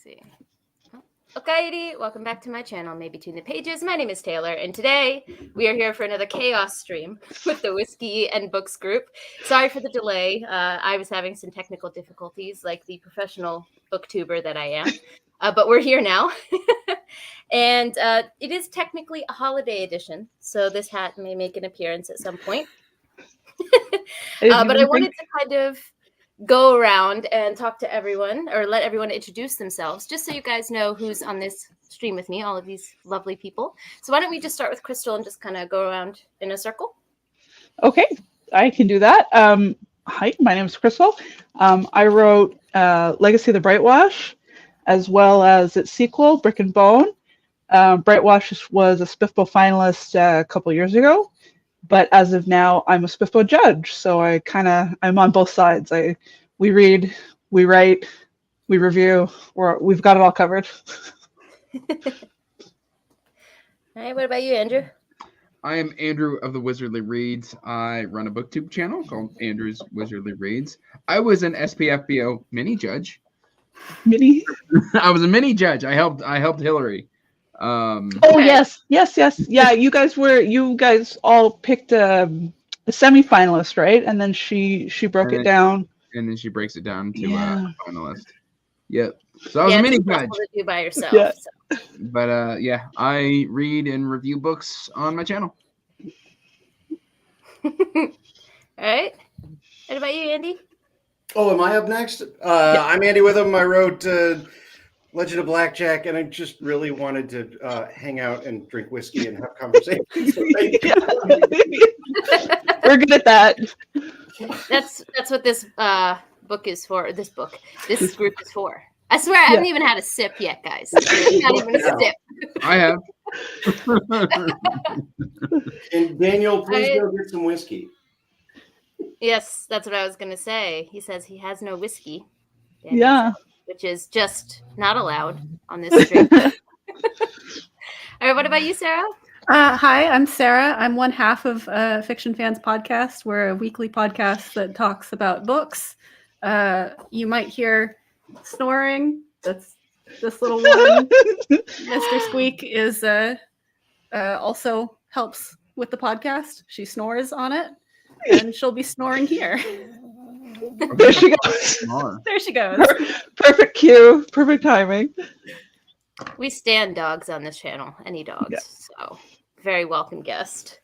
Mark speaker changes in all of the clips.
Speaker 1: see. Okay, welcome back to my channel, Maybe Between the Pages. My name is Taylor, and today we are here for another chaos stream with the Whiskey and Books group. Sorry for the delay. I was having some technical difficulties, like the professional booktuber that I am, but we're here now. And it is technically a holiday edition, so this hat may make an appearance at some point. But I wanted to kind of go around and talk to everyone, or let everyone introduce themselves, just so you guys know who's on this stream with me, all of these lovely people. So why don't we just start with Krystle and just kind of go around in a circle?
Speaker 2: Okay, I can do that. Hi, my name is Krystle. I wrote Legacy of the Brightwash, as well as its sequel, Brick and Bone. Brightwash was a Spiffbo finalist a couple years ago. But as of now, I'm a Spiffbo judge, so I'm on both sides. We read, we write, we review, we've got it all covered.
Speaker 1: All right, what about you, Andrew?
Speaker 3: I am Andrew of the Wizardly Reads. I run a booktube channel called Andrew's Wizardly Reads. I was an SPFBO mini judge.
Speaker 2: Mini?
Speaker 3: I was a mini judge. I helped Hillary.
Speaker 2: Yes. Yeah, you guys all picked a semi-finalist, right? And then she broke it down.
Speaker 3: And then she breaks it down to a finalist. Yep. So I was a mini judge.
Speaker 1: To do by yourself.
Speaker 2: Yeah.
Speaker 1: So.
Speaker 3: But I read and review books on my channel.
Speaker 1: All right. What about you, Andy?
Speaker 4: Oh, am I up next? I'm Andy Witham. I wrote Legend of Blackjack, and I just really wanted to hang out and drink whiskey and have conversations.
Speaker 2: We're good at that.
Speaker 1: That's what this book is for. This group is for. I swear I haven't even had a sip yet, guys. Not even a sip.
Speaker 3: I have.
Speaker 4: And Daniel, please go get some whiskey.
Speaker 1: Yes, that's what I was going to say. He says he has no whiskey.
Speaker 2: Daniel says,
Speaker 1: which is just not allowed on this stream. All right, what about you, Sara?
Speaker 5: Hi, I'm Sara. I'm one half of Fiction Fans Podcast. We're a weekly podcast that talks about books. You might hear snoring. That's this little one. Mr. Squeak is also helps with the podcast. She snores on it, and she'll be snoring here.
Speaker 2: There she goes.
Speaker 5: There she goes.
Speaker 2: Perfect cue. Perfect timing.
Speaker 1: We stand dogs on this channel. Any dogs.
Speaker 2: Yeah.
Speaker 1: So very welcome guest.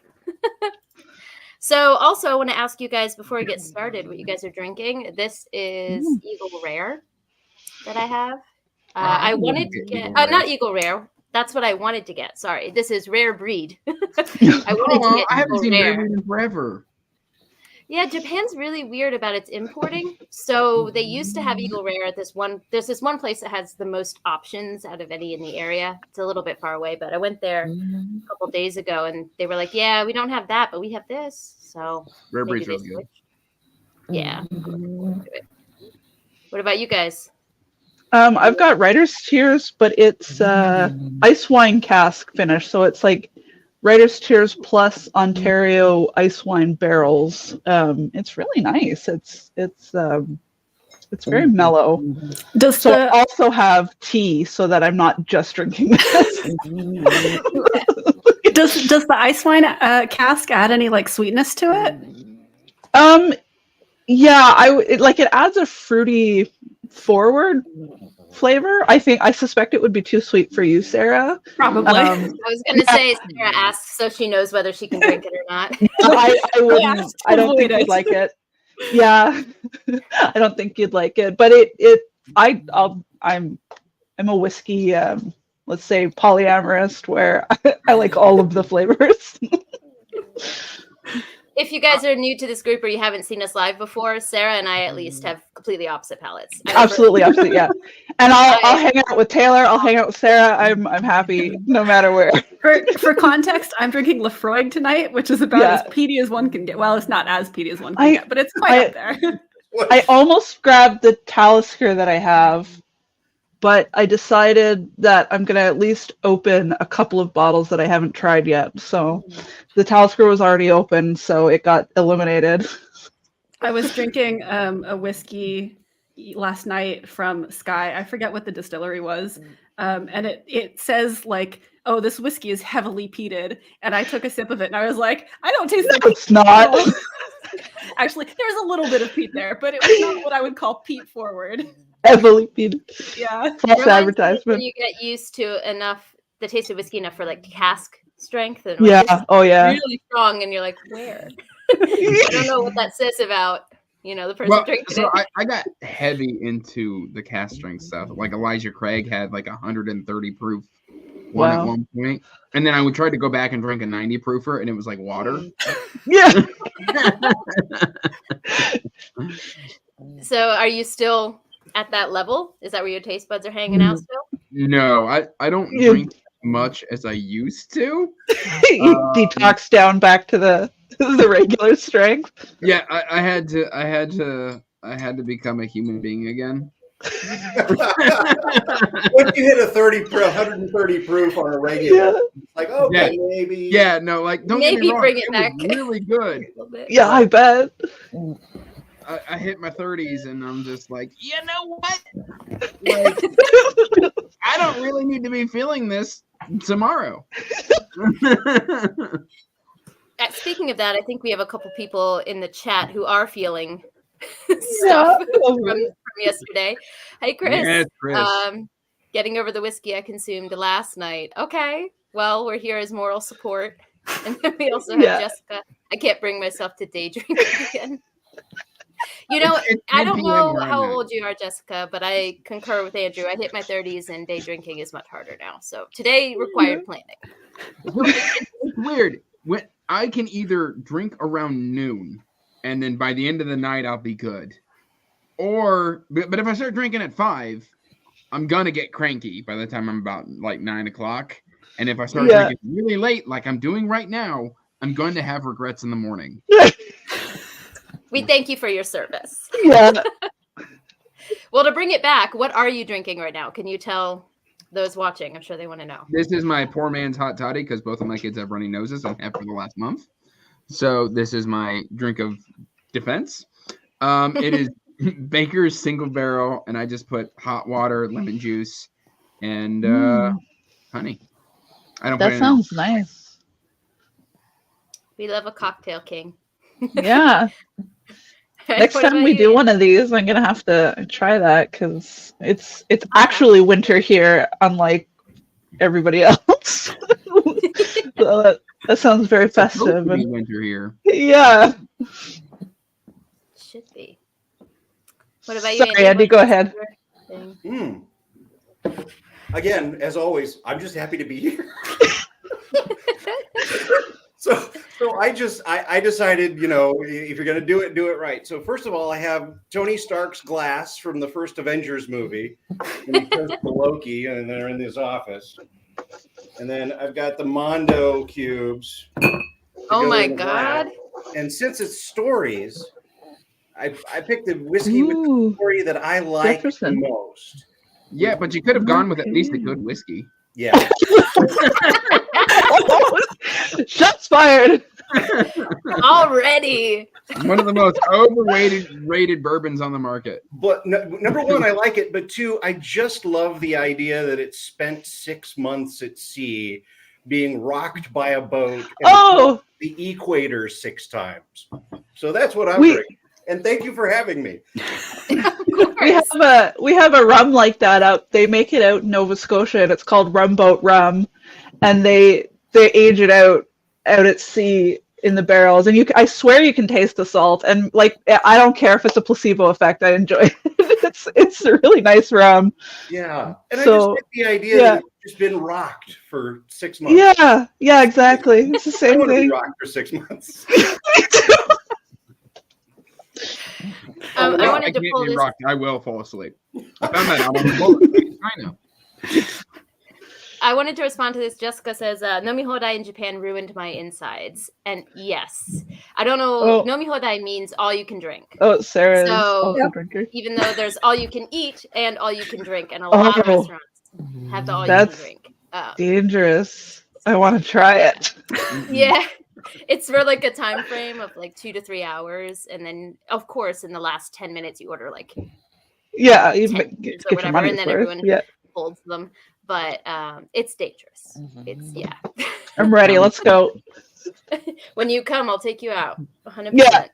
Speaker 1: So also I want to ask you guys before we get started what you guys are drinking. This is Eagle Rare that I have. I wanted to get not Eagle Rare. That's what I wanted to get. Sorry. This is Rare Breed. I
Speaker 3: haven't seen Rare Breed in forever.
Speaker 1: Yeah, Japan's really weird about its importing. So they used to have Eagle Rare at there's this one place that has the most options out of any in the area. It's a little bit far away, but I went there a couple of days ago and they were like, yeah, we don't have that, but we have this. So
Speaker 3: Rare Breed's really good.
Speaker 1: Yeah. What about you guys?
Speaker 2: I've got Writer's Tears, but it's ice wine cask finish. So it's like Writer's Tears plus Ontario ice wine barrels. It's really nice. It's very mellow. I also have tea so that I'm not just drinking this.
Speaker 5: Does the ice wine cask add any like sweetness to
Speaker 2: it? Yeah, it adds a fruity forward flavor. I suspect it would be too sweet for you, Sara.
Speaker 5: Probably.
Speaker 1: I was going to say Sara asks so she knows whether she can drink it or not.
Speaker 2: I wouldn't. I don't think you'd like it. Yeah, I don't think you'd like it. But I'm a whiskey, let's say polyamorous, where I like all of the flavors.
Speaker 1: If you guys are new to this group or you haven't seen us live before, Sara and I at least have completely opposite palates.
Speaker 2: Absolutely, yeah. And I'll hang out with Taylor. I'll hang out with Sara. I'm happy no matter where.
Speaker 5: For context, I'm drinking Lefroy tonight, which is about as peaty as one can get. Well, it's not as peaty as one can get, but it's quite up there.
Speaker 2: I almost grabbed the Talisker that I have, but I decided that I'm going to at least open a couple of bottles that I haven't tried yet. So the Talisker was already open, so it got eliminated.
Speaker 5: I was drinking a whiskey last night from Sky. I forget what the distillery was. And it says like, oh, this whiskey is heavily peated. And I took a sip of it and I was like, I don't taste like
Speaker 2: It's not.
Speaker 5: at all. Actually, there's a little bit of peat there, but it was not what I would call peat forward.
Speaker 2: Heavily peated.
Speaker 5: Yeah.
Speaker 2: False
Speaker 1: Reminds me when
Speaker 2: advertisement.
Speaker 1: you get used to enough, the taste of whiskey enough for like cask strength, and
Speaker 2: Yeah.
Speaker 1: this is
Speaker 2: Oh yeah.
Speaker 1: really strong, and you're like, where? I don't know what that says about the person drinking
Speaker 3: so
Speaker 1: it.
Speaker 3: I got heavy into the cask strength stuff. Like Elijah Craig had like 130 proof one at one point, and then I would try to go back and drink a 90 proofer, and it was like water.
Speaker 2: Yeah.
Speaker 1: So, are you still at that level? Is that where your taste buds are hanging out still?
Speaker 3: No, I don't drink as much as I used to.
Speaker 2: You detox down back to the regular strength.
Speaker 3: Yeah, I had to become a human being again.
Speaker 4: Once you hit a 130 proof on a regular, it's like, okay, maybe.
Speaker 3: Yeah, no, like don't get me
Speaker 1: Maybe
Speaker 3: wrong,
Speaker 1: bring it
Speaker 3: was
Speaker 1: back.
Speaker 3: really good.
Speaker 2: Yeah, I bet.
Speaker 3: I hit my 30s and I'm just like, you know what? Like, I don't really need to be feeling this tomorrow.
Speaker 1: Speaking of that, I think we have a couple people in the chat who are feeling stuff from yesterday. Hey, Chris.
Speaker 3: Yes, Chris.
Speaker 1: Getting over the whiskey I consumed last night. Okay. Well, we're here as moral support. And then we also have Jessica. I can't bring myself to day drinking again. I don't know how old you are, Jessica, but I concur with Andrew. I hit my 30s and day drinking is much harder now. So today required planning.
Speaker 3: It's weird. When I can either drink around noon and then by the end of the night I'll be good. But if I start drinking at 5, I'm gonna get cranky by the time I'm about like 9 o'clock. And if I start drinking really late, like I'm doing right now, I'm going to have regrets in the morning.
Speaker 1: We thank you for your service.
Speaker 2: Yeah.
Speaker 1: Well, to bring it back, what are you drinking right now? Can you tell those watching? I'm sure they want to know.
Speaker 3: This is my poor man's hot toddy because both of my kids have runny noses and have for the last month. So this is my drink of defense. It is Baker's Single Barrel, and I just put hot water, lemon juice, and honey. I don't.
Speaker 2: That sounds nice.
Speaker 1: We love a cocktail king.
Speaker 2: Yeah. Next time we do one of these, I'm gonna have to try that because it's actually winter here, unlike everybody else. So that sounds very festive.
Speaker 3: It's winter here.
Speaker 2: Yeah.
Speaker 1: Should be. What about you,
Speaker 2: Sorry, Andy? Go ahead.
Speaker 4: Again, as always, I'm just happy to be here. So I decided, if you're going to do it right. So first of all, I have Tony Stark's glass from the first Avengers movie, and he turns to Loki, and they're in his office. And then I've got the Mondo cubes.
Speaker 1: Oh my God!
Speaker 4: And since it's stories, I picked the whiskey with the story that I like the most.
Speaker 3: Yeah, but you could have gone with at least a good whiskey.
Speaker 4: Yeah.
Speaker 2: Shots fired.
Speaker 1: Already.
Speaker 3: One of the most rated bourbons on the market.
Speaker 4: But number one, I like it. But two, I just love the idea that it spent 6 months at sea being rocked by a boat and the equator 6 times. So that's what I'm drinking. And thank you for having me.
Speaker 2: We have a rum like that out. They make it out in Nova Scotia, and it's called Rumboat Rum, and they age it out at sea in the barrels, and I swear you can taste the salt. And like, I don't care if it's a placebo effect. I enjoy it. It's a really nice rum.
Speaker 4: Yeah, and so, I just like the idea that it's just been rocked for 6 months.
Speaker 2: Yeah, exactly. It's the same thing.
Speaker 4: Be rocked for 6 months.
Speaker 1: I wanted to pull this.
Speaker 3: I will fall asleep. I found that out on the bullet. I know.
Speaker 1: I wanted to respond to this. Jessica says, Nomi Hodai in Japan ruined my insides. And yes, I don't know. Nomi Hodai means all you can drink.
Speaker 2: Oh, Sarah is
Speaker 1: also
Speaker 2: a drinker.
Speaker 1: Even though there's all you can eat and all you can drink. And a lot of restaurants have the all you can drink.
Speaker 2: Dangerous. I want to try it.
Speaker 1: Yeah. It's for like a time frame of like 2 to 3 hours. And then, of course, in the last 10 minutes, you order like
Speaker 2: Yeah, you
Speaker 1: 10
Speaker 2: get
Speaker 1: years or
Speaker 2: your
Speaker 1: whatever,
Speaker 2: money's
Speaker 1: and then
Speaker 2: worth.
Speaker 1: everyone
Speaker 2: Yeah,
Speaker 1: holds them. But it's dangerous. It's
Speaker 2: I'm ready. Let's go.
Speaker 1: When you come, I'll take you out. 100%.
Speaker 2: Yeah.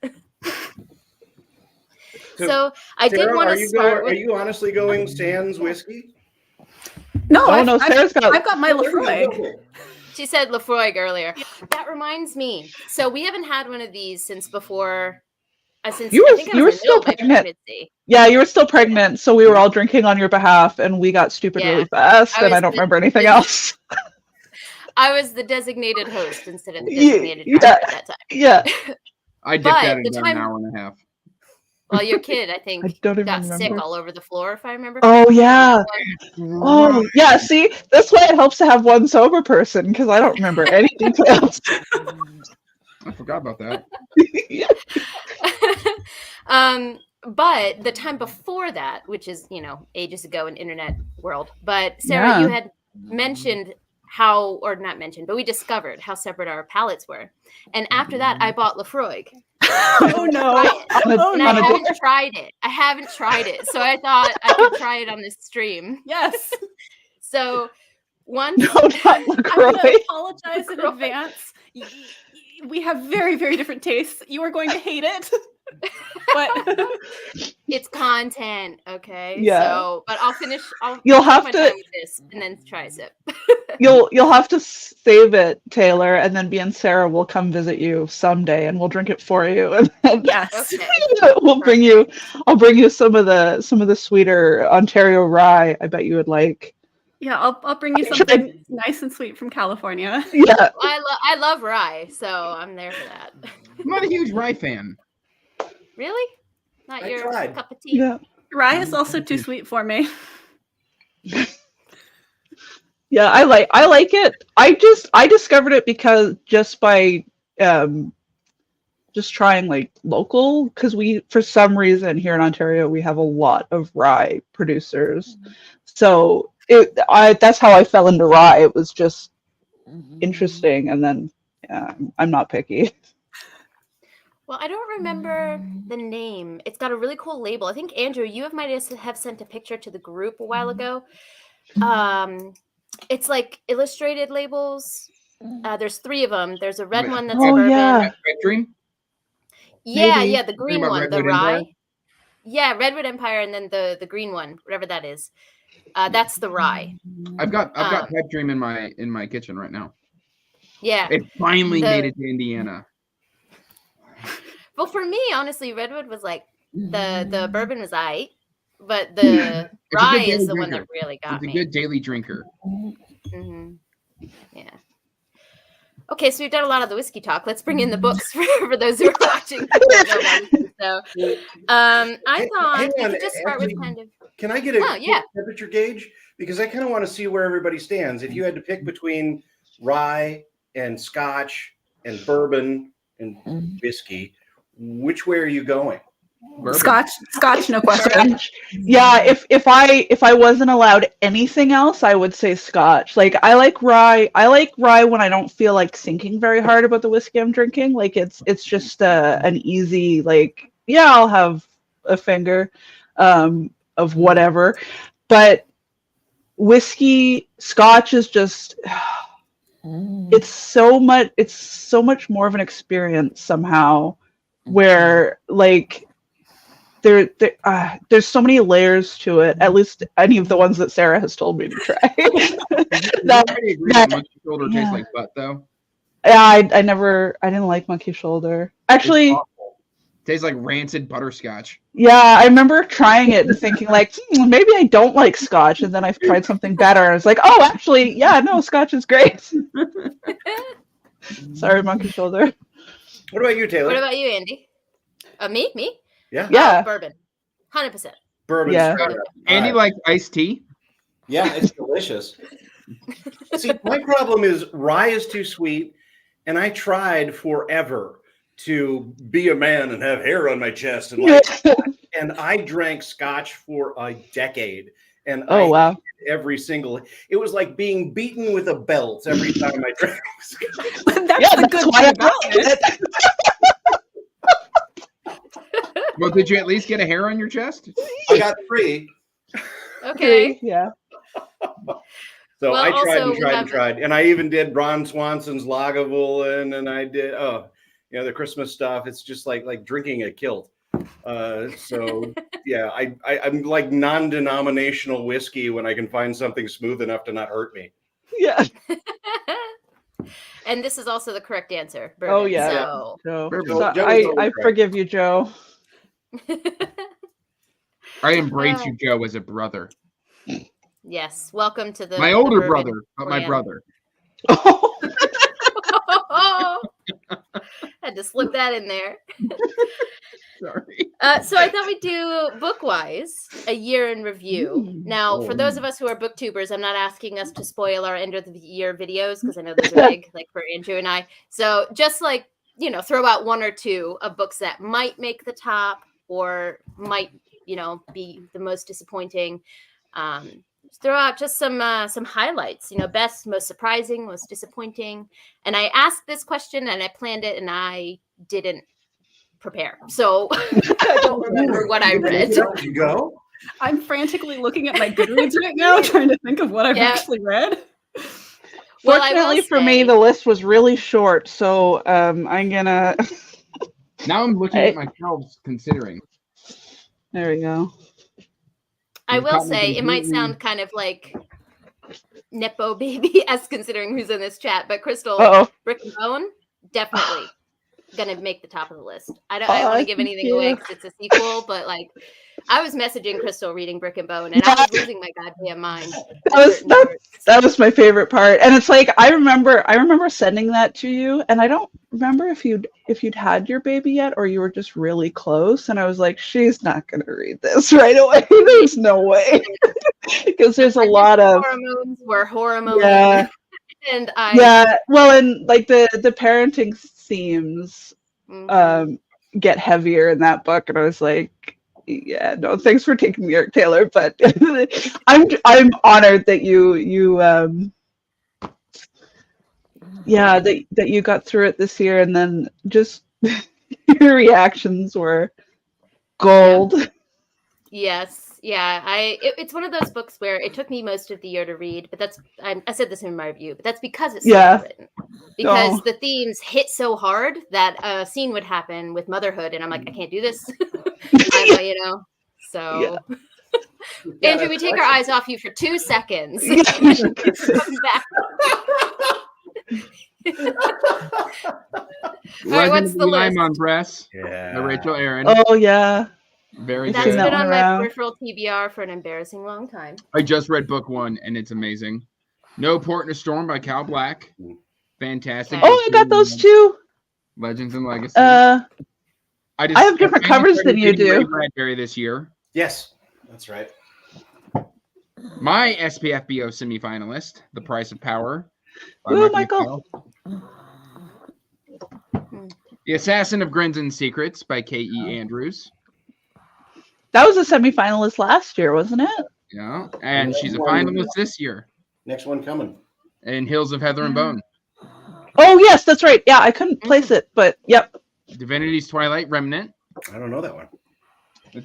Speaker 1: So I did
Speaker 4: Sarah,
Speaker 1: want to start
Speaker 4: Are
Speaker 1: with.
Speaker 4: you honestly going Sans whiskey?
Speaker 5: No,
Speaker 2: Oh no, Sarah's got.
Speaker 5: I've got my Lefroy.
Speaker 1: She said Lefroy earlier. That reminds me. So we haven't had one of these since before. Since
Speaker 2: You
Speaker 1: I
Speaker 2: were
Speaker 1: think I
Speaker 2: you
Speaker 1: was
Speaker 2: were
Speaker 1: in the
Speaker 2: still
Speaker 1: middle of my
Speaker 2: pregnant.
Speaker 1: pregnancy.
Speaker 2: Yeah, you were still pregnant, so we were all drinking on your behalf, and we got stupid
Speaker 1: Yeah.
Speaker 2: really fast, and I
Speaker 1: was
Speaker 2: don't
Speaker 1: the-
Speaker 2: remember anything else.
Speaker 1: I was the designated host instead of the
Speaker 2: Yeah,
Speaker 1: designated driver at that time.
Speaker 2: Yeah,
Speaker 3: I dipped
Speaker 1: But
Speaker 3: that in
Speaker 1: the
Speaker 3: about
Speaker 1: time-
Speaker 3: an hour and a half.
Speaker 1: Well, your kid, I
Speaker 2: I
Speaker 1: think,
Speaker 2: don't even
Speaker 1: got sick
Speaker 2: remember.
Speaker 1: all over the floor, if I remember.
Speaker 2: Oh yeah.
Speaker 3: Right.
Speaker 2: Oh yeah. See, that's why it helps to have one sober person because I don't remember any details.
Speaker 3: I forgot about that.
Speaker 1: But the time before that, which is, ages ago in internet world, but Sarah,
Speaker 2: Yeah.
Speaker 1: you had mentioned how, or not mentioned, but we discovered how separate our palates were. And after that, I bought Lefroy.
Speaker 5: Oh no.
Speaker 1: And I
Speaker 2: on a
Speaker 1: haven't tried it. I haven't tried it. So I thought I could try it on this stream.
Speaker 5: Yes.
Speaker 1: So once
Speaker 2: No, not
Speaker 5: I'm
Speaker 2: LaCroix.
Speaker 5: going to apologize in
Speaker 1: LaCroix.
Speaker 5: advance. We have very, very different tastes. You are going to hate it. But
Speaker 1: it's content, okay?
Speaker 2: Yeah.
Speaker 1: So, but I'll finish.
Speaker 2: You'll
Speaker 1: take
Speaker 2: have
Speaker 1: my
Speaker 2: to-
Speaker 1: time with this and then try sip.
Speaker 2: You'll have to save it, Taylor, and then me and Sarah will come visit you someday, and we'll drink it for you. And then
Speaker 5: yes.
Speaker 1: Okay.
Speaker 2: we'll bring you. I'll bring you some of the sweeter Ontario rye. I bet you would like.
Speaker 5: Yeah, I'll bring you something nice and sweet from California.
Speaker 2: Yeah.
Speaker 1: I love rye, so I'm there for that.
Speaker 3: I'm not a huge rye fan.
Speaker 1: Really? Not
Speaker 4: I
Speaker 1: your
Speaker 4: tried.
Speaker 1: cup of tea?
Speaker 2: Yeah.
Speaker 5: Rye is also too sweet for me.
Speaker 2: Yeah, I like it. I discovered it because just by just trying like local, because we, for some reason here in Ontario, we have a lot of rye producers. So that's how I fell into rye. It was just interesting, and then I'm not picky.
Speaker 1: Well, I don't remember the name. It's got a really cool label. I think Andrew, you might have sent a picture to the group a while ago. It's like illustrated labels. There's 3 of them. There's a red one that's a
Speaker 2: Oh,
Speaker 1: bourbon.
Speaker 2: yeah.
Speaker 3: Red Dream?
Speaker 1: Yeah,
Speaker 2: Maybe.
Speaker 1: yeah, the green
Speaker 3: about
Speaker 1: one, the
Speaker 3: Redwood Empire?
Speaker 1: rye. Yeah, Redwood Empire, and then the green one, whatever that is. That's the rye.
Speaker 3: I've got Red Dream in my kitchen right now.
Speaker 1: Yeah.
Speaker 3: It finally made it to Indiana.
Speaker 1: Well, for me, honestly, Redwood was like the bourbon was aight, but the
Speaker 3: It's a
Speaker 1: rye
Speaker 3: good
Speaker 1: is
Speaker 3: daily
Speaker 1: the one
Speaker 3: drinker.
Speaker 1: that really got
Speaker 3: It's a
Speaker 1: me.
Speaker 3: good daily drinker.
Speaker 1: Hmm. Yeah. Okay, so we've done a lot of the whiskey talk. Let's bring in the books for those who are watching. Who don't know about whiskey. So, I thought
Speaker 4: hang
Speaker 1: we
Speaker 4: on,
Speaker 1: could just start with
Speaker 4: actually-
Speaker 1: kind of.
Speaker 4: Can I get a quick
Speaker 1: yeah.
Speaker 4: temperature gauge? Because I kind of want to see where everybody stands. If you had to pick between rye and Scotch and bourbon and whiskey, which way are you going?
Speaker 3: Bourbon.
Speaker 5: Scotch, no question.
Speaker 2: Yeah, if I wasn't allowed anything else, I would say Scotch. Like I like rye when I don't feel like thinking very hard about the whiskey I'm drinking. Like it's just an easy, like, yeah, I'll have a finger of whatever. But whiskey, Scotch is just it's so much more of an experience somehow, where like there's so many layers to it. At least any of the ones that Sarah has told me to try.
Speaker 3: Everybody agrees that monkey shoulder tastes like butt, though.
Speaker 2: Yeah, I didn't like monkey shoulder. Actually,
Speaker 3: Tastes like rancid butterscotch.
Speaker 2: yeah, I remember trying it and thinking like, maybe I don't like Scotch, and then I tried something better, and I was like, oh, actually, yeah, no, Scotch is great. Sorry, monkey shoulder.
Speaker 4: What about you, Taylor?
Speaker 1: What about you, Andy? Me?
Speaker 4: Yeah.
Speaker 2: Yeah.
Speaker 1: Bourbon, 100%.
Speaker 4: Bourbon.
Speaker 2: Yeah.
Speaker 4: straight up.
Speaker 3: Andy
Speaker 4: All right.
Speaker 3: likes iced tea.
Speaker 4: Yeah, it's delicious. See, my problem is rye is too sweet, and I tried forever to be a man and have hair on my chest and like, and I drank Scotch for a decade, and
Speaker 2: Oh wow.
Speaker 4: every single. It was like being beaten with a belt every time I drank Scotch.
Speaker 5: That's
Speaker 2: Yeah,
Speaker 5: the
Speaker 2: that's
Speaker 5: good
Speaker 2: why
Speaker 5: thing
Speaker 2: I
Speaker 5: about
Speaker 2: like
Speaker 5: it.
Speaker 2: it.
Speaker 3: Well, did you at least get a hair on your chest?
Speaker 4: I got 3.
Speaker 1: Okay.
Speaker 2: Yeah.
Speaker 4: So
Speaker 1: Well,
Speaker 4: I tried
Speaker 1: also,
Speaker 4: and
Speaker 1: we
Speaker 4: tried and
Speaker 1: have-
Speaker 4: tried. And I even did Ron Swanson's Lagavulin, and I did the Christmas stuff. It's just like drinking a kilt. So yeah, I'm like non-denominational whiskey when I can find something smooth enough to not hurt me.
Speaker 2: Yeah.
Speaker 1: And this is also the correct answer. Bourbon,
Speaker 2: Oh yeah.
Speaker 1: So.
Speaker 2: Joe.
Speaker 3: Bourbon.
Speaker 2: So
Speaker 4: Joe
Speaker 2: I
Speaker 4: is always right.
Speaker 2: forgive you, Joe.
Speaker 3: I embrace you, Joe, as a brother.
Speaker 1: Yes. Welcome to the
Speaker 3: My older
Speaker 1: the
Speaker 3: brother, but my
Speaker 1: clan.
Speaker 3: brother.
Speaker 1: Had to slip that in there.
Speaker 3: Sorry.
Speaker 1: So I thought we'd do book-wise a year in review. Now, for those of us who are booktubers, I'm not asking us to spoil our end of the year videos because I know those are big, like for Andrew and I. So just like, throw out 1 or 2 of books that might make the top or might, be the most disappointing. Throw out just some highlights, best, most surprising, most disappointing. And I asked this question and I planned it and I didn't prepare. So I don't remember what I read.
Speaker 4: You go.
Speaker 5: I'm frantically looking at my Goodreads right now, trying to think of what I've
Speaker 1: Yeah.
Speaker 5: actually read.
Speaker 1: Well, I will
Speaker 2: Fortunately for me,
Speaker 1: say-
Speaker 2: the list was really short, so I'm gonna.
Speaker 3: Now I'm looking at my shelves, considering.
Speaker 2: There we go.
Speaker 1: I
Speaker 3: You've
Speaker 1: will
Speaker 3: caught me
Speaker 1: say it might
Speaker 3: completely-
Speaker 1: sound kind of like Nepo baby as considering who's in this chat, but Krystle,
Speaker 2: Uh-oh.
Speaker 1: Brick and Bone, definitely gonna make the top of the list. I don't want to give anything away because it's a sequel, but like I was messaging Krystle reading Brick and Bone and I was losing my goddamn mind.
Speaker 2: That was my favorite part, and it's like I remember sending that to you, and I don't remember if you'd had your baby yet or you were just really close, and I was like, she's not gonna read this right away. There's no way, because there's a lot of
Speaker 1: hormones were hormones.
Speaker 2: Yeah.
Speaker 1: And
Speaker 2: well, and like the parenting themes get heavier in that book, and I was like, yeah, no, thanks for taking me, Eric Taylor, but I'm honored that you that you got through it this year, and then just your reactions were gold.
Speaker 1: Yes. Yeah. It's one of those books where it took me most of the year to read, but I said this in my review, but that's because it's so well written. Because the themes hit so hard that a scene would happen with motherhood, and I'm like, I can't do this. So Andrew, we take our eyes off you for 2 seconds. Come back.
Speaker 3: Legend
Speaker 1: what's
Speaker 3: of
Speaker 1: the list?
Speaker 3: Lime on Press
Speaker 4: Yeah.
Speaker 3: by Rachel Aaron.
Speaker 2: Oh yeah,
Speaker 3: Very
Speaker 1: That's
Speaker 3: good.
Speaker 1: been on my
Speaker 2: around.
Speaker 1: peripheral TBR for an embarrassing long time.
Speaker 3: I just read book 1 and it's amazing. No Port in a Storm by Cal Black. Fantastic.
Speaker 1: Okay.
Speaker 2: Oh, I got those too.
Speaker 3: Legends and Legacy.
Speaker 2: I have different covers than you do.
Speaker 3: Ray Bradbury this year.
Speaker 4: Yes, that's right.
Speaker 3: My SPFBO semifinalist, The Price of Power. by
Speaker 2: Ooh,
Speaker 3: Michael.
Speaker 2: Michael.
Speaker 3: The Assassin of Grenzen's Secrets by K.E. Andrews.
Speaker 2: That was a semifinalist last year, wasn't it?
Speaker 3: Yeah, and she's a finalist this year
Speaker 4: Next one coming.
Speaker 3: in Hills of Heather and Bone.
Speaker 2: Oh yes, that's right. Yeah, I couldn't place it, but yep.
Speaker 3: Divinity's Twilight Remnant.
Speaker 4: I don't know that one.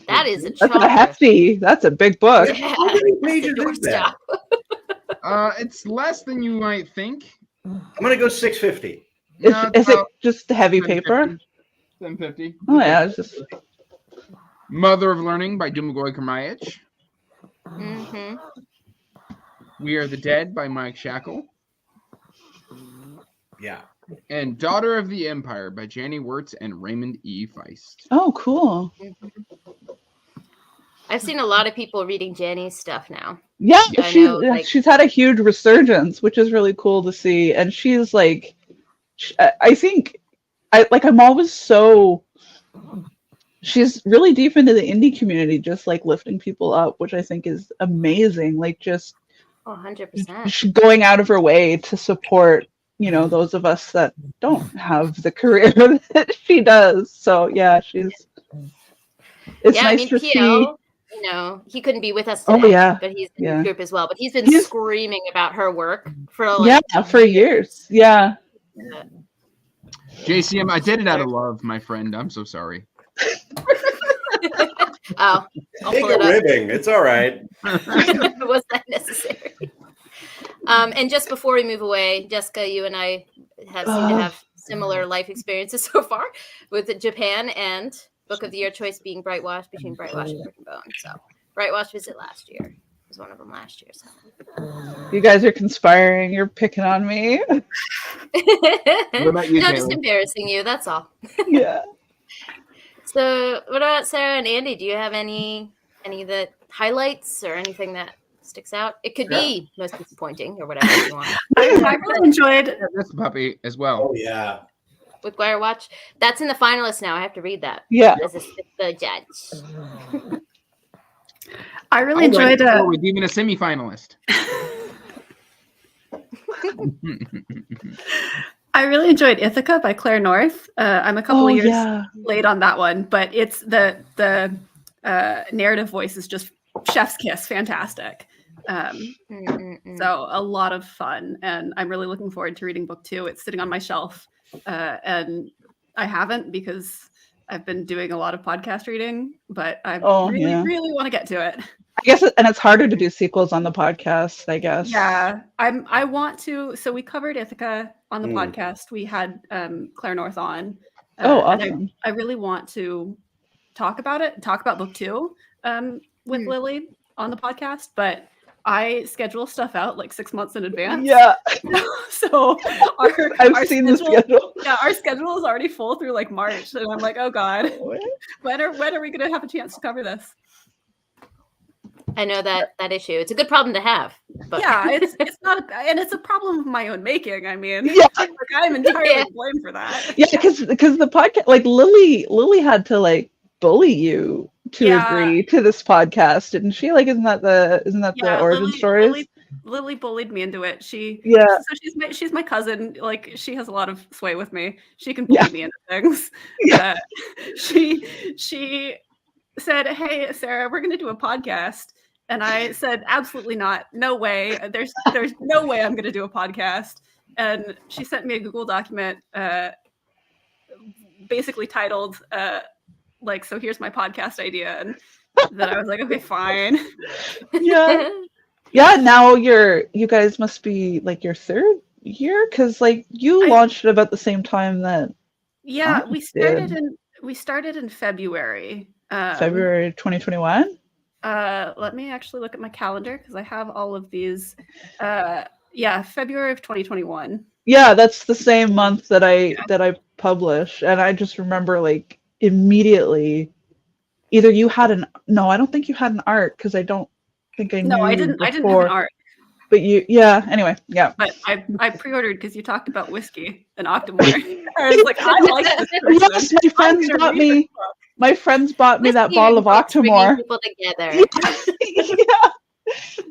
Speaker 1: That is a
Speaker 2: That's a
Speaker 1: chunk.
Speaker 2: hefty. That's a big book.
Speaker 1: Yeah.
Speaker 4: How many
Speaker 1: That's a
Speaker 4: pages is that?
Speaker 1: doorstop.
Speaker 3: It's less than you might think.
Speaker 4: I'm gonna go 650.
Speaker 2: Is it just heavy paper?
Speaker 3: 750.
Speaker 2: Oh yeah, it's just
Speaker 3: Mother of Learning by Dumagoy Kermayich.
Speaker 1: Mhm.
Speaker 3: We Are the Dead by Mike Shackle.
Speaker 4: Yeah.
Speaker 3: And Daughter of the Empire by Janie Wirtz and Raymond E. Feist.
Speaker 2: oh cool.
Speaker 1: I've seen a lot of people reading Janny's stuff now.
Speaker 2: Yeah,
Speaker 1: I know, like-
Speaker 2: she's had a huge resurgence, which is really cool to see. And she's like, I think, I'm always so. She's really deep into the indie community, just like lifting people up, which I think is amazing. Like just
Speaker 1: Oh, 100%.
Speaker 2: she's going out of her way to support, those of us that don't have the career that she does. So yeah, it's
Speaker 1: Yeah,
Speaker 2: nice to
Speaker 1: PL,
Speaker 2: see.
Speaker 1: he couldn't be with us
Speaker 2: Oh,
Speaker 1: today,
Speaker 2: yeah.
Speaker 1: but he's in
Speaker 2: Yeah.
Speaker 1: the group as well. But he's been screaming about her work for
Speaker 2: For years. Yeah.
Speaker 3: JCM, I did it out of love, my friend. I'm so sorry.
Speaker 1: Oh, I'll
Speaker 4: Take
Speaker 1: pull
Speaker 4: a
Speaker 1: it up.
Speaker 4: ribbing. It's all right.
Speaker 1: Was that necessary? And just before we move away, Jessica, you and I seem to have similar life experiences so far with Japan and book of the year choice being Brightwash between Brightwash and Bourbon. So Brightwash visit last year was one of them last year. So.
Speaker 2: You guys are conspiring. You're picking on me.
Speaker 3: What about you,
Speaker 1: No,
Speaker 3: Taylor?
Speaker 1: just embarrassing you. That's all.
Speaker 2: Yeah.
Speaker 1: So what about Sarah and Andy? Do you have any that highlights or anything that sticks out? It could be most disappointing or whatever you want.
Speaker 5: I really enjoyed
Speaker 3: Yeah, this puppy as well.
Speaker 4: Oh yeah.
Speaker 1: With Guire Watch, that's in the finalists now. I have to read that.
Speaker 2: Yeah.
Speaker 1: As the judge.
Speaker 5: I really enjoyed
Speaker 3: With even a semifinalist.
Speaker 5: I really enjoyed Ithaca by Claire North. I'm a couple of years late on that one, but it's the narrative voice is just chef's kiss, fantastic. So a lot of fun, and I'm really looking forward to reading book 2. It's sitting on my shelf, and I haven't because I've been doing a lot of podcast reading, but I really want to get to it.
Speaker 2: I guess, and it's harder to do sequels on the podcast, I guess.
Speaker 5: Yeah, I want to. So we covered Ithaca on the podcast. We had Claire North on.
Speaker 2: Awesome.
Speaker 5: And I really want to talk about book 2 with Lily on the podcast, but I schedule stuff out like 6 months in advance.
Speaker 2: Yeah.
Speaker 5: So
Speaker 2: I've seen the schedule.
Speaker 5: Yeah, our schedule is already full through like March, and I'm like, oh god, when are we going to have a chance to cover this?
Speaker 1: I know that issue. It's a good problem to have. But.
Speaker 5: Yeah, it's not, and it's a problem of my own making. I mean,
Speaker 2: yeah,
Speaker 5: like I'm entirely blamed for that.
Speaker 2: Yeah, because the podcast, like Lily had to like bully you to agree to this podcast, didn't she? Like, isn't that the origin stories?
Speaker 5: Lily bullied me into it. So she's my cousin. Like, she has a lot of sway with me. She can bully me into things. Yeah. She said, "Hey, Sarah, we're going to do a podcast." And I said, "Absolutely not. No way. There's no way I'm going to do a podcast." And she sent me a Google document basically titled so here's my podcast idea. And then I was like, okay, fine. Yeah.
Speaker 2: Yeah, now you guys must be like your third year, because like you launched it about the same time that
Speaker 5: we started in February.
Speaker 2: February 2021.
Speaker 5: Let me actually look at my calendar because I have all of these. February of 2021. Yeah,
Speaker 2: that's the same month that I published, and I just remember like immediately either you had I don't think you had an art, because I don't think I knew.
Speaker 5: No, I didn't have an art.
Speaker 2: But anyway.
Speaker 5: But I pre-ordered because you talked about whiskey and Octomore. I was like, I like this person.
Speaker 2: Yes, my friends bought me that bottle of Octomore.
Speaker 1: People together.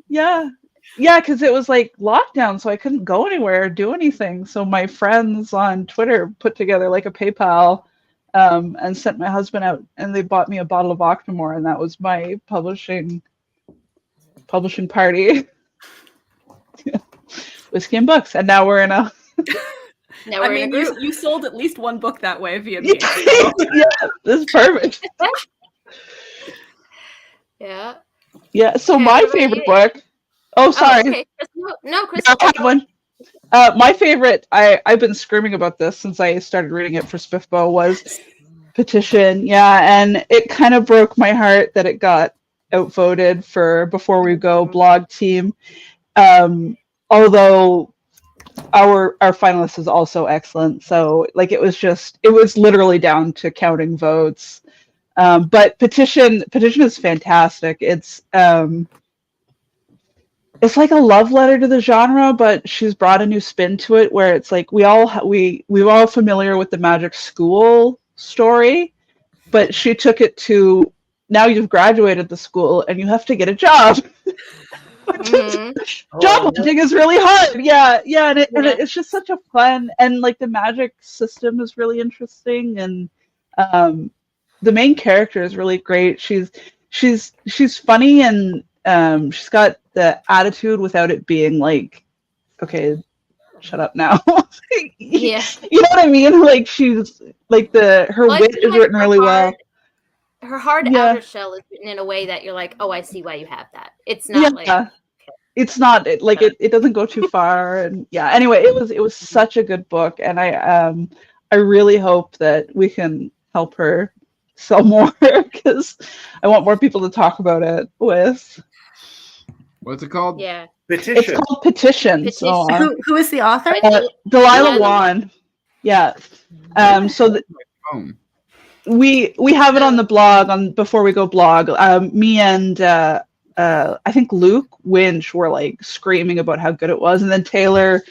Speaker 2: Yeah, because it was like lockdown, so I couldn't go anywhere or do anything. So my friends on Twitter put together like a PayPal and sent my husband out, and they bought me a bottle of Octomore, and that was my publishing party. Whiskey and books, and now we're in a.
Speaker 1: Now we're in a group.
Speaker 5: You sold at least one book that way via me.
Speaker 2: Yeah, this is perfect.
Speaker 1: Yeah.
Speaker 2: Yeah. So my favorite book. Oh, sorry.
Speaker 1: Okay. No, Krystle.
Speaker 2: I have one. My favorite. I've been screaming about this since I started reading it for Spiffbo was Petition. Yeah, and it kind of broke my heart that it got outvoted for Before We Go blog team. Although our finalist is also excellent, so like it was literally down to counting votes. But Petition is fantastic. It's like a love letter to the genre, but she's brought a new spin to it, where it's like we're all familiar with the Magic School story, but she took it to now you've graduated the school and you have to get a job. Job hunting is really hard. And it's just such a fun, and like the magic system is really interesting, and the main character is really great. She's funny, and she's got the attitude without it being like, okay, shut up now.
Speaker 1: Yeah,
Speaker 2: you know what I mean? Like she's like her wit is written really well.
Speaker 1: her hard
Speaker 2: Yeah.
Speaker 1: outer shell is written in a way that you're like, oh, I see why you have that. It's not like
Speaker 2: it's not like it doesn't go too far, and yeah. Anyway, it was such a good book, and I really hope that we can help her sell more because I want more people to talk about it with.
Speaker 3: What's it called?
Speaker 1: Yeah.
Speaker 4: Petition.
Speaker 2: It's called Petition. So,
Speaker 5: Who is the author?
Speaker 2: Delilah Wan. Yeah. So we have it on the blog on Before We Go blog. Me and I think Luke Winch were like screaming about how good it was, and then Taylor,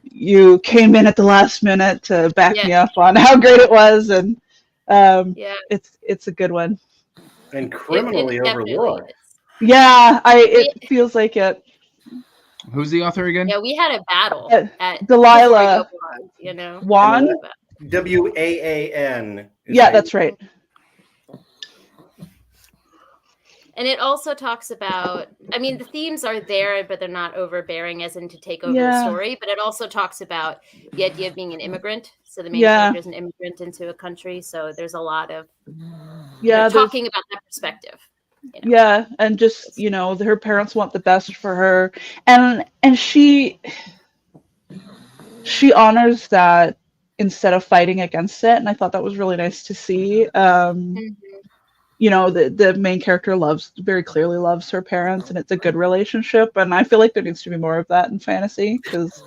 Speaker 2: you came in at the last minute to back me up on how great it was, and it's a good one.
Speaker 4: And criminally overlooked.
Speaker 2: Yeah, it feels like it.
Speaker 3: Who's the author again?
Speaker 1: Yeah, we had a battle at
Speaker 2: Delilah
Speaker 1: Wan.
Speaker 4: WAAN.
Speaker 2: Yeah, that's right.
Speaker 1: And it also talks about, I mean, the themes are there, but they're not overbearing as in to take over the story. But it also talks about the idea of being an immigrant. So the main character is an immigrant into a country. So there's a lot of talking about that perspective. You know?
Speaker 2: Yeah, and just, her parents want the best for her. And she honors that instead of fighting against it. And I thought that was really nice to see. The main character very clearly loves her parents, and it's a good relationship. And I feel like there needs to be more of that in fantasy because,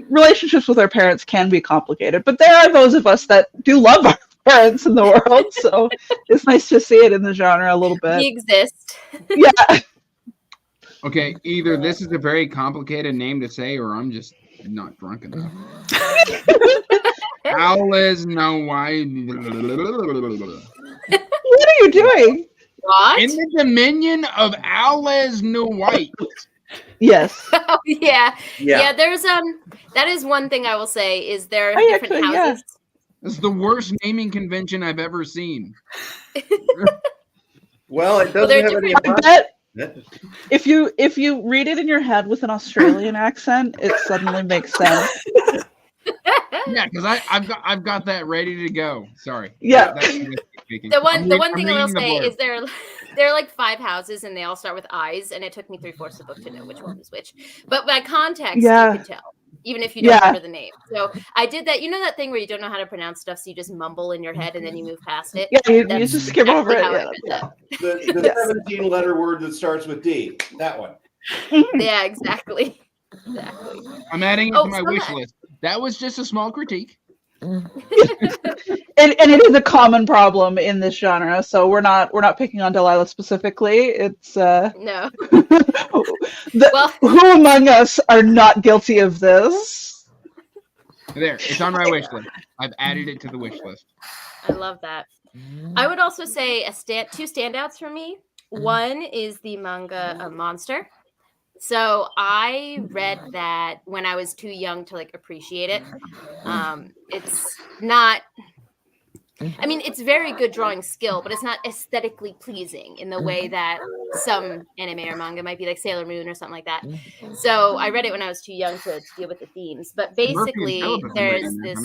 Speaker 2: relationships with our parents can be complicated, but there are those of us that do love our parents in the world. So it's nice to see it in the genre a little bit.
Speaker 1: We exist.
Speaker 2: Yeah.
Speaker 3: Okay, either this is a very complicated name to say, or I'm just not drunk enough. Alice, no, why?
Speaker 2: What are you doing?
Speaker 1: What?
Speaker 3: In the dominion of Alice No White.
Speaker 2: Yes.
Speaker 1: Oh, yeah. There's that is one thing I will say is there are different houses.
Speaker 3: This is the worst naming convention I've ever seen.
Speaker 4: Well, it doesn't have any.
Speaker 2: I bet if you read it in your head with an Australian accent, it suddenly makes sense.
Speaker 3: Yeah, because I've got that ready to go. Sorry.
Speaker 2: Yeah.
Speaker 1: The one thing I will say is there are like 5 houses and they all start with I's, and it took me 3/4 of the book to know which one was which. But by context, you can tell, even if you don't remember the name. So I did that. You know that thing where you don't know how to pronounce stuff, so you just mumble in your head and then you move past it?
Speaker 2: Yeah, you just skim over it.
Speaker 4: The 17-letter word that starts with D. That one.
Speaker 1: Yeah, exactly.
Speaker 3: I'm adding it to my wish list. That was just a small critique.
Speaker 2: And it is a common problem in this genre, so we're not picking on Delilah specifically. It's
Speaker 1: no.
Speaker 2: Who among us are not guilty of this?
Speaker 3: There, it's on my wish list. I've added it to the wish list.
Speaker 1: I love that. I would also say 2 standouts for me. One is the manga Monster. So I read that when I was too young to like appreciate it. It's not, I mean, it's very good drawing skill, but it's not aesthetically pleasing in the way that some anime or manga might be, like Sailor Moon or something like that. So I read it when I was too young to deal with the themes. But basically, there's this.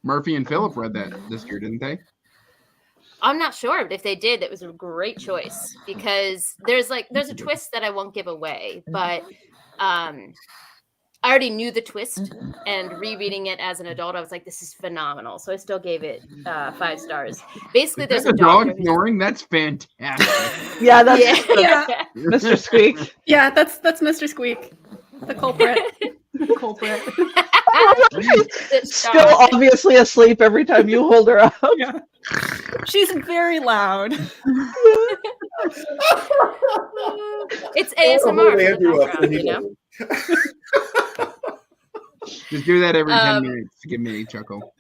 Speaker 3: Murphy and Phillip read that this year, didn't they?
Speaker 1: I'm not sure, but if they did, it was a great choice because there's a twist that I won't give away, but I already knew the twist, and rereading it as an adult, I was like, this is phenomenal. So I still gave it 5 stars. Basically, there's a
Speaker 3: dog snoring. That's fantastic.
Speaker 2: Yeah, that's Mr. Squeak.
Speaker 5: Yeah, that's Mr. Squeak, the culprit.
Speaker 2: Still obviously asleep every time you hold her up.
Speaker 5: Yeah. She's very loud.
Speaker 1: It's ASMR.
Speaker 3: Just do that every 10 minutes to give me a chuckle.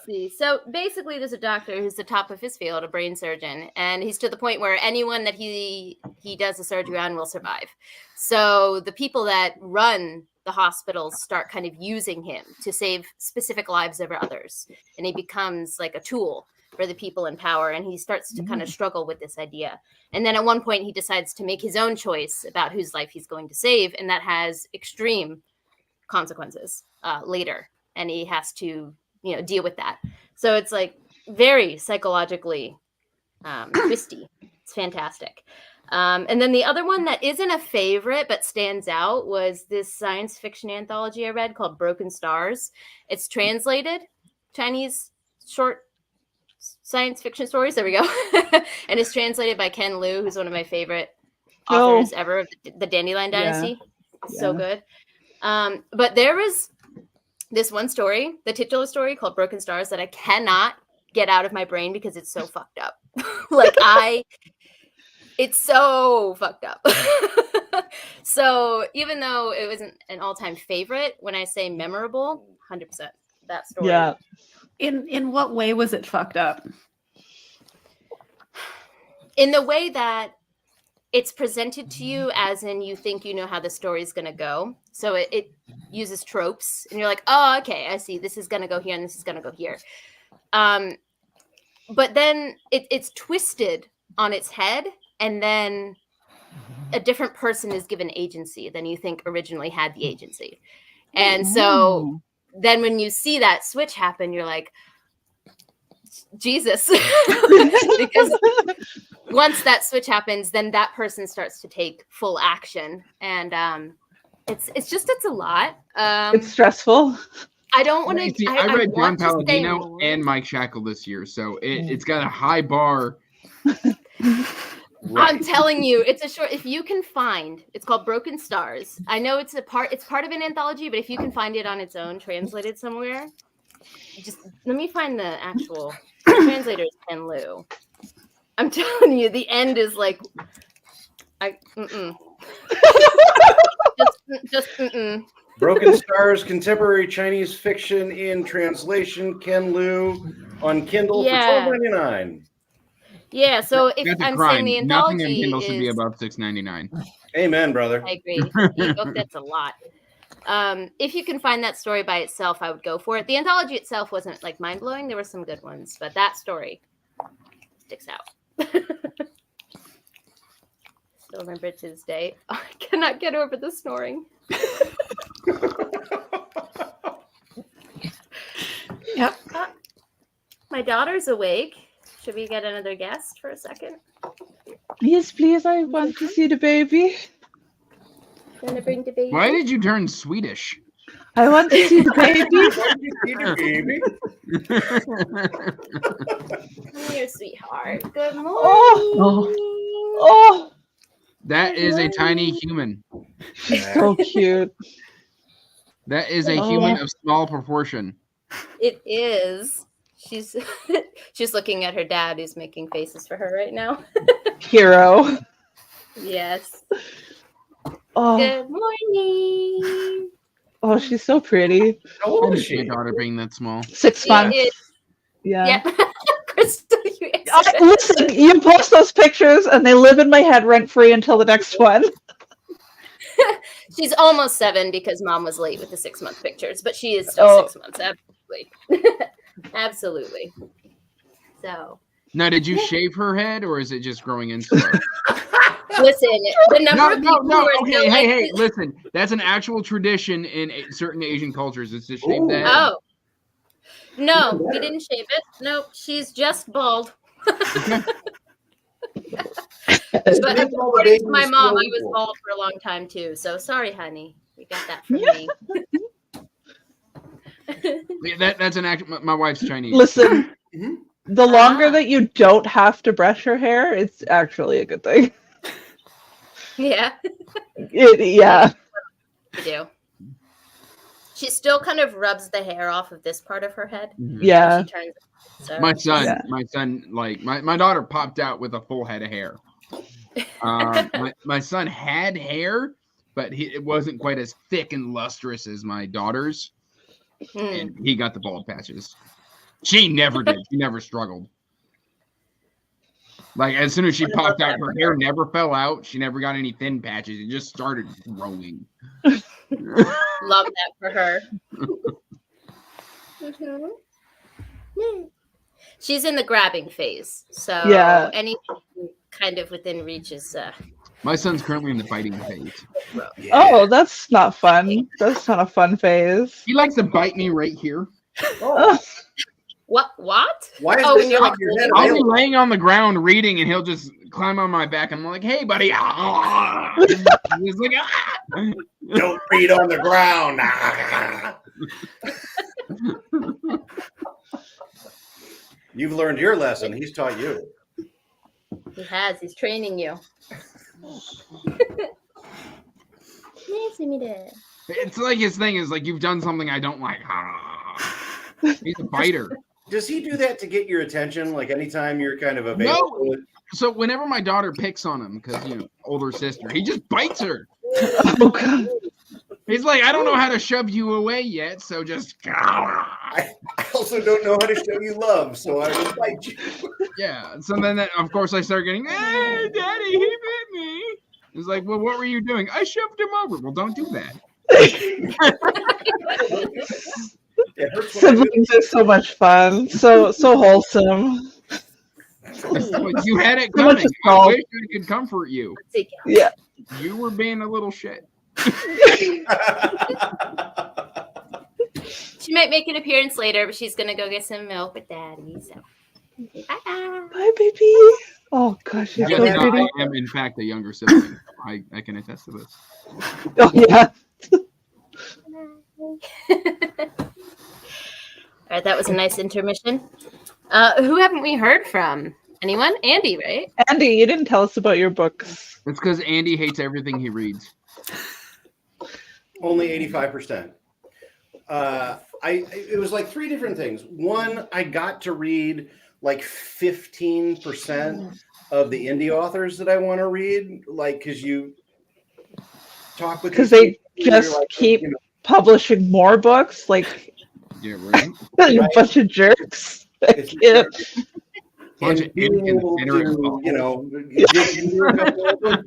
Speaker 1: See, so basically, there's a doctor who's the top of his field, a brain surgeon, and he's to the point where anyone that he does the surgery on will survive. So the people that run the hospitals start kind of using him to save specific lives over others, and he becomes like a tool for the people in power, and he starts to kind of struggle with this idea. And then at one point, he decides to make his own choice about whose life he's going to save, and that has extreme consequences later, and he has to deal with that. So it's like very psychologically twisty. It's fantastic. And then the other one that isn't a favorite but stands out was this science fiction anthology I read called Broken Stars. It's translated Chinese short science fiction stories. There we go. And it's translated by Ken Liu, who's one of my favorite authors ever of the Dandelion Dynasty. So good. But there was this one story, the titular story called Broken Stars, that I cannot get out of my brain because it's so fucked up. It's so fucked up. So even though it wasn't an all-time favorite, when I say memorable, 100% that story.
Speaker 2: Yeah.
Speaker 5: In what way was it fucked up?
Speaker 1: In the way that it's presented to you as in you think you know how the story is going to go. So it uses tropes and you're like, oh, okay, I see. This is going to go here and this is going to go here. But then it's twisted on its head, and then a different person is given agency than you think originally had the agency. And so then when you see that switch happen, you're like, Jesus. Because once that switch happens, then that person starts to take full action. And it's a lot.
Speaker 2: It's stressful.
Speaker 1: I don't want to.
Speaker 3: I read John Palladino and Mike Shackle this year, so it's got a high bar.
Speaker 1: I'm telling you, it's a short. If you can find, it's called Broken Stars. I know it's part of an anthology, but if you can find it on its own, translated somewhere, just let me find the actual translator is Ken Liu. I'm telling you, the end is like, just.
Speaker 4: Broken Stars, Contemporary Chinese Fiction in Translation, Ken Liu, on Kindle for $12.99.
Speaker 1: Yeah, so if I'm saying the anthology
Speaker 3: nothing on Kindle should be above $6.99.
Speaker 4: Amen, brother.
Speaker 1: I agree. E-book, that's a lot. If you can find that story by itself, I would go for it. The anthology itself wasn't like mind blowing. There were some good ones, but that story sticks out. Still remember it to this day. Oh, I cannot get over the snoring.
Speaker 5: Yep.
Speaker 1: My daughter's awake. Should we get another guest for a second?
Speaker 2: Yes, please. I want to see the baby.
Speaker 1: Gonna bring the baby.
Speaker 3: Why did you turn Swedish?
Speaker 2: I want to see the baby.
Speaker 1: Come here, sweetheart. Good morning.
Speaker 2: Oh.
Speaker 3: That is a tiny human.
Speaker 2: So cute.
Speaker 3: That is a human of small proportion.
Speaker 1: It is. She's looking at her dad, who's making faces for her right now.
Speaker 2: Hero.
Speaker 1: Yes.
Speaker 2: Oh.
Speaker 1: Good morning.
Speaker 2: Oh, she's so pretty.
Speaker 4: How old is
Speaker 3: My
Speaker 4: she?
Speaker 3: daughter being that small.
Speaker 2: 6 months.
Speaker 1: Yeah. Krystle, you answered.
Speaker 2: Listen, you post those pictures and they live in my head rent free until the next one.
Speaker 1: She's almost 7 because mom was late with the 6-month pictures, but she is still 6 months. Absolutely. Absolutely. So.
Speaker 3: Now, did you shave her head, or is it just growing into her?
Speaker 1: Listen, the number of people who are
Speaker 3: Okay,
Speaker 1: still
Speaker 3: hey, listen. That's an actual tradition in certain Asian cultures. It's to shave the head.
Speaker 1: Oh. No, we didn't shave it. Nope, she's just bald. But according to my mom, I was bald for a long time too. So sorry, honey. You got that from me.
Speaker 3: Yeah, that's an actual. My wife's Chinese.
Speaker 2: Listen, the longer that you don't have to brush your hair, it's actually a good thing.
Speaker 1: Yeah.
Speaker 2: Yeah.
Speaker 1: You do. She still kind of rubs the hair off of this part of her head.
Speaker 2: Yeah.
Speaker 1: She turns. So.
Speaker 3: My son, like my daughter popped out with a full head of hair. My son had hair, but it wasn't quite as thick and lustrous as my daughter's. And he got the bald patches. She never did. She never struggled. Like, as soon as she popped out, her hair never fell out. She never got any thin patches. It just started growing.
Speaker 1: Love that for her. She's in the grabbing phase. So anything kind of within reach is...
Speaker 3: My son's currently in the fighting phase.
Speaker 2: Yeah. Oh, that's not fun. That's not a fun phase.
Speaker 3: He likes to bite me right here.
Speaker 2: Oh.
Speaker 1: What?
Speaker 4: Why is
Speaker 1: Oh,
Speaker 4: this
Speaker 1: when you're
Speaker 4: top
Speaker 1: like,
Speaker 4: of your head
Speaker 3: I'll be
Speaker 4: available?
Speaker 3: laying on the ground reading, and he'll just climb on my back. And I'm like, "Hey, buddy!" He's like, "Ah!"
Speaker 4: Don't read on the ground. You've learned your lesson. He's taught you.
Speaker 1: he has. He's training you.
Speaker 3: It's like his thing is like, you've done something I don't like. He's a fighter.
Speaker 4: Does he do that to get your attention? Like anytime you're kind of available?
Speaker 3: No. So whenever my daughter picks on him, because older sister, he just bites her.
Speaker 2: Oh God.
Speaker 3: He's like, I don't know how to shove you away yet, so just.
Speaker 4: I also don't know how to show you love, so I will fight you.
Speaker 3: Yeah. So then, of course, I start getting, "Hey, Daddy, he bit me." He's like, "Well, what were you doing?" "I shoved him over." "Well, don't do that."
Speaker 4: It hurts when I do
Speaker 2: Siblings are so much fun. So wholesome.
Speaker 3: You had it
Speaker 2: So much
Speaker 3: coming. I
Speaker 2: assault.
Speaker 3: wish I could comfort you.
Speaker 2: Yeah.
Speaker 3: You were being a little shit.
Speaker 1: She might make an appearance later, but she's gonna go get some milk with Daddy. So, bye.
Speaker 2: Bye, baby. Oh gosh, she's
Speaker 3: Yes,
Speaker 2: so
Speaker 3: no,
Speaker 2: pretty.
Speaker 3: I am in fact a younger sibling. I can attest to this.
Speaker 2: Oh yeah.
Speaker 1: All right, that was a nice intermission. Who haven't we heard from? Anyone? Andy, right?
Speaker 2: Andy, you didn't tell us about your books.
Speaker 3: It's because Andy hates everything he reads.
Speaker 4: Only 85%. It was like three different things. One, I got to read like 15% of the indie authors that I want to read, like because you talk with
Speaker 2: Because
Speaker 4: these
Speaker 2: they
Speaker 4: people and you're
Speaker 2: just
Speaker 4: like,
Speaker 2: keep
Speaker 4: you know,
Speaker 2: publishing more books, like
Speaker 3: Yeah, right.
Speaker 2: a
Speaker 4: Right.
Speaker 2: bunch of jerks.
Speaker 4: it's-
Speaker 2: Yeah.
Speaker 3: Bunch
Speaker 4: and
Speaker 3: of
Speaker 4: being able
Speaker 3: inconsiderate
Speaker 4: to, you know, dig into a couple of them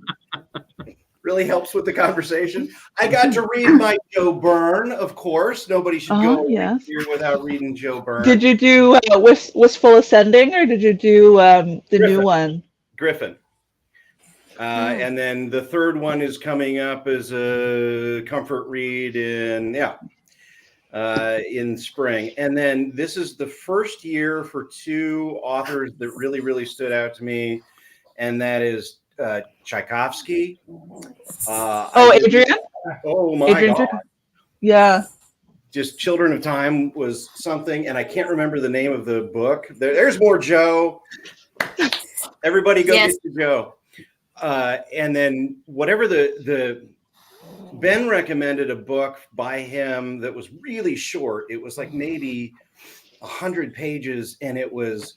Speaker 4: really helps with the conversation. I got to read my Joe Byrne, of course. Nobody should go a
Speaker 2: yes.
Speaker 4: week here without reading Joe Byrne.
Speaker 2: Did you do Wistful Ascending, or did you do the new one?
Speaker 4: Griffin. And then the third one is coming up as a comfort read in spring. And then this is the first year for two authors that really, really stood out to me, and that is Tchaikovsky.
Speaker 2: Adrian?
Speaker 4: Oh my
Speaker 2: Adrian
Speaker 4: God.
Speaker 2: Yeah.
Speaker 4: Just Children of Time was something, and I can't remember the name of the book. There's more Joe. Everybody go
Speaker 1: Yes.
Speaker 4: get to Joe. And then whatever the Ben recommended a book by him that was really short. It was like maybe 100 pages, and it was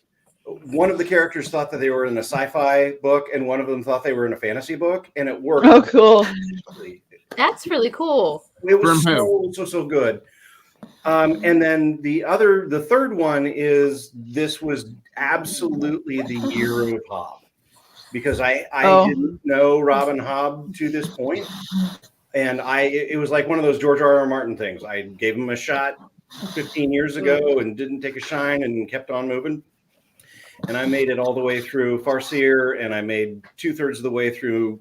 Speaker 4: one of the characters thought that they were in a sci-fi book, and one of them thought they were in a fantasy book, and it worked.
Speaker 2: Oh, cool.
Speaker 1: That's really cool.
Speaker 4: It was
Speaker 3: From
Speaker 4: so good. And then the third one is this was absolutely the year of Hobb, because I didn't know Robin Hobb to this point, and it was like one of those George R.R. Martin things. I gave him a shot 15 years ago and didn't take a shine and kept on moving. And I made it all the way through Farseer, and I made 2/3 of the way through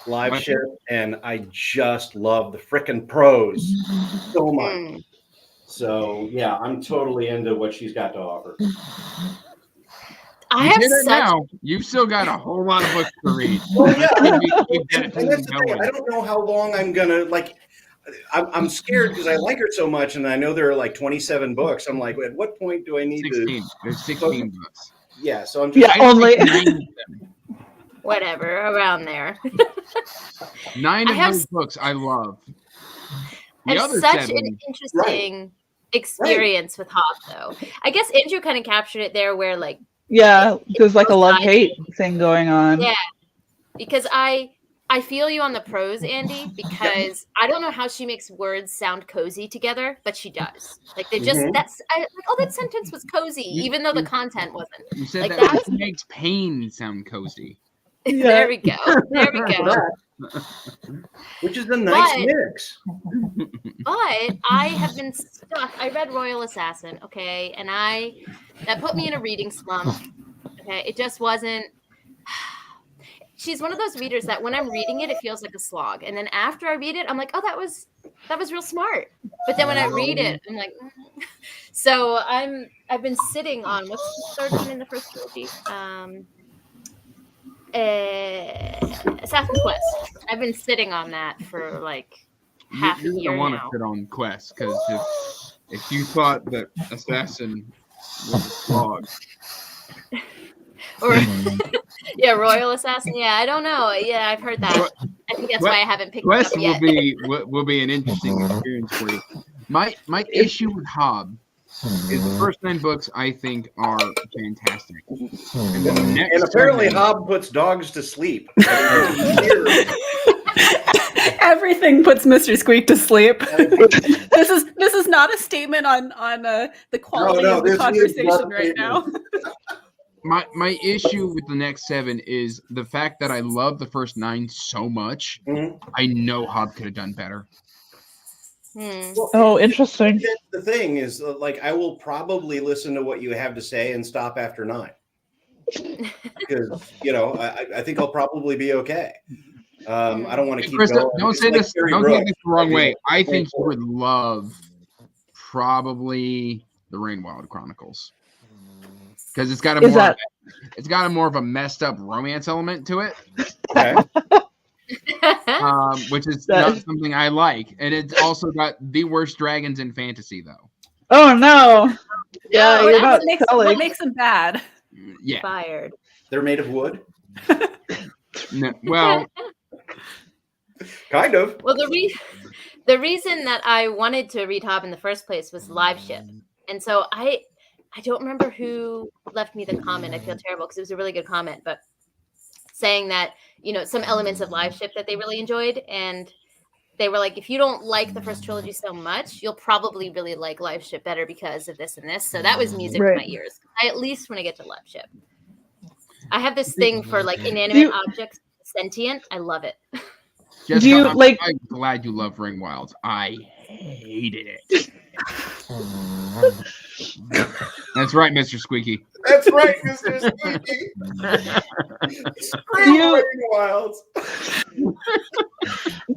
Speaker 4: Live Ship, and I just love the frickin' prose so much. So yeah, I'm totally into what she's got to offer.
Speaker 1: I
Speaker 3: You
Speaker 1: have
Speaker 3: did it
Speaker 1: such.
Speaker 3: now. You've still got a whole lot of books to read.
Speaker 4: Well, yeah,
Speaker 3: Keep that
Speaker 4: and
Speaker 3: thing
Speaker 4: that's the thing.
Speaker 3: going.
Speaker 4: I don't know how long I'm gonna like. I'm scared because I like her so much, and I know there are like 27 books. I'm like, at what point do I need
Speaker 3: 16.
Speaker 4: to?
Speaker 3: There's 16 books.
Speaker 4: Yeah, so I'm just.
Speaker 2: Yeah, only.
Speaker 3: 9 of them.
Speaker 1: Whatever, around there.
Speaker 3: 9
Speaker 1: I
Speaker 3: of
Speaker 1: have
Speaker 3: those books I love. The
Speaker 1: I have
Speaker 3: other
Speaker 1: such
Speaker 3: 7.
Speaker 1: an interesting experience with Hobb, though. I guess Andrew kind of captured it there, where like
Speaker 2: Yeah, there's like a love-hate thing going on.
Speaker 1: Yeah, because I feel you on the prose, Andy, because I don't know how she makes words sound cozy together, but she does. Like they just that sentence was cozy, even though the content wasn't.
Speaker 3: You said
Speaker 1: Like,
Speaker 3: that
Speaker 1: that's-
Speaker 3: makes pain sound cozy.
Speaker 1: There we go. There we go.
Speaker 4: Which is a nice
Speaker 1: But-
Speaker 4: mix.
Speaker 1: But I have been stuck. I read Royal Assassin, okay, and that put me in a reading slump. Okay, it just wasn't. she's one of those readers that when I'm reading it, it feels like a slog, and then after I read it, I'm like, oh, that was real smart. But then when I read it, I'm like, so I've been sitting on what's the third one in the first trilogy? Assassin's Quest. I've been sitting on that for like half a year
Speaker 3: You're gonna want to
Speaker 1: now.
Speaker 3: sit on Quest because if you thought that Assassin was a slog,
Speaker 1: Or yeah, Royal Assassin. Yeah, I don't know. Yeah, I've heard that. I think that's why I haven't picked
Speaker 3: Quest
Speaker 1: it up yet.
Speaker 3: will be an interesting experience for you. My issue with Hobb is the first 9 books I think are fantastic.
Speaker 4: And apparently Hobb puts dogs to sleep.
Speaker 5: Everything puts Mr. Squeak to sleep. This is not a statement on the quality of the conversation right now.
Speaker 3: My issue with the next 7 is the fact that I love the first 9 so much.
Speaker 4: Mhm.
Speaker 3: I know Hobb could have done better.
Speaker 4: Well,
Speaker 2: Oh, interesting.
Speaker 4: the thing is, like, I will probably listen to what you have to say and stop after 9. Because, I think I'll probably be okay. I don't want to keep
Speaker 3: Krystle,
Speaker 4: going.
Speaker 3: don't
Speaker 4: It's
Speaker 3: say
Speaker 4: like
Speaker 3: this.
Speaker 4: Terry
Speaker 3: Don't
Speaker 4: Brooks.
Speaker 3: take this the wrong way. I think you
Speaker 4: 24.
Speaker 3: would love probably the Rainwild Chronicles because it's got a more of a messed up romance element to it,
Speaker 4: Okay.
Speaker 3: which is not something I like, and it's also got the worst dragons in fantasy, though.
Speaker 2: Oh no! Yeah,
Speaker 1: Oh,
Speaker 2: you're not
Speaker 5: What makes them bad?
Speaker 3: Yeah,
Speaker 1: fired.
Speaker 4: They're made of wood?
Speaker 3: no, well,
Speaker 4: Kind of.
Speaker 1: Well, the reason that I wanted to read Hobb in the first place was Liv Ship, and so I don't remember who left me the comment. I feel terrible because it was a really good comment, but saying that some elements of Liv Ship that they really enjoyed, and they were like, if you don't like the first trilogy so much, you'll probably really like Liv Ship better because of this and this. So that was music to my ears. I at least want to get to Liv Ship. I have this thing for like inanimate objects, sentient. I love it.
Speaker 3: Jessica, I'm glad you love Ringwilds. I hated it. That's right, Mr. Squeaky.
Speaker 4: That's right, Mr. Squeaky. Wilds.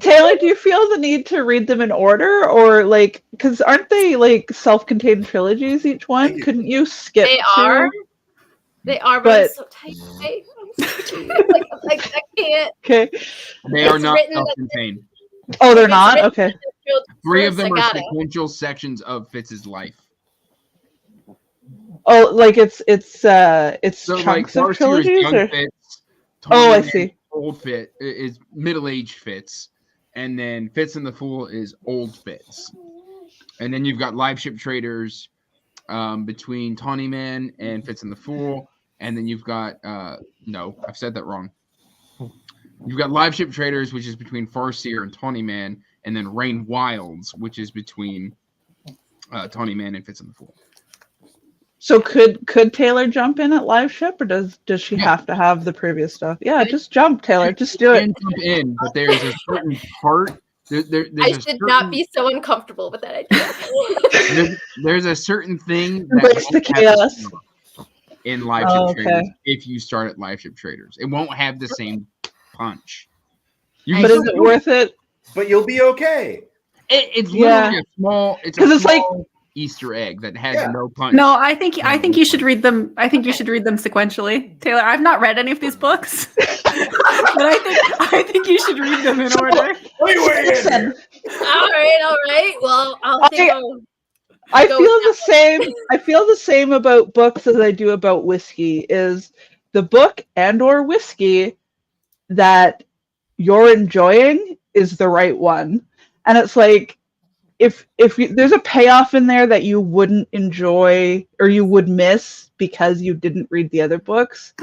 Speaker 2: Taylor, do you feel the need to read them in order, or like, because aren't they like self-contained trilogies each one? Couldn't you skip?
Speaker 1: They are, but I'm so tight. I'm so tight. Like I can't.
Speaker 2: Okay.
Speaker 3: They are not self-contained.
Speaker 2: Oh, they're not? Okay.
Speaker 3: 3 of them are sequential sections of Fitz's life.
Speaker 2: Oh, like it's
Speaker 3: So
Speaker 2: chunks
Speaker 3: like
Speaker 2: of trilogies,
Speaker 3: young
Speaker 2: or?
Speaker 3: Fitz,
Speaker 2: I see.
Speaker 3: Old Fitz is middle-aged Fitz, and then Fitz and the Fool is old Fitz, and then you've got Liv Ship Traders between Tawny Man and Fitz and the Fool, and then you've got no, I've said that wrong. You've got Liv Ship Traders, which is between Farseer and Tawny Man, and then Rain Wilds, which is between Tawny Man and Fitz and the Fool.
Speaker 2: So could Taylor jump in at Liv Ship, or does she have to have the previous stuff? Yeah, just jump, Taylor. Just do it.
Speaker 3: Jump in, but there's a certain part.
Speaker 1: I should not be so uncomfortable with that idea.
Speaker 3: there's a certain thing
Speaker 2: Embrace the chaos
Speaker 3: in Liv Ship Traders. If you start at Liv Ship Traders, it won't have the same punch.
Speaker 2: But is it worth it?
Speaker 4: But you'll be okay.
Speaker 3: It's literally a small. It's like Easter egg that has no punch.
Speaker 5: No, I think you should read them. I think you should read them sequentially, Taylor. I've not read any of these books, but I think you should read them in order.
Speaker 2: Listen.
Speaker 1: All right. Well,
Speaker 2: I feel the same. I feel the same about books as I do about whiskey. Is the book and/or whiskey that you're enjoying is the right one, and it's like. If there's a payoff in there that you wouldn't enjoy or you would miss because you didn't read the other books,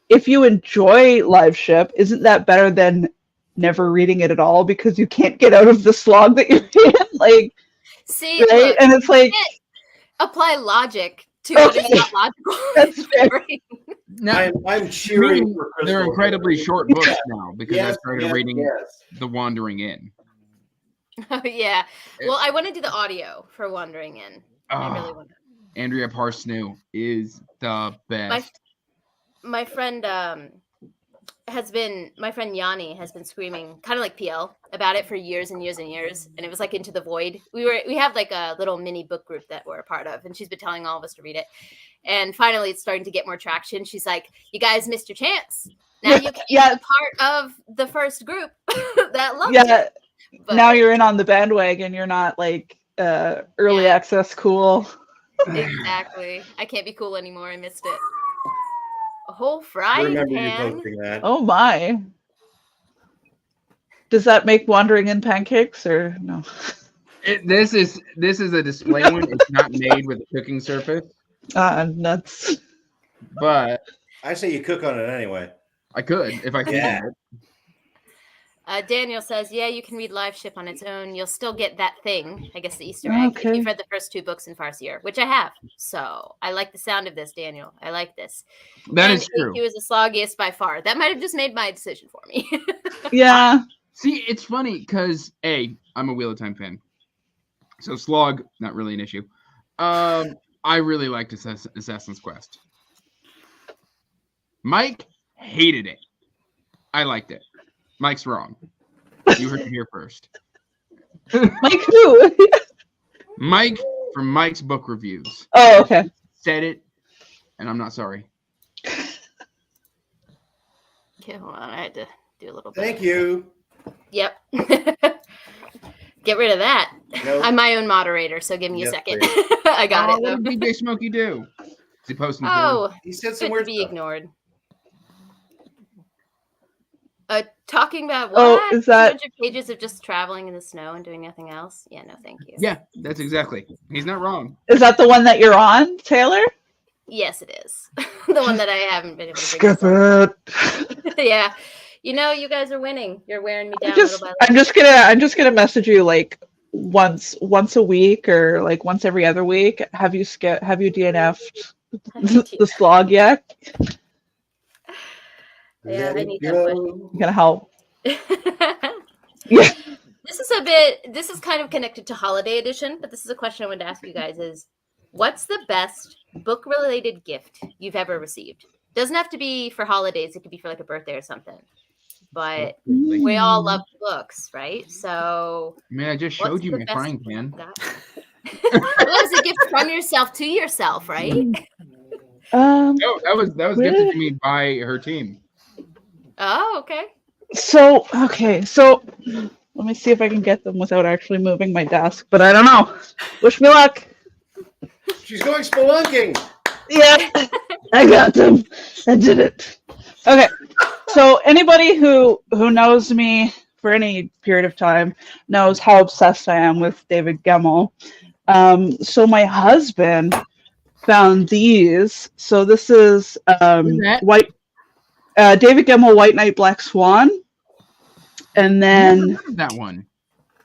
Speaker 2: if you enjoy Liv Ship, isn't that better than never reading it at all because you can't get out of the slog that you're in? Like,
Speaker 1: see,
Speaker 2: right?
Speaker 1: Look,
Speaker 2: and it's like
Speaker 1: apply logic to what is not logical.
Speaker 2: That's fair.
Speaker 3: Now,
Speaker 4: I'm cheering for Krystle.
Speaker 3: They're incredibly short books now because I started reading The Wandering Inn.
Speaker 1: Oh, yeah. Well, I want to do the audio for Wandering In. I really want to.
Speaker 3: Andrea Parsnew is the best.
Speaker 1: My friend has been, my friend Yanni has been screaming, kind of like PL, about it for years and years and years, and it was like Into the Void. We have like a little mini book group that we're a part of, and she's been telling all of us to read it. And finally, it's starting to get more traction. She's like, "You guys missed your chance. Now you can be part of the first group that loved it." But
Speaker 2: now you're in on the bandwagon. You're not like early access cool.
Speaker 1: Exactly. I can't be cool anymore. I missed it. A whole frying
Speaker 4: remember you
Speaker 1: pan.
Speaker 4: posting that.
Speaker 2: Oh my. Does that make Wandering in pancakes or no?
Speaker 3: This is a display one. It's not made with a cooking surface.
Speaker 2: Nuts.
Speaker 3: But
Speaker 4: I say you cook on it anyway.
Speaker 3: I could if I could.
Speaker 4: Yeah.
Speaker 1: Daniel says, "Yeah, you can read Liv Ship on its own. You'll still get that thing. I guess the Easter egg. If you've read the first 2 books in Farseer, which I have. So I like the sound of this, Daniel. I like this.
Speaker 3: That is true.
Speaker 1: AQ is the sloggiest by far. That might have just made my decision for me.
Speaker 2: Yeah.
Speaker 3: See, it's funny because I'm a Wheel of Time fan, so slog not really an issue. I really liked Assassin's Quest. Mike hated it. I liked it. Mike's wrong. You heard it here first.
Speaker 2: Mike who?
Speaker 3: Mike from Mike's Book Reviews.
Speaker 2: Oh, okay.
Speaker 3: Said it, and I'm not sorry.
Speaker 1: Okay, hold on. I had to do a little bit.
Speaker 4: Thank you.
Speaker 1: Yep. Get rid of that.
Speaker 4: Nope.
Speaker 1: I'm my own moderator, so give me a second.
Speaker 4: please.
Speaker 1: I got it.
Speaker 3: What did DJ Smokey do? Is he posting?
Speaker 1: Oh,
Speaker 4: He said
Speaker 1: good
Speaker 4: some
Speaker 1: to
Speaker 4: weird
Speaker 1: be
Speaker 4: stuff.
Speaker 1: ignored. Talking about what?
Speaker 2: Oh, is that
Speaker 1: 200 pages of just traveling in the snow and doing nothing else? Yeah, no, thank you.
Speaker 3: Yeah, that's exactly. He's not wrong.
Speaker 2: the one that you're on, Taylor?
Speaker 1: Yes, it is. The one that I haven't been able to
Speaker 2: Skip
Speaker 1: bring
Speaker 2: it.
Speaker 1: Yeah. You know, you guys are winning. You're wearing me down little by little.
Speaker 2: I'm just gonna message you like once a week or like once every other week. Have you DNF'd the slog yet?
Speaker 1: Yeah, I need that
Speaker 4: Go.
Speaker 2: I'm gonna help.
Speaker 1: Yeah. This is kind of connected to holiday edition, but this is a question I wanted to ask you guys is what's the best book related gift you've ever received? Doesn't have to be for holidays, it could be for like a birthday or something. But we all love books, right? So
Speaker 3: I mean, I just showed you my frying pan.
Speaker 1: Well, it's a gift from yourself to yourself, right?
Speaker 3: No, that was gifted to me by her team.
Speaker 1: Oh, okay.
Speaker 2: So let me see if I can get them without actually moving my desk, but I don't know. Wish me luck.
Speaker 4: She's going spelunking.
Speaker 2: Yeah, I got them. I did it. Okay, so anybody who knows me for any period of time knows how obsessed I am with David Gemmell. So my husband found these. So this is David Gemmell, White Knight, Black Swan. And then
Speaker 3: that one.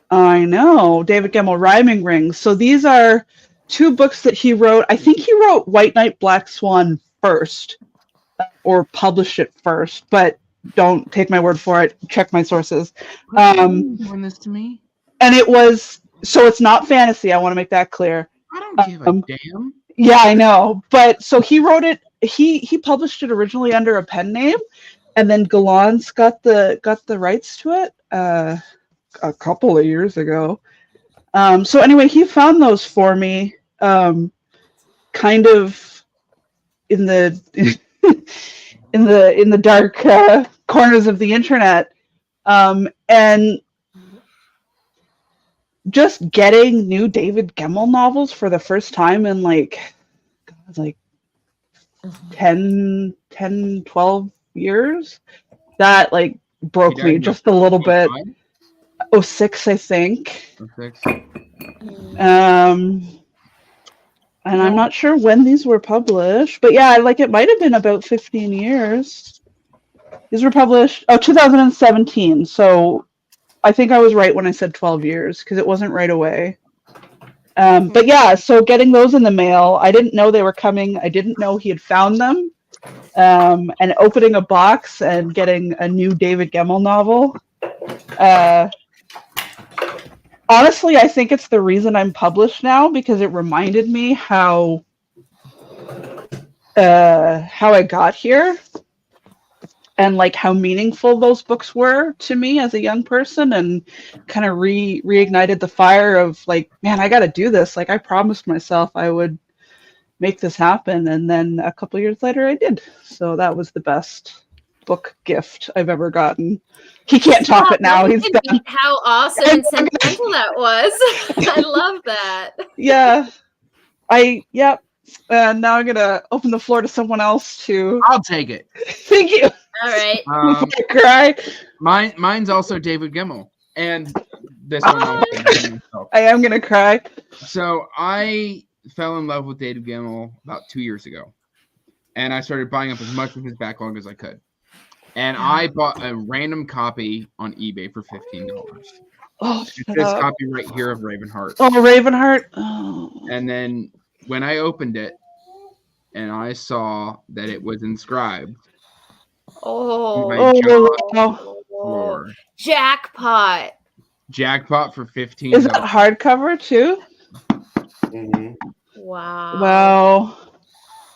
Speaker 2: I know, David Gemmell, Rhyming Rings. So these are 2 books that he wrote. I think he wrote White Knight, Black Swan first, or published it first, but don't take my word for it. Check my sources.
Speaker 3: Doing this to me?
Speaker 2: And it was, so it's not fantasy. I want to make that clear.
Speaker 3: I don't give a damn.
Speaker 2: Yeah, I know. But so he wrote it, he published it originally under a pen name, and then Galland's got the rights to it a couple of years ago. So anyway, he found those for me, kind of in the in the dark corners of the internet, and just getting new David Gemmell novels for the first time in like 10, 12 years, that like broke me just a little bit. 06, I think.
Speaker 3: 06.
Speaker 2: And I'm not sure when these were published, but yeah, like it might have been about 15 years. These were published 2017. So I think I was right when I said 12 years because it wasn't right away. But yeah, so getting those in the mail, I didn't know they were coming. I didn't know he had found them. And opening a box and getting a new David Gemmell novel. Honestly, I think it's the reason I'm published now because it reminded me how I got here. and like how meaningful those books were to me as a young person, and kind of reignited the fire of like, man, I got to do this. Like I promised myself I would make this happen, and then a couple years later I did. So that was the best book gift I've ever gotten. He can't top it now. He's done.
Speaker 1: How awesome and sentimental that was. I love that.
Speaker 2: Yeah. Now I'm gonna open the floor to someone else to.
Speaker 3: I'll take it.
Speaker 2: Thank you.
Speaker 1: All right.
Speaker 2: Before I cry.
Speaker 3: Mine's also David Gemmell, and this one.
Speaker 2: I am gonna cry.
Speaker 3: So I fell in love with David Gemmell about 2 years ago, and I started buying up as much of his backlog as I could. And I bought a random copy on eBay for $15.
Speaker 2: Oh,
Speaker 3: It's this copy right here of Ravenheart.
Speaker 2: Oh, Ravenheart. Oh.
Speaker 3: And then when I opened it, and I saw that it was inscribed.
Speaker 1: Jackpot.
Speaker 3: Jackpot for $15.
Speaker 2: Is it hardcover too?
Speaker 4: Mhm.
Speaker 1: Wow.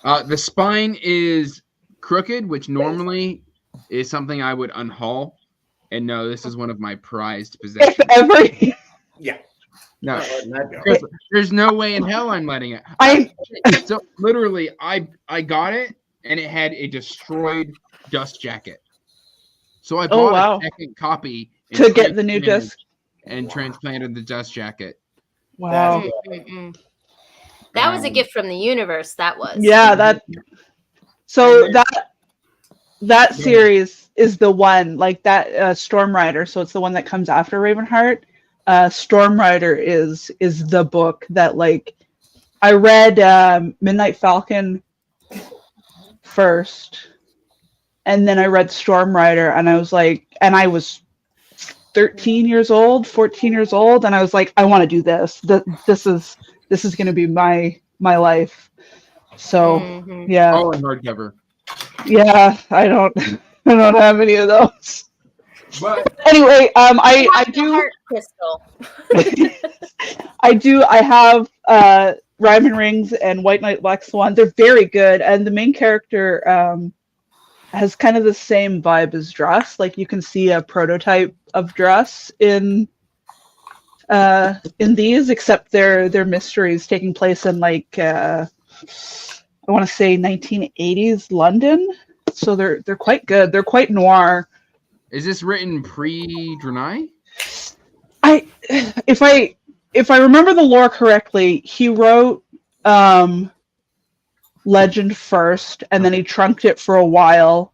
Speaker 2: Wow.
Speaker 3: The spine is crooked, which normally is something I would unhaul. And no, this is one of my prized possessions.
Speaker 4: Yeah.
Speaker 3: No,
Speaker 4: Not letting that go.
Speaker 3: there's no way in hell I'm letting it. So literally, I got it, and it had a destroyed dust jacket. So I bought a second copy
Speaker 2: to get the new disc
Speaker 3: and transplanted the dust jacket.
Speaker 2: Wow.
Speaker 1: That was a gift from the universe. That was.
Speaker 2: Yeah, that. So that series is the one, like that Storm Rider. So it's the one that comes after Ravenheart. Storm Rider is the book that, like, I read Midnight Falcon first, and then I read Storm Rider, and I was like, and I was 14 years old, and I was like, I want to do this. This is going to be my life. So yeah.
Speaker 3: Oh, and hardcover.
Speaker 2: Yeah, I don't have any of those.
Speaker 3: But
Speaker 2: anyway, I do.
Speaker 1: Krystle.
Speaker 2: I have Rhyme and Rings and White Knight Black Swan. They're very good, and the main character has kind of the same vibe as Dress. Like you can see a prototype of Dress in these, except they're mysteries taking place in like I want to say 1980s London. So they're quite good. They're quite noir.
Speaker 3: Is this written pre-Drenai?
Speaker 2: If I remember the lore correctly, he wrote Legend first, and then he trunked it for a while,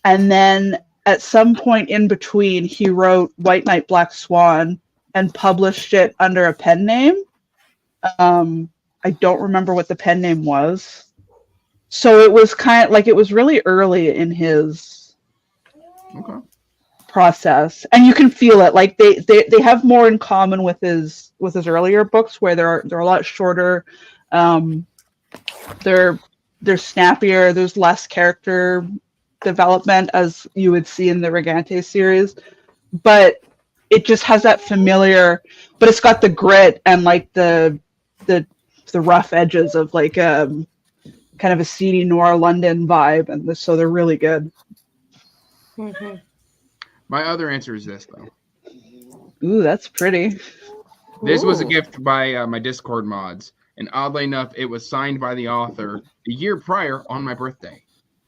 Speaker 2: and then at some point in between, he wrote White Knight Black Swan and published it under a pen name. I don't remember what the pen name was. So it was kind of like, it was really early in his process, and you can feel it. Like they have more in common with his earlier books, where they're a lot shorter. They're snappier. There's less character development, as you would see in the Regante series, but it just has that familiar. But it's got the grit and like the rough edges of like kind of a seedy noir London vibe, and so they're really good.
Speaker 3: My other answer is this, though.
Speaker 2: Ooh, that's pretty.
Speaker 3: This was a gift by my Discord mods, and oddly enough, it was signed by the author the year prior on my birthday.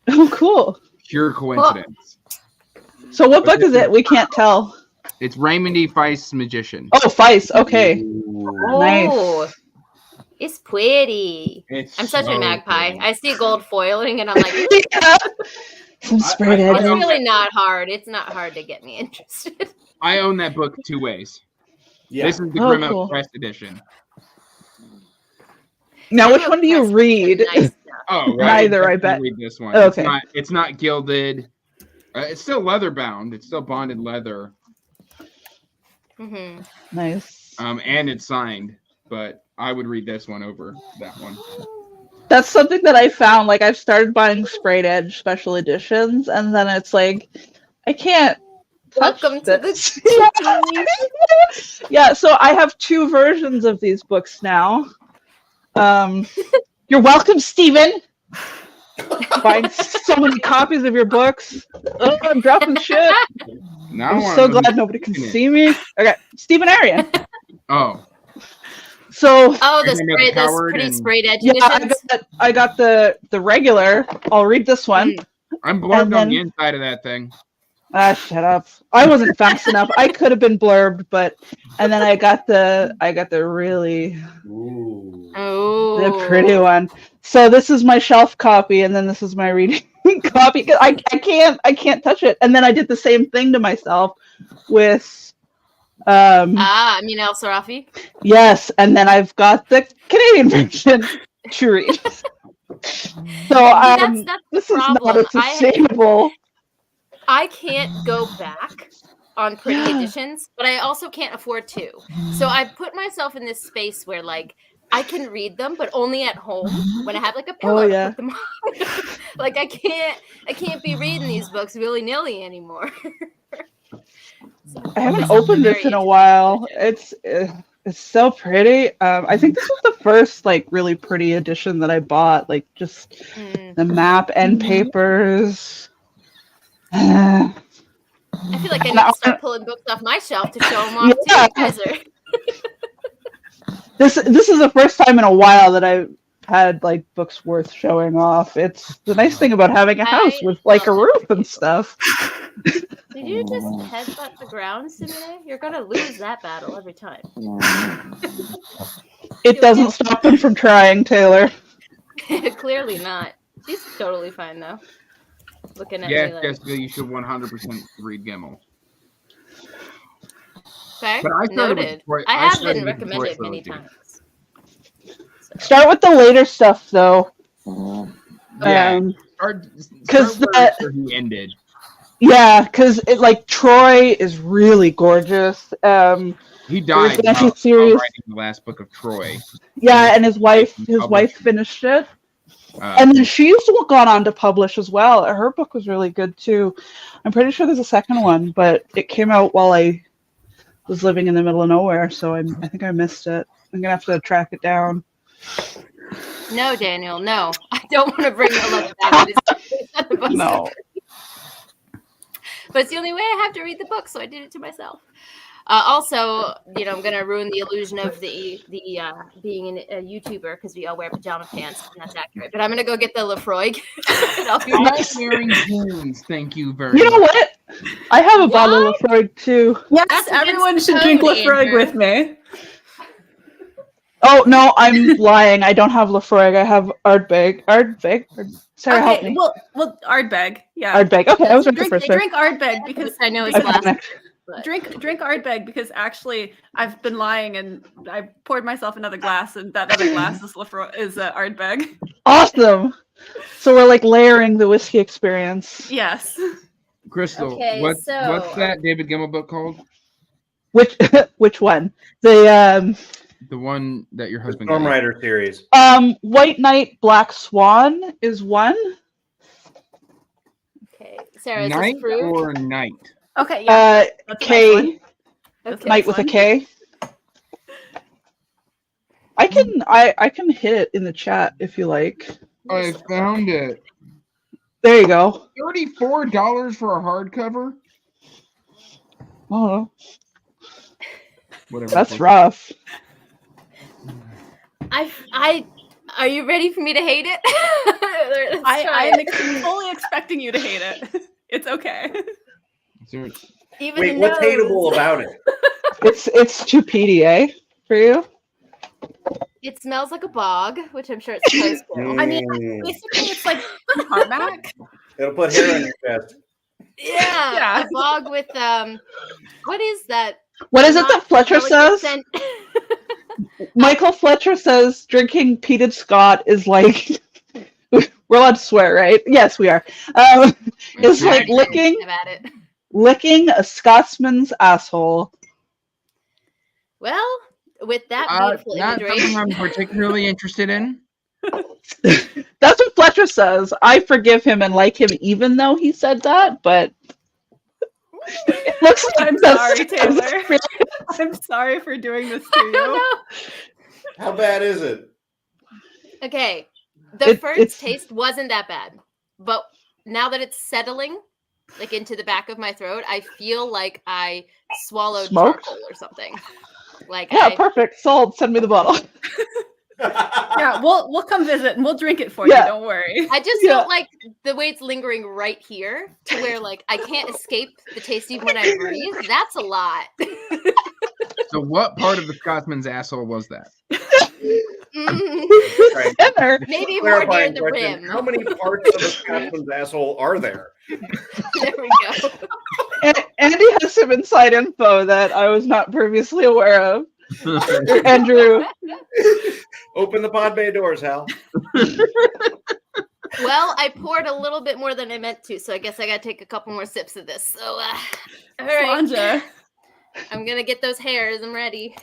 Speaker 2: Oh, cool.
Speaker 3: Pure coincidence.
Speaker 2: So what book is it? We can't tell.
Speaker 3: It's Raymond E. Feist's Magician.
Speaker 2: Oh, Feist. Okay.
Speaker 1: Oh,
Speaker 2: Nice.
Speaker 1: it's pretty. I'm such a magpie.
Speaker 3: Pretty.
Speaker 1: I see gold foiling, and I'm like,
Speaker 2: Some sprayed
Speaker 1: it's
Speaker 2: edges.
Speaker 1: really not hard. It's not hard to get me interested.
Speaker 3: I own that book 2 ways.
Speaker 4: Yeah.
Speaker 3: This is the
Speaker 2: Oh,
Speaker 3: Grim Out
Speaker 2: cool.
Speaker 3: Press edition.
Speaker 2: Now, which one do you read?
Speaker 1: Nice stuff.
Speaker 3: Oh, right.
Speaker 2: Neither, I bet.
Speaker 3: Read this one.
Speaker 2: Okay.
Speaker 3: It's not gilded. It's still leather bound. It's still bonded leather.
Speaker 2: Nice.
Speaker 3: And it's signed. But I would read this one over that one.
Speaker 2: That's something that I found. Like, I've started buying sprayed edge special editions, and then it's like, I can't.
Speaker 1: Welcome to
Speaker 2: this.
Speaker 1: the
Speaker 2: Yeah, so I have 2 versions of these books now. You're welcome, Stephen. buying so many copies of your books. Oh, I'm dropping shit.
Speaker 3: Now
Speaker 2: I'm so glad nobody can see me. Okay, Stephen Arion.
Speaker 3: Oh,
Speaker 2: So
Speaker 1: Oh, the
Speaker 3: Isn't it
Speaker 1: spray,
Speaker 3: the
Speaker 1: the
Speaker 3: coward
Speaker 1: pretty
Speaker 3: and-
Speaker 1: sprayed edge
Speaker 2: yeah,
Speaker 1: editions.
Speaker 2: I got the regular. I'll read this one.
Speaker 3: I'm blurbed
Speaker 2: And
Speaker 3: on
Speaker 2: then-
Speaker 3: the inside of that thing.
Speaker 2: Ah, shut up. I wasn't fast enough. I could have been blurbed, and then I got the really
Speaker 4: Ooh.
Speaker 1: Oh,
Speaker 2: the pretty one. So this is my shelf copy, and then this is my reading copy. 'Cause I can't touch it. And then I did the same thing to myself with
Speaker 1: Amin El Sarafi.
Speaker 2: yes, and then I've got the Canadian version to read. So
Speaker 1: that's
Speaker 2: this
Speaker 1: the
Speaker 2: is not
Speaker 1: problem.
Speaker 2: a sustainable.
Speaker 1: I can't go back on pretty editions, but I also can't afford to. So I put myself in this space where like I can read them, but only at home when I have like a pillow to put them on. Like I can't be reading these books willy-nilly anymore.
Speaker 2: I haven't opened this in a while. It's so pretty. I think this was the first like really pretty edition that I bought. Like just the map and papers.
Speaker 1: I feel like I need to start pulling books off my shelf to show them off too. You guys are...
Speaker 2: This is the first time in a while that I've had like books worth showing off. It's the nice thing about having a house with like a roof and stuff.
Speaker 1: Did you just headbutt the ground, Simone? You're gonna lose that battle every time.
Speaker 2: It doesn't stop them from trying, Taylor.
Speaker 1: Clearly not. She's totally fine though. Looking at
Speaker 3: Yes,
Speaker 1: me like...
Speaker 3: Jessica, you should 100% read Gimel.
Speaker 1: Okay,
Speaker 3: But I started with
Speaker 1: noted.
Speaker 3: Detroit-
Speaker 1: I
Speaker 3: I
Speaker 1: have
Speaker 3: started
Speaker 1: been
Speaker 3: with
Speaker 1: recommended
Speaker 3: Detroit
Speaker 1: many
Speaker 3: trilogy.
Speaker 1: times.
Speaker 2: Start with the later stuff though.
Speaker 3: Yeah.
Speaker 2: Because
Speaker 3: Start where he ended.
Speaker 2: yeah, because it like Troy is really gorgeous.
Speaker 3: He died
Speaker 2: There's
Speaker 3: while
Speaker 2: series.
Speaker 3: writing the last book of Troy.
Speaker 2: Yeah, and his wife
Speaker 3: Published.
Speaker 2: finished it. And then she's gone on to publish as well. Her book was really good too. I'm pretty sure there's a second one, but it came out while I was living in the middle of nowhere, so I think I missed it. I'm gonna have to track it down.
Speaker 1: No, Daniel, no. I don't want to bring the love back. It's not the book.
Speaker 2: No.
Speaker 1: But it's the only way I have to read the book, so I did it to myself. Also, I'm gonna ruin the illusion of the being a YouTuber because we all wear pajama pants, and that's accurate. But I'm gonna go get the Lefroy. I'll be
Speaker 3: I'm
Speaker 1: back.
Speaker 3: not wearing jeans. Thank you very much.
Speaker 2: You know what? I have a bottle of Lefroy too.
Speaker 5: Yes,
Speaker 1: That's
Speaker 5: everyone
Speaker 1: against
Speaker 5: should
Speaker 1: the
Speaker 5: drink
Speaker 1: code,
Speaker 5: Lefroy
Speaker 1: Andrew.
Speaker 5: with me.
Speaker 2: Oh no, I'm lying. I don't have Lefroy. I have Ardbeg. Sarah, help me.
Speaker 5: Well, Ardbeg. Yeah.
Speaker 2: Ardbeg. Okay, I was right the
Speaker 5: Drink,
Speaker 2: first
Speaker 5: drink Ardbeg because
Speaker 1: I know it's
Speaker 2: time.
Speaker 1: last.
Speaker 5: drink Ardbeg because actually I've been lying and I poured myself another glass and that other glass is Lefroy Ardbeg.
Speaker 2: Awesome. So we're like layering the whiskey experience.
Speaker 5: Yes.
Speaker 3: Krystle,
Speaker 1: Okay,
Speaker 3: what's
Speaker 1: so-
Speaker 3: that David Gemmell book called?
Speaker 2: Which one? The
Speaker 3: one that your husband
Speaker 4: Storm
Speaker 3: got.
Speaker 4: Rider series.
Speaker 2: White Knight, Black Swan is one.
Speaker 1: Okay, Sarah, is
Speaker 3: Night
Speaker 1: this fruit?
Speaker 3: or night?
Speaker 5: Okay. Yeah. That's a nice one.
Speaker 2: K.
Speaker 5: That's a
Speaker 2: Knight
Speaker 5: nice
Speaker 2: with a
Speaker 5: one.
Speaker 2: K. I can hit it in the chat if you like.
Speaker 3: I found it.
Speaker 2: There you go.
Speaker 3: $34 for a hardcover.
Speaker 2: Oh,
Speaker 3: Whatever.
Speaker 2: that's rough.
Speaker 1: Are you ready for me to hate it? Let's try
Speaker 5: I
Speaker 1: it.
Speaker 5: am fully expecting you to hate it. It's okay.
Speaker 1: Even
Speaker 4: Wait,
Speaker 1: the
Speaker 4: what's
Speaker 1: nose.
Speaker 4: hateable about it?
Speaker 2: It's too PDA for you.
Speaker 1: It smells like a bog, which I'm sure it's supposed to.
Speaker 5: I mean,
Speaker 4: Mm.
Speaker 5: basically, it's like tarmac.
Speaker 4: It'll put hair on your chest.
Speaker 1: Yeah, a bog with what is that?
Speaker 2: What is it that Fletcher says?
Speaker 1: Scent.
Speaker 2: Michael Fletcher says drinking peated Scott is like we're allowed to swear, right? Yes, we are. It's like licking a Scotsman's asshole.
Speaker 1: Well, with that beautiful
Speaker 3: Not
Speaker 1: imagery,
Speaker 3: something I'm particularly interested in.
Speaker 2: That's what Fletcher says. I forgive him and like him, even though he said that. But it looks like
Speaker 5: I'm
Speaker 2: that's-
Speaker 5: sorry, Taylor. I'm sorry for doing this to you.
Speaker 4: How bad is it?
Speaker 1: okay. The
Speaker 2: It-
Speaker 1: first
Speaker 2: it's-
Speaker 1: taste wasn't that bad, but now that it's settling like into the back of my throat, I feel like I swallowed
Speaker 2: Smoked?
Speaker 1: charcoal or something. Like
Speaker 2: Yeah, perfect. Sold. Send me the bottle.
Speaker 5: Yeah, we'll come visit and we'll drink it for you.
Speaker 2: Yeah.
Speaker 5: Don't worry.
Speaker 1: I just
Speaker 2: Yeah.
Speaker 1: don't like the way it's lingering right here to where like I can't escape the taste even when I breathe. That's a lot.
Speaker 3: So what part of the Scotsman's asshole was that?
Speaker 4: Right.
Speaker 2: Dinner.
Speaker 1: Maybe more near
Speaker 4: Clarifying
Speaker 1: the
Speaker 4: question.
Speaker 1: rim.
Speaker 4: How many parts of a Scotsman's asshole are there?
Speaker 1: There we go.
Speaker 2: Andy has some inside info that I was not previously aware of. Andrew.
Speaker 4: Open the pod bay doors, Hal.
Speaker 1: Well, I poured a little bit more than I meant to, so I guess I gotta take a couple more sips of this. So, all right,
Speaker 5: Sanja.
Speaker 1: I'm gonna get those hairs. I'm ready.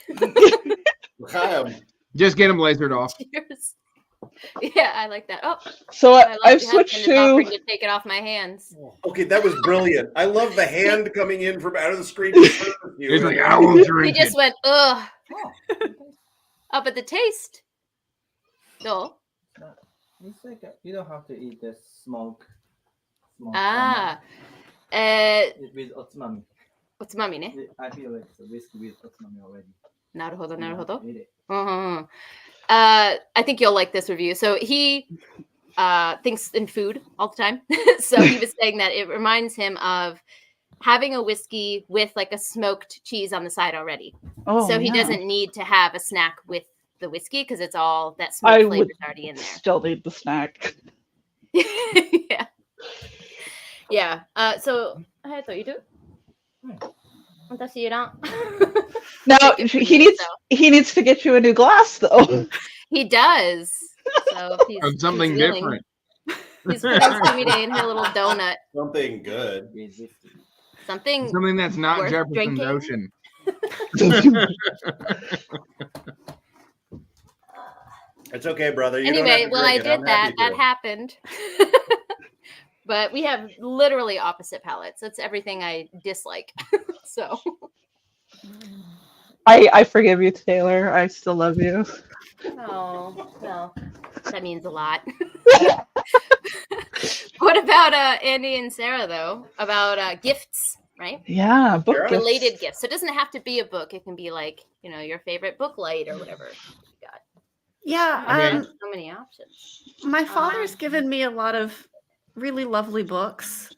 Speaker 3: Just get him lasered off.
Speaker 1: Cheers. Yeah, I like that. Oh,
Speaker 2: So
Speaker 1: I love
Speaker 2: I've
Speaker 1: your
Speaker 2: switched
Speaker 1: husband is offering
Speaker 2: to.
Speaker 1: to take it off my hands.
Speaker 4: Okay, that was brilliant. I love the hand coming in from out of the screen. To serve you.
Speaker 3: He's like, I will
Speaker 1: He
Speaker 3: drink
Speaker 1: just
Speaker 3: it.
Speaker 1: went, ugh. Oh, but the taste. No.
Speaker 6: It's like you don't have to eat the smoke.
Speaker 1: Ah.
Speaker 6: With otsumami.
Speaker 1: おつまみね。
Speaker 6: I feel like it's a whiskey with otsumami already.
Speaker 1: なるほど、なるほど。
Speaker 6: Eat it.
Speaker 1: I think you'll like this review. So he thinks in food all the time. So he was saying that it reminds him of having a whiskey with like a smoked cheese on the side already.
Speaker 2: Oh,
Speaker 1: So he
Speaker 2: yeah.
Speaker 1: doesn't need to have a snack with the whiskey because it's all that
Speaker 2: I
Speaker 1: smoked
Speaker 2: would
Speaker 1: flavor's already in there.
Speaker 2: still need the snack.
Speaker 1: Yeah. Yeah. So I thought you do. You don't.
Speaker 2: Now
Speaker 1: Make it for
Speaker 2: he
Speaker 1: you,
Speaker 2: needs he needs to get you a new glass though.
Speaker 1: He does. So if he's,
Speaker 3: Of something
Speaker 1: he's willing,
Speaker 3: different.
Speaker 1: He's putting Sumide in her little donut.
Speaker 4: Something good.
Speaker 6: With whiskey.
Speaker 1: Something.
Speaker 3: Something that's not
Speaker 1: Worth
Speaker 3: Jefferson's
Speaker 1: drinking?
Speaker 3: Ocean.
Speaker 4: It's okay, brother. You don't have
Speaker 1: Anyway,
Speaker 4: to
Speaker 1: well, I
Speaker 4: drink it. I'm
Speaker 1: did that.
Speaker 4: happy
Speaker 1: That
Speaker 4: to.
Speaker 1: happened. But we have literally opposite palates. That's everything I dislike. So
Speaker 2: I forgive you, Taylor. I still love you.
Speaker 1: oh well, that means a lot. What about Andy and Sarah though? About gifts, right?
Speaker 2: Yeah, book
Speaker 4: Sarah?
Speaker 2: gifts.
Speaker 1: Related gifts. So it doesn't have to be a book. It can be like, you know, your favorite book light or whatever.
Speaker 5: Yeah,
Speaker 3: Okay.
Speaker 1: So many options.
Speaker 5: my father's given me a lot of really lovely books,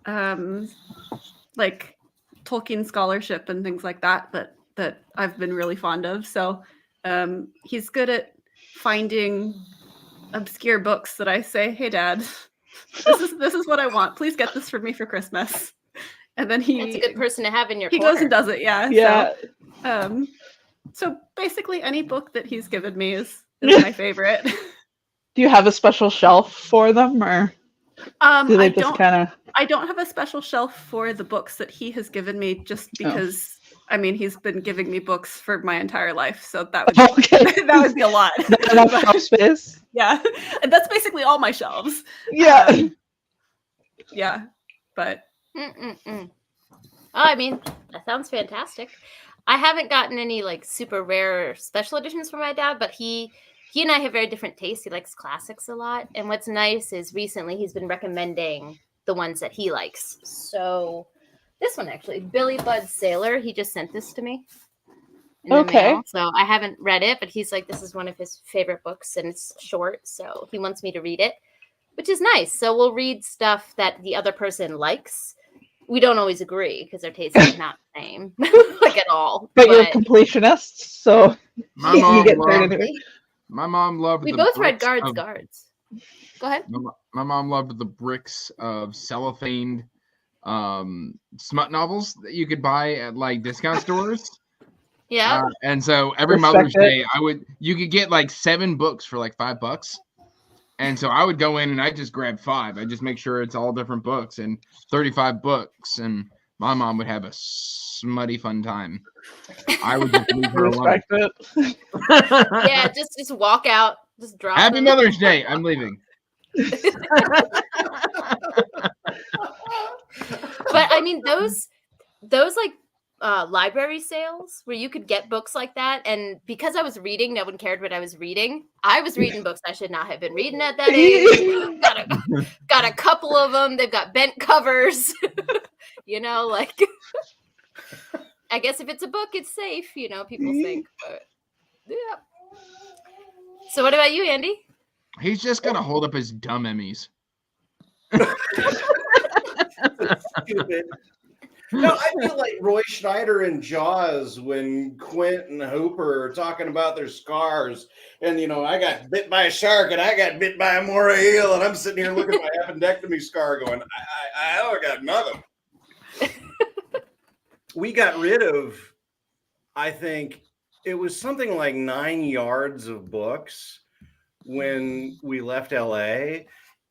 Speaker 5: like Tolkien scholarship and things like that, that I've been really fond of. So he's good at finding obscure books that I say, "Hey, Dad, this is what I want. Please get this for me for Christmas." And then
Speaker 1: That's a good person to have in your
Speaker 5: he
Speaker 1: corner.
Speaker 5: goes and does it. Yeah.
Speaker 2: Yeah.
Speaker 5: So basically, any book that he's given me is my favorite.
Speaker 2: Do you have a special shelf for them, or do they
Speaker 5: I
Speaker 2: just
Speaker 5: don't.
Speaker 2: kind of?
Speaker 5: I don't have a special shelf for the books that he has given me, just because I mean he's been giving me books for my entire life, so that would
Speaker 2: Okay.
Speaker 5: that would be a lot.
Speaker 2: Not enough shelf space.
Speaker 5: Yeah, and that's basically all my shelves.
Speaker 2: Yeah.
Speaker 5: Yeah, but
Speaker 1: Oh, I mean, that sounds fantastic. I haven't gotten any like super rare special editions from my dad, but he and I have very different tastes. He likes classics a lot. And what's nice is recently he's been recommending the ones that he likes. So this one actually, Billy Budd Sailor, he just sent this to me. in the
Speaker 2: Okay.
Speaker 1: mail. So I haven't read it, but he's like, this is one of his favorite books and it's short. So he wants me to read it, which is nice. So we'll read stuff that the other person likes. We don't always agree because our tastes are not the same, like at all.
Speaker 2: But you're completionists, so
Speaker 3: My
Speaker 2: you
Speaker 3: mom
Speaker 2: get
Speaker 3: loved,
Speaker 2: third anyway.
Speaker 3: my mom loved
Speaker 1: we
Speaker 3: the
Speaker 1: both read
Speaker 3: bricks
Speaker 1: Guards,
Speaker 3: of-
Speaker 1: Guards. Go ahead.
Speaker 3: My mom loved the bricks of cellophane smut novels that you could buy at like discount stores.
Speaker 1: Yeah.
Speaker 3: And so every
Speaker 2: Respect
Speaker 3: Mother's
Speaker 2: it.
Speaker 3: Day, you could get like 7 books for like $5. And so I would go in and I just grab 5. I just make sure it's all different books and 35 books. And my mom would have a smutty fun time. I would just leave her alone.
Speaker 2: Respect it.
Speaker 1: Yeah, just walk out, just drop
Speaker 3: Happy
Speaker 1: them.
Speaker 3: Mother's Day. I'm leaving.
Speaker 1: But I mean, those like library sales where you could get books like that, and because I was reading, no one cared what I was reading. I was reading books I should not have been reading at that age. got a couple of them. They've got bent covers. You know, like I guess if it's a book, it's safe. You know, people think. But yeah. So what about you, Andy?
Speaker 3: He's just gonna hold up his dumb Emmys.
Speaker 4: Stupid. No, I feel like Roy Schneider in Jaws when Quint and Hooper are talking about their scars. And, you know, I got bit by a shark and I got bit by a moray eel. And I'm sitting here looking at my appendectomy scar going, I got nothing. We got rid of, I think, it was something like 9 yards of books when we left LA.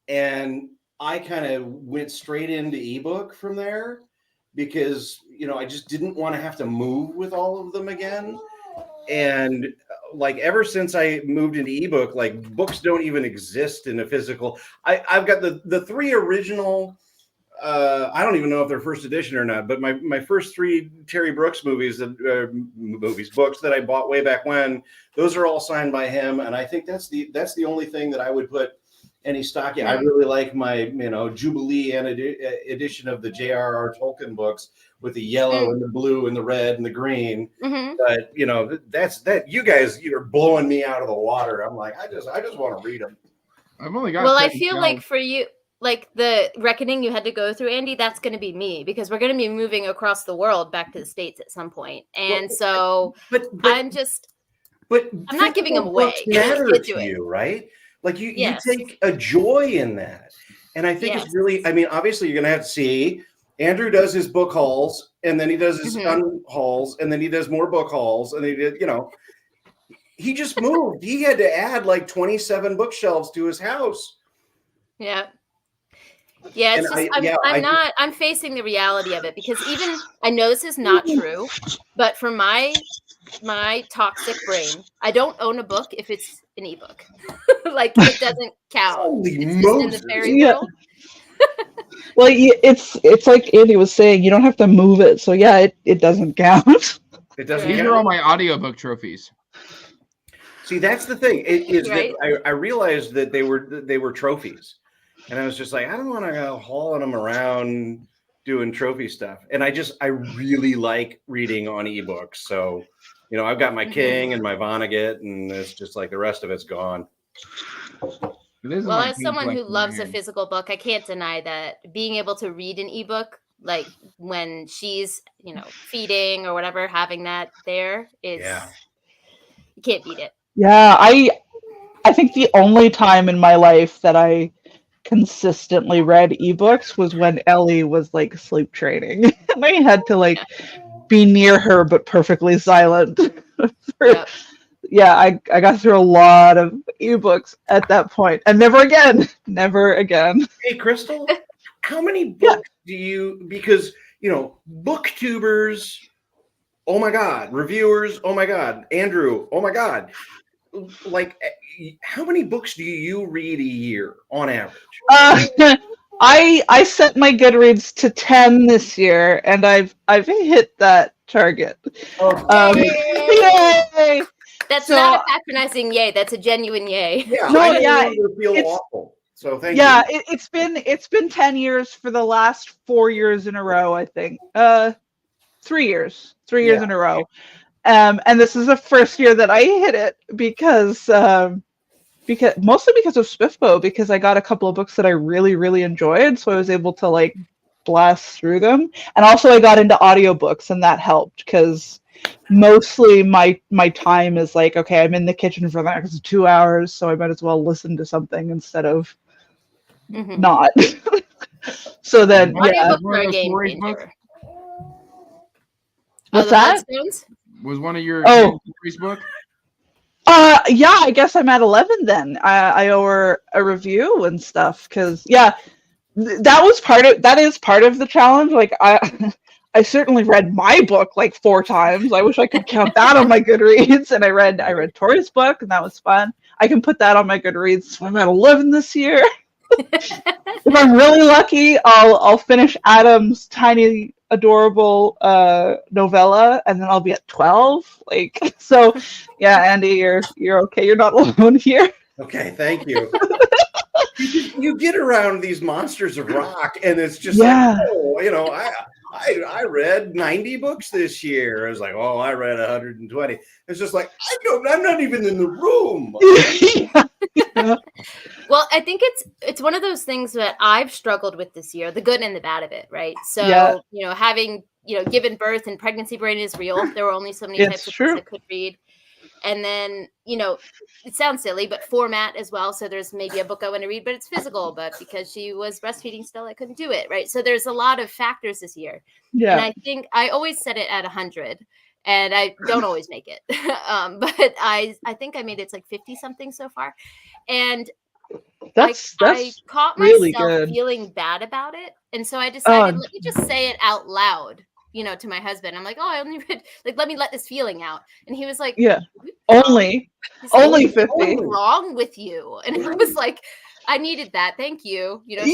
Speaker 4: And I kind of went straight into ebook from there. Because, you know, I just didn't want to have to move with all of them again. And like ever since I moved into ebook, like books don't even exist in a physical. I've got the 3 original, I don't even know if they're first edition or not, but my first 3 Terry Brooks books that I bought way back when, those are all signed by him. And I think that's the only thing that I would put any stock. Yeah, I really like my, you know, Jubilee edition of the J.R.R. Tolkien books with the yellow and the blue and the red and the green. But you know, that's you guys, you're blowing me out of the water. I'm like, I just want to read them.
Speaker 3: I've only got.
Speaker 1: Well, I feel like for you, like the reckoning you had to go through, Andy, that's going to be me because we're going to be moving across the world back to the States at some point, and but I'm not giving them away.
Speaker 4: Matter to you, right? Like you take a joy in that. And I think it's really, I mean, obviously you're going to have to see Andrew does his book hauls and then he does his gun hauls and then he does more book hauls. And he did, you know, he just moved. He had to add like 27 bookshelves to his house.
Speaker 1: Yeah. Yeah. It's I'm facing the reality of it because even I know this is not true, but for my toxic brain, I don't own a book if it's an ebook. Like it doesn't count.
Speaker 4: Holy
Speaker 1: it's
Speaker 4: Moses.
Speaker 1: Just in the fairy world.
Speaker 2: Well, it's like Andy was saying, you don't have to move it, so yeah, it doesn't count.
Speaker 4: It doesn't.
Speaker 3: These are all my audiobook trophies.
Speaker 4: See, that's the thing. It is
Speaker 1: right?
Speaker 4: that I realized that they were trophies, and I was just like, I don't want to go hauling them around doing trophy stuff. And I really like reading on ebooks. So, you know, I've got my King and my Vonnegut, and it's just like the rest of it's gone.
Speaker 1: Well, as someone who loves a physical book, I can't deny that being able to read an ebook, like when she's, you know, feeding or whatever, having that there is, you can't beat it.
Speaker 2: Yeah, I think the only time in my life that I consistently read ebooks was when Ellie was like sleep training. And I had to like be near her but perfectly silent. Yeah, I got through a lot of ebooks at that point, and never again.
Speaker 4: Hey, Krystle, how many books do you? Because you know, booktubers. Oh my God, reviewers. Oh my God, Andrew. Oh my God, like, how many books do you read a year on average?
Speaker 2: I set my Goodreads to 10 this year, and I've hit that target. Yay!
Speaker 1: That's not a patronizing yay. That's a genuine yay.
Speaker 4: Yeah,
Speaker 2: no,
Speaker 4: feel awful. So thank you.
Speaker 2: Yeah, it's been 10 years for the last 4 years in a row, I think. 3 years in a row. And this is the first year that I hit it because mostly because of Swiftbo, because I got a couple of books that I really, really enjoyed, so I was able to like blast through them. And also I got into audiobooks, and that helped because mostly my time is like, okay, I'm in the kitchen for the next 2 hours, so I might as well listen to something instead of not. So then,
Speaker 1: audiobooks are a game changer.
Speaker 2: What's that?
Speaker 3: Was one of your stories book?
Speaker 2: Yeah, I guess I'm at 11 then. I owe her a review and stuff because that is part of the challenge. Like I certainly read my book like 4 times. I wish I could count that on my Goodreads. And I read Tori's book, and that was fun. I can put that on my Goodreads. So I'm at 11 this year. If I'm really lucky, I'll finish Adam's tiny adorable novella, and then I'll be at 12. Like, so yeah, Andy, you're okay. You're not alone here.
Speaker 4: Okay, thank you. You get around these monsters of rock, and it's just
Speaker 2: Yeah.
Speaker 4: like, oh, you know, I read 90 books this year. I was like, oh, I read 120. It's just like, I'm not even in the room.
Speaker 2: Yeah.
Speaker 1: Well, I think it's one of those things that I've struggled with this year, the good and the bad of it, right? So,
Speaker 2: Yeah.
Speaker 1: having, given birth and pregnancy brain is real. There were only so many
Speaker 2: It's
Speaker 1: types of
Speaker 2: true.
Speaker 1: books I could read. And then, it sounds silly, but format as well. So there's maybe a book I want to read, but it's physical. But because she was breastfeeding still, I couldn't do it, right? So there's a lot of factors this year.
Speaker 2: Yeah.
Speaker 1: And I think I always set it at 100. And I don't always make it. But I think I made it like 50 something so far. And
Speaker 2: That's
Speaker 1: I caught
Speaker 2: really
Speaker 1: myself
Speaker 2: good.
Speaker 1: feeling bad about it. And so I decided,
Speaker 2: Oh.
Speaker 1: let me just say it out loud, to my husband. I'm like, oh, I only read, let me let this feeling out. And he was like,
Speaker 2: Yeah.
Speaker 1: only
Speaker 2: Only
Speaker 1: "What's
Speaker 2: 50.
Speaker 1: wrong with you? And I was like, I needed that. Thank you.
Speaker 2: Yeah,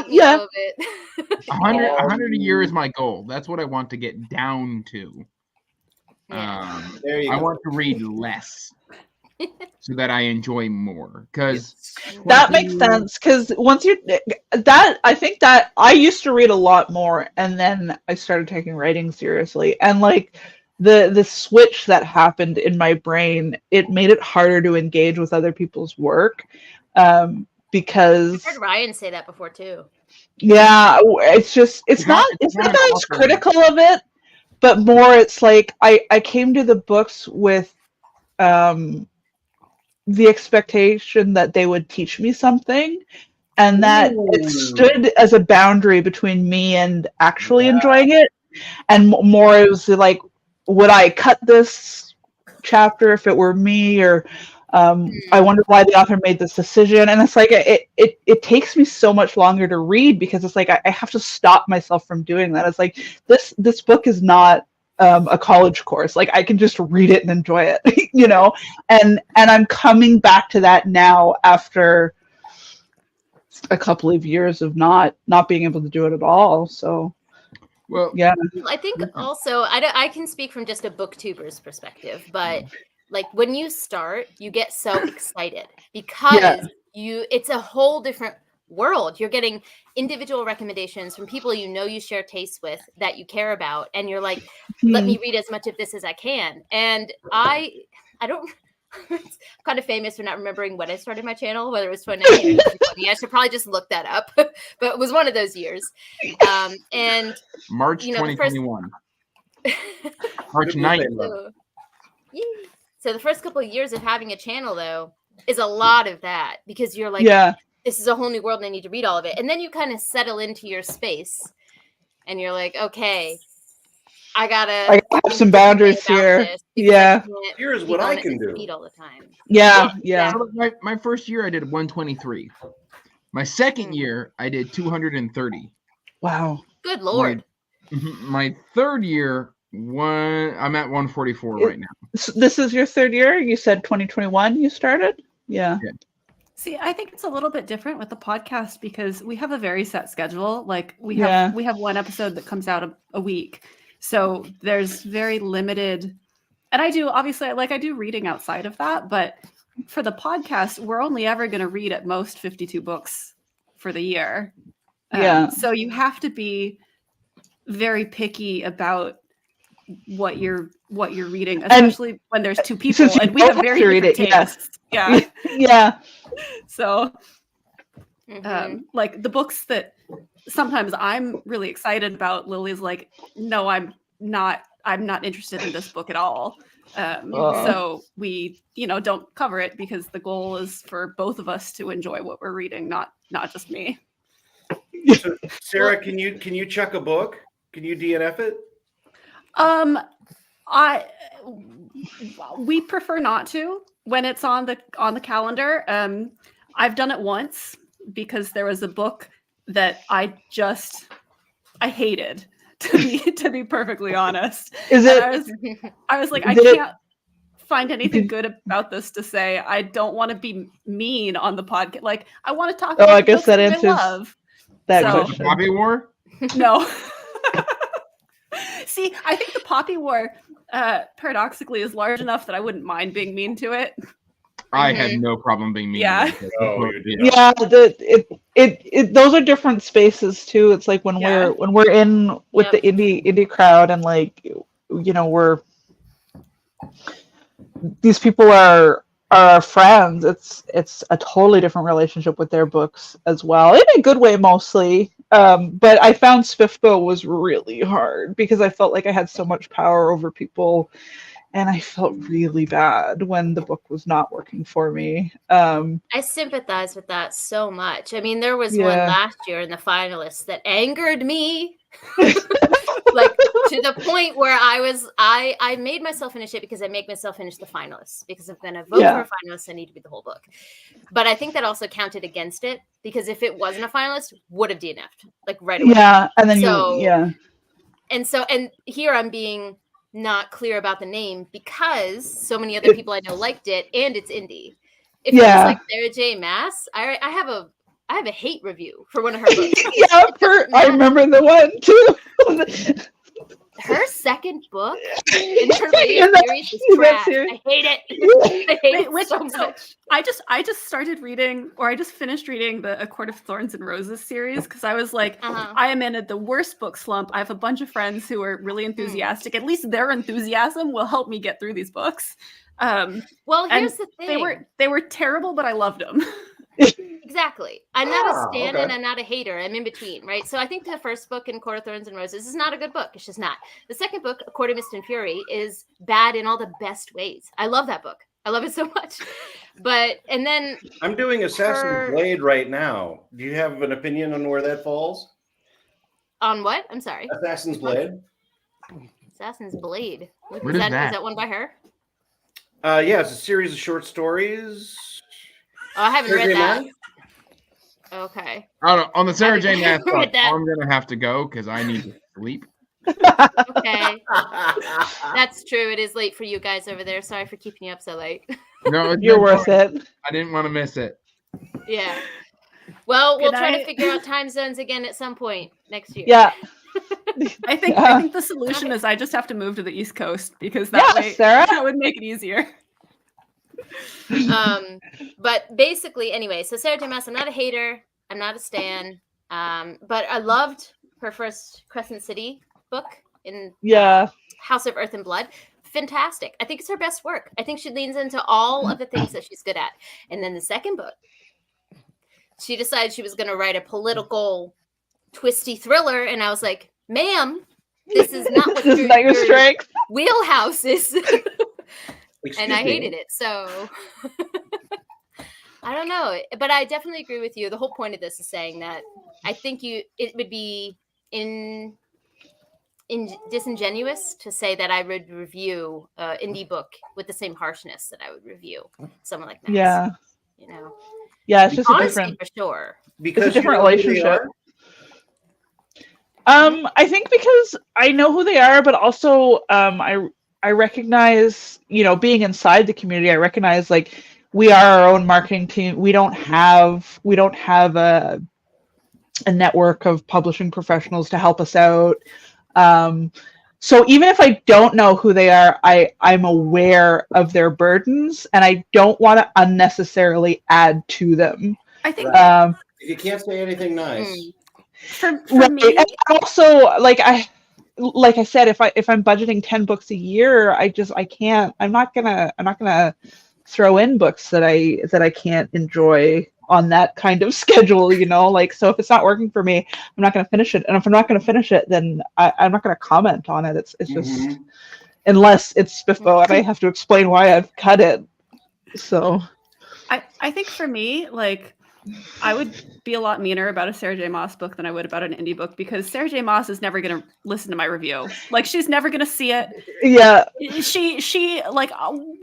Speaker 1: yeah. Of it.
Speaker 3: 100 a year is my goal. That's what I want to get down to.
Speaker 1: Yeah.
Speaker 4: There you
Speaker 3: I
Speaker 4: go.
Speaker 3: want to read less so that I enjoy more. Because
Speaker 2: That makes sense, because once I think that I used to read a lot more, and then I started taking writing seriously, and like the switch that happened in my brain, it made it harder to engage with other people's work, because
Speaker 1: I've heard Ryan say that before too.
Speaker 2: yeah, it's not that I was critical of it, but more it's like I came to the books with the expectation that they would teach me something, and that it stood as a boundary between me and actually enjoying it. And more, it was like, would I cut this chapter if it were me? Or I wondered why the author made this decision. And it's like, it takes me so much longer to read, because it's like I have to stop myself from doing that. It's like, this book is not a college course. Like, I can just read it and enjoy it, and I'm coming back to that now after a couple of years of not being able to do it at all. So,
Speaker 3: well,
Speaker 2: yeah.
Speaker 1: I think also I can speak from just a booktuber's perspective, but like when you start, you get so excited because it's a whole different world. You're getting individual recommendations from people you share tastes with, that you care about, and you're like, let me read as much of this as I can. And I don't I'm kind of famous for not remembering when I started my channel, whether it was 2019 or 2020. I should probably just look that up, but it was one of those years. And
Speaker 3: March 2021. March 9th.
Speaker 1: So the first couple of years of having a channel, though, is a lot of that, because you're like, this is a whole new world and I need to read all of it. And then you kind of settle into your space and you're like, okay, I gotta
Speaker 2: have some boundaries here. Yeah.
Speaker 4: Here's what I can do.
Speaker 1: All the time.
Speaker 2: Yeah.
Speaker 3: So my first year I did 123. My second year I did 230.
Speaker 2: Wow.
Speaker 1: Good Lord.
Speaker 3: My third year, I'm at 144 right now.
Speaker 2: This is your third year? You said 2021 you started? Yeah.
Speaker 5: See, I think it's a little bit different with the podcast, because we have a very set schedule. Like we have one episode that comes out a week. So there's very limited, and I do reading outside of that, but for the podcast, we're only ever going to read at most 52 books for the year. So you have to be very picky about what you're reading, especially when there's two people and we have very different tastes. Yeah. So like the books that sometimes I'm really excited about, Lily's like, no, I'm not interested in this book at all. So we, don't cover it, because the goal is for both of us to enjoy what we're reading, not just me.
Speaker 4: So, Sara, can you chuck a book? Can you DNF it?
Speaker 5: We prefer not to when it's on the calendar. I've done it once because there was a book that I hated, to be perfectly honest.
Speaker 2: Is it?
Speaker 5: I was like, I can't find anything good about this to say. I don't want to be mean on the podcast. Like, I want to talk about
Speaker 2: I guess that answers
Speaker 5: I love.
Speaker 2: that
Speaker 3: question. Bobby War?
Speaker 5: No. See, I think the Poppy War, paradoxically, is large enough that I wouldn't mind being mean to it.
Speaker 3: I had no problem being mean.
Speaker 5: Yeah.
Speaker 3: To
Speaker 4: Oh,
Speaker 2: Yeah, those are different spaces too. It's like when we're in with the indie crowd and like, you know, these people are our friends. It's a totally different relationship with their books as well, in a good way mostly. But I found SFFBO was really hard because I felt like I had so much power over people, and I felt really bad when the book was not working for me.
Speaker 1: I sympathize with that so much. I mean, there was one last year in the finalists that angered me. Like to the point where I made myself finish it because I make myself finish the finalists, because if I'm going to vote for a finalist, I need to be the whole book. But I think that also counted against it, because if it wasn't a finalist, would have DNF'd like right away.
Speaker 2: Yeah, and then
Speaker 1: and here I'm being not clear about the name because so many other people I know liked it, and it's indie. If it was like Sarah J. Maas, I have a hate review for one of her books.
Speaker 2: I remember the one too.
Speaker 1: Her second book in her latest series is trash. I hate it. I hate it so much.
Speaker 5: I just started reading, or I just finished reading the A Court of Thorns and Roses series, because I was like, I am in the worst book slump. I have a bunch of friends who are really enthusiastic. At least their enthusiasm will help me get through these books.
Speaker 1: Well, here's the thing.
Speaker 5: They were terrible, but I loved them.
Speaker 1: Exactly. I'm not a stan and I'm not a hater. I'm in between, right? So I think the first book in Court of Thorns and Roses is not a good book. It's just not. The second book, A Court of Mist and Fury, is bad in all the best ways. I love that book. I love it so much. And then
Speaker 4: I'm doing Assassin's Blade right now. Do you have an opinion on where that falls?
Speaker 1: On what? I'm sorry.
Speaker 4: Assassin's Blade.
Speaker 1: Assassin's Blade.
Speaker 3: What is that?
Speaker 1: Is that one by her?
Speaker 4: Yeah, it's a series of short stories.
Speaker 1: Oh, I haven't read that. Okay.
Speaker 3: I don't know. On the Sarah J. Maas book, I'm gonna have to go because I need to sleep.
Speaker 1: Okay. That's true. It is late for you guys over there. Sorry for keeping you up so late.
Speaker 3: No,
Speaker 2: you're worth it.
Speaker 3: I didn't want to miss it.
Speaker 1: Yeah. Well, we'll try to figure out time zones again at some point next year.
Speaker 2: Yeah.
Speaker 5: I think the solution is I just have to move to the East Coast, because that way
Speaker 2: Sarah,
Speaker 5: that would make it easier.
Speaker 1: But basically, anyway, so Sarah J. Maas, I'm not a hater, I'm not a stan, but I loved her first Crescent City book in House of Earth and Blood. Fantastic. I think it's her best work. I think she leans into all of the things that she's good at. And then the second book, she decided she was going to write a political twisty thriller, and I was like, ma'am, this is not what your
Speaker 2: strength
Speaker 1: wheelhouse is. And I hated it. So I don't know. But I definitely agree with you. The whole point of this is saying that I think it would be disingenuous to say that I would review an indie book with the same harshness that I would review someone like Maas.
Speaker 2: Yeah.
Speaker 1: You know?
Speaker 2: Yeah, it's just
Speaker 1: honestly,
Speaker 2: a different,
Speaker 1: for sure.
Speaker 4: Because
Speaker 2: it's a different relationship. I think because I know who they are, but also I recognize, being inside the community, I recognize like we are our own marketing team. We don't have a network of publishing professionals to help us out. So even if I don't know who they are, I'm aware of their burdens, and I don't want to unnecessarily add to them.
Speaker 5: I think
Speaker 4: you can't say anything nice.
Speaker 5: For me,
Speaker 2: and also like I said, if I'm budgeting 10 books a year, I'm not gonna throw in books that I can't enjoy on that kind of schedule, so if it's not working for me, I'm not going to finish it. And if I'm not going to finish it, then I'm not going to comment on it. It's just, unless it's SFFBO and I have to explain why I've cut it. So
Speaker 5: I think for me, like, I would be a lot meaner about a Sarah J. Maas book than I would about an indie book, because Sarah J. Maas is never going to listen to my review. Like, she's never going to see it.
Speaker 2: Yeah.
Speaker 5: She like,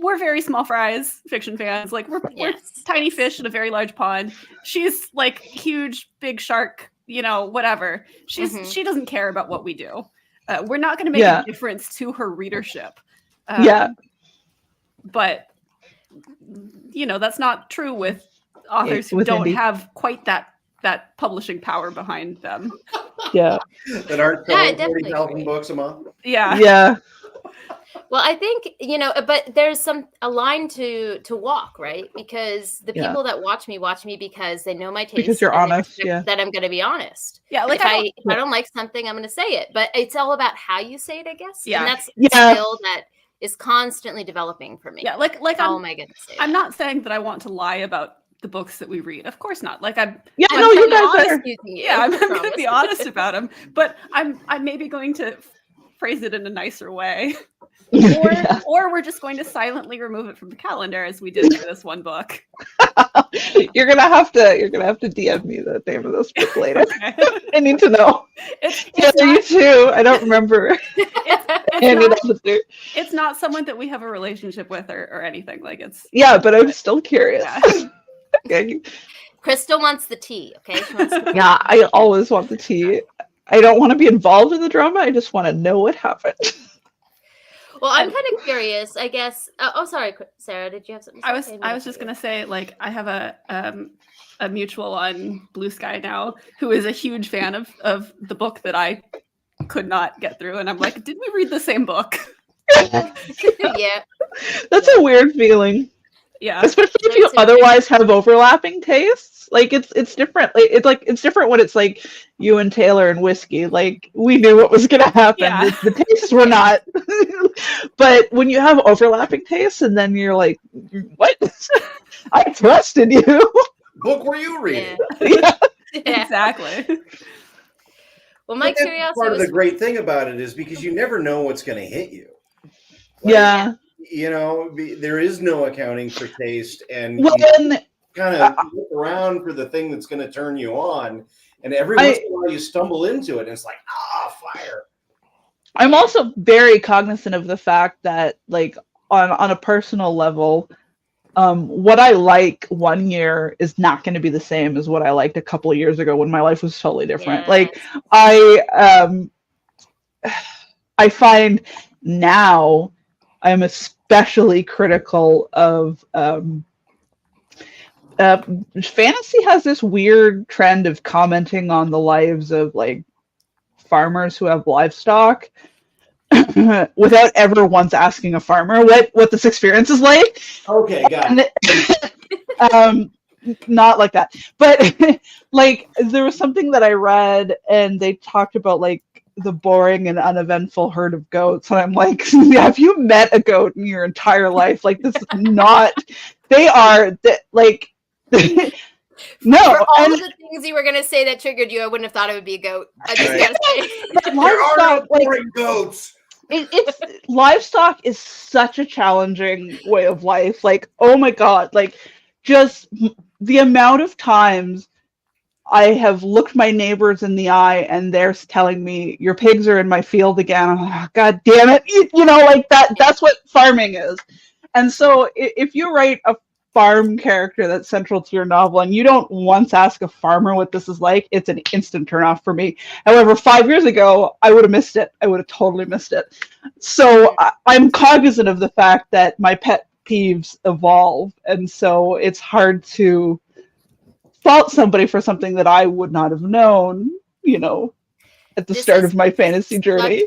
Speaker 5: we're very small fries, fiction fans. Like, we're tiny fish in a very large pond. She's like huge, big shark, whatever. She doesn't care about what we do. We're not going to make a difference to her readership. But, that's not true with authors who don't have quite that that publishing power behind them.
Speaker 2: Yeah.
Speaker 4: That aren't
Speaker 1: Yeah, I
Speaker 4: selling
Speaker 1: definitely
Speaker 4: 40,000
Speaker 1: agree.
Speaker 4: books a month.
Speaker 5: Yeah.
Speaker 2: Yeah.
Speaker 1: Well, I think, but there's a line to walk, right? Because the
Speaker 2: Yeah.
Speaker 1: people that watch me because they know my taste.
Speaker 2: Because you're
Speaker 1: and they
Speaker 2: honest,
Speaker 1: expect
Speaker 2: yeah.
Speaker 1: that I'm going to be honest.
Speaker 5: Yeah, like
Speaker 1: if I don't like something, I'm going to say it. But it's all about how you say it, I guess.
Speaker 5: Yeah.
Speaker 1: And that's a
Speaker 2: Yeah.
Speaker 1: skill that is constantly developing for me.
Speaker 5: Yeah, like
Speaker 1: how am I going to say
Speaker 5: I'm
Speaker 1: that?
Speaker 5: not saying that I want to lie about the books that we read. Of course not. Like I'm
Speaker 2: Yeah,
Speaker 1: I'm
Speaker 2: no, you
Speaker 1: being
Speaker 2: guys
Speaker 1: honest
Speaker 2: are.
Speaker 1: using you,
Speaker 5: yeah, I'm
Speaker 1: I
Speaker 5: going to
Speaker 1: promise.
Speaker 5: be honest about them, but I'm maybe going to phrase it in a nicer way.
Speaker 2: Yeah.
Speaker 5: Or we're just going to silently remove it from the calendar as we did for this one book.
Speaker 2: You're gonna have to DM me the name of this book later.
Speaker 5: Okay.
Speaker 2: I need to know.
Speaker 5: It's
Speaker 2: Taylor, you too. I don't remember.
Speaker 5: it's not someone that we have a relationship with or anything. Like it's
Speaker 2: Yeah, but I'm still curious.
Speaker 5: Yeah.
Speaker 2: Okay.
Speaker 1: Krystle wants the tea, okay? She wants the
Speaker 2: Yeah, I always want the tea. I don't want to be involved in the drama. I just want to know what happened.
Speaker 1: Well, I'm kind of curious, I guess. Sorry, Sarah, did you have something to say?
Speaker 5: I was just gonna say, like, I have a mutual on Blue Sky now who is a huge fan of the book that I could not get through, and I'm like, did we read the same book?
Speaker 1: Yeah.
Speaker 2: That's a weird feeling.
Speaker 5: Yeah.
Speaker 2: Especially if you otherwise have overlapping tastes. Like it's different. It's different when it's like you and Taylor and whiskey. Like we knew what was gonna happen.
Speaker 5: Yeah.
Speaker 2: The tastes were not. But when you have overlapping tastes and then you're like, what? I trusted you.
Speaker 4: Book were you reading?
Speaker 2: Yeah.
Speaker 1: Yeah.
Speaker 5: Exactly.
Speaker 1: Well, my
Speaker 4: But that's
Speaker 1: curiosity
Speaker 4: part of
Speaker 1: was
Speaker 4: the great thing about it is because you never know what's going to hit you.
Speaker 2: Yeah.
Speaker 4: You know, there is no accounting for taste, and
Speaker 2: Well,
Speaker 4: you
Speaker 2: then
Speaker 4: kind of look around for the thing that's going to turn you on, and every once in a while you stumble into it, and it's like, fire.
Speaker 2: I'm also very cognizant of the fact that, like, on a personal level, what I like one year is not going to be the same as what I liked a couple of years ago when my life was totally different.
Speaker 1: Yes.
Speaker 2: Like, I find now I'm especially critical of fantasy has this weird trend of commenting on the lives of like farmers who have livestock without ever once asking a farmer what this experience is like.
Speaker 4: Okay, got it.
Speaker 2: Not like that, but like there was something that I read and they talked about like the boring and uneventful herd of goats, and I'm like, have you met a goat in your entire life? Like this is not. They are like. No,
Speaker 1: for all of the things you were gonna say that triggered you, I wouldn't have thought it would be a goat. I just gotta say.
Speaker 2: But
Speaker 4: There are no
Speaker 2: livestock, like,
Speaker 4: boring goats.
Speaker 2: it's livestock is such a challenging way of life. Like, oh my god, like just the amount of times I have looked my neighbors in the eye and they're telling me your pigs are in my field again. I'm like, oh, god damn it, you know, like that's what farming is. And so if you write a farm character that's central to your novel and you don't once ask a farmer what this is like, it's an instant turnoff for me. However, 5 years ago I would have missed it. I would have totally missed it. So I'm cognizant of the fact that my pet peeves evolve, and so it's hard to fault somebody for something that I would not have known, you know, at the start of my fantasy journey.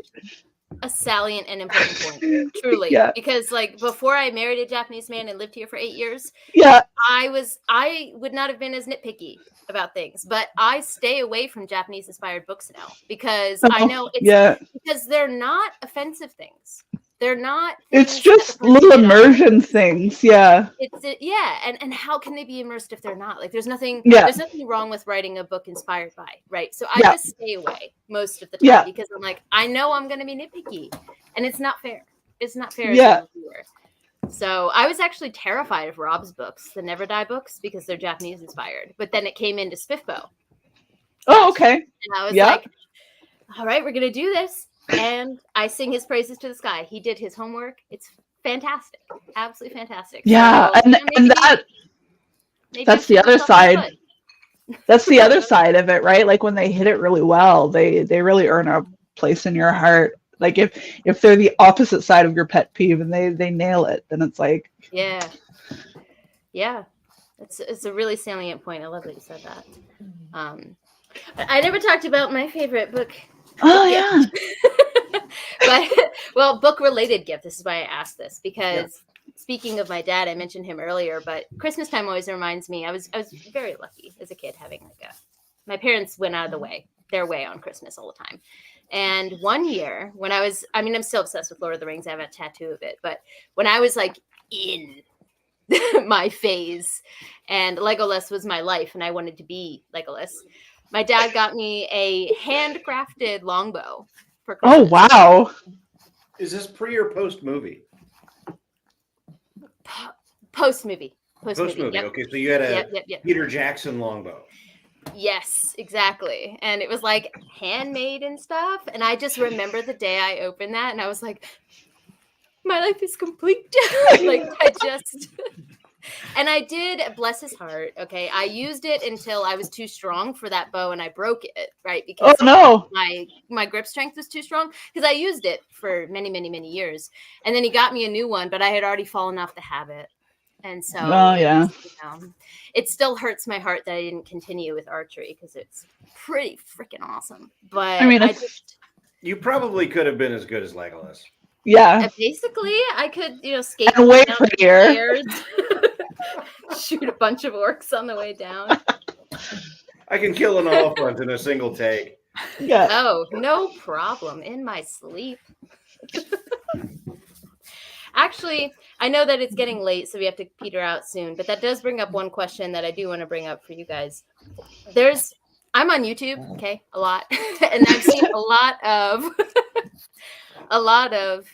Speaker 1: A salient and important point, truly.
Speaker 2: Yeah.
Speaker 1: Because like before I married a Japanese man and lived here for 8 years,
Speaker 2: Yeah.
Speaker 1: I would not have been as nitpicky about things, but I stay away from Japanese inspired books now because I know it's because they're not offensive things. They're not.
Speaker 2: It's just little immersion things. Yeah.
Speaker 1: And how can they be immersed if they're not? Like there's nothing wrong with writing a book inspired by, right? So I just stay away most of the time because I'm like, I know I'm gonna be nitpicky and it's not fair. It's not fair as a viewer. So I was actually terrified of Rob's books, the Never Die books, because they're Japanese inspired. But then it came into Spiffbo.
Speaker 2: Oh, okay.
Speaker 1: And I was like, all right, we're gonna do this. And I sing his praises to the sky. He did his homework. It's fantastic. Absolutely fantastic.
Speaker 2: Yeah,
Speaker 1: so,
Speaker 2: and that's the other side. That's the other side of it, right? Like when they hit it really well, they really earn a place in your heart. Like if they're the opposite side of your pet peeve and they nail it, then it's like
Speaker 1: yeah, It's a really salient point. I love that you said that. I never talked about my favorite book.
Speaker 2: Oh yeah.
Speaker 1: But well, book related gift. This is why I asked this, because speaking of my dad, I mentioned him earlier, but Christmas time always reminds me. I was very lucky as a kid having my parents went out of their way on Christmas all the time. And one year when I'm still obsessed with Lord of the Rings. I have a tattoo of it, but when I was like in my phase and Legolas was my life and I wanted to be Legolas, my dad got me a handcrafted longbow for Christmas.
Speaker 2: Oh wow.
Speaker 4: Is this pre or post movie?
Speaker 1: Post movie.
Speaker 4: Post movie. Yep. Okay, so you had a Peter Jackson longbow.
Speaker 1: Yes, exactly. And it was like handmade and stuff. And I just remember the day I opened that and I was like, my life is complete. Like and I did, bless his heart. Okay. I used it until I was too strong for that bow and I broke it, right? Because my grip strength was too strong because I used it for many, many, many years. And then he got me a new one, but I had already fallen off the habit. And so it still hurts my heart that I didn't continue with archery because it's pretty freaking awesome. But I mean,
Speaker 4: you probably could have been as good as Legolas.
Speaker 2: Yeah.
Speaker 1: Basically, I could, skate
Speaker 2: and way prettier.
Speaker 1: Shoot a bunch of orcs on the way down.
Speaker 4: I can kill an elephant in a single take.
Speaker 2: Yeah.
Speaker 1: Oh, no problem. In my sleep. Actually, I know that it's getting late, so we have to peter out soon. But that does bring up one question that I do want to bring up for you guys. I'm on YouTube, okay, a lot, and I've seen a lot of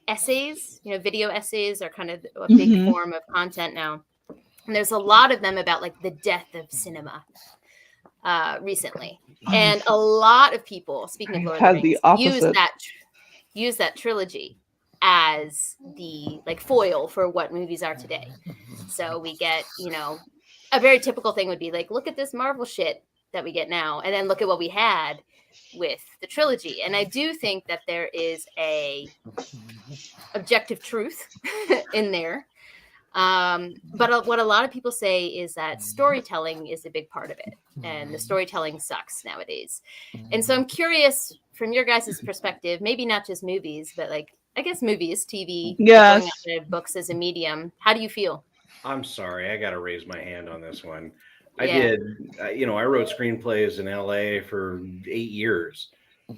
Speaker 1: essays. Video essays are kind of a big form of content now, and there's a lot of them about like the death of cinema recently, and a lot of people, speaking of Lord of the Rings, use that trilogy as the like foil for what movies are today. So we get, a very typical thing would be like, look at this Marvel shit that we get now, and then look at what we had with the trilogy. And I do think that there is a objective truth in there. But what a lot of people say is that storytelling is a big part of it, and the storytelling sucks nowadays. And so I'm curious from your guys' perspective, maybe not just movies, but like, I guess movies, TV, going out of books as a medium. How do you feel?
Speaker 4: I'm sorry. I got to raise my hand on this one. I did, I wrote screenplays in LA for 8 years,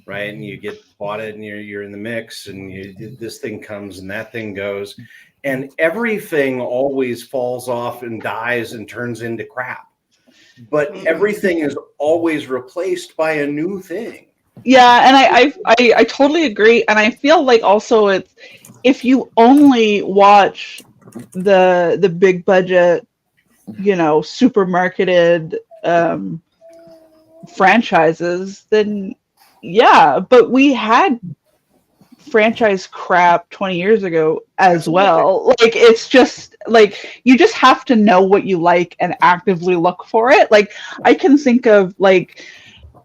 Speaker 4: right? And you get bought it and you're in the mix and this thing comes and that thing goes. And everything always falls off and dies and turns into crap. But everything is always replaced by a new thing.
Speaker 2: Yeah, and I totally agree, and I feel like also it's if you only watch the big budget, super marketed franchises, then but we had franchise crap 20 years ago as well. Like it's just like you just have to know what you like and actively look for it. Like I can think of like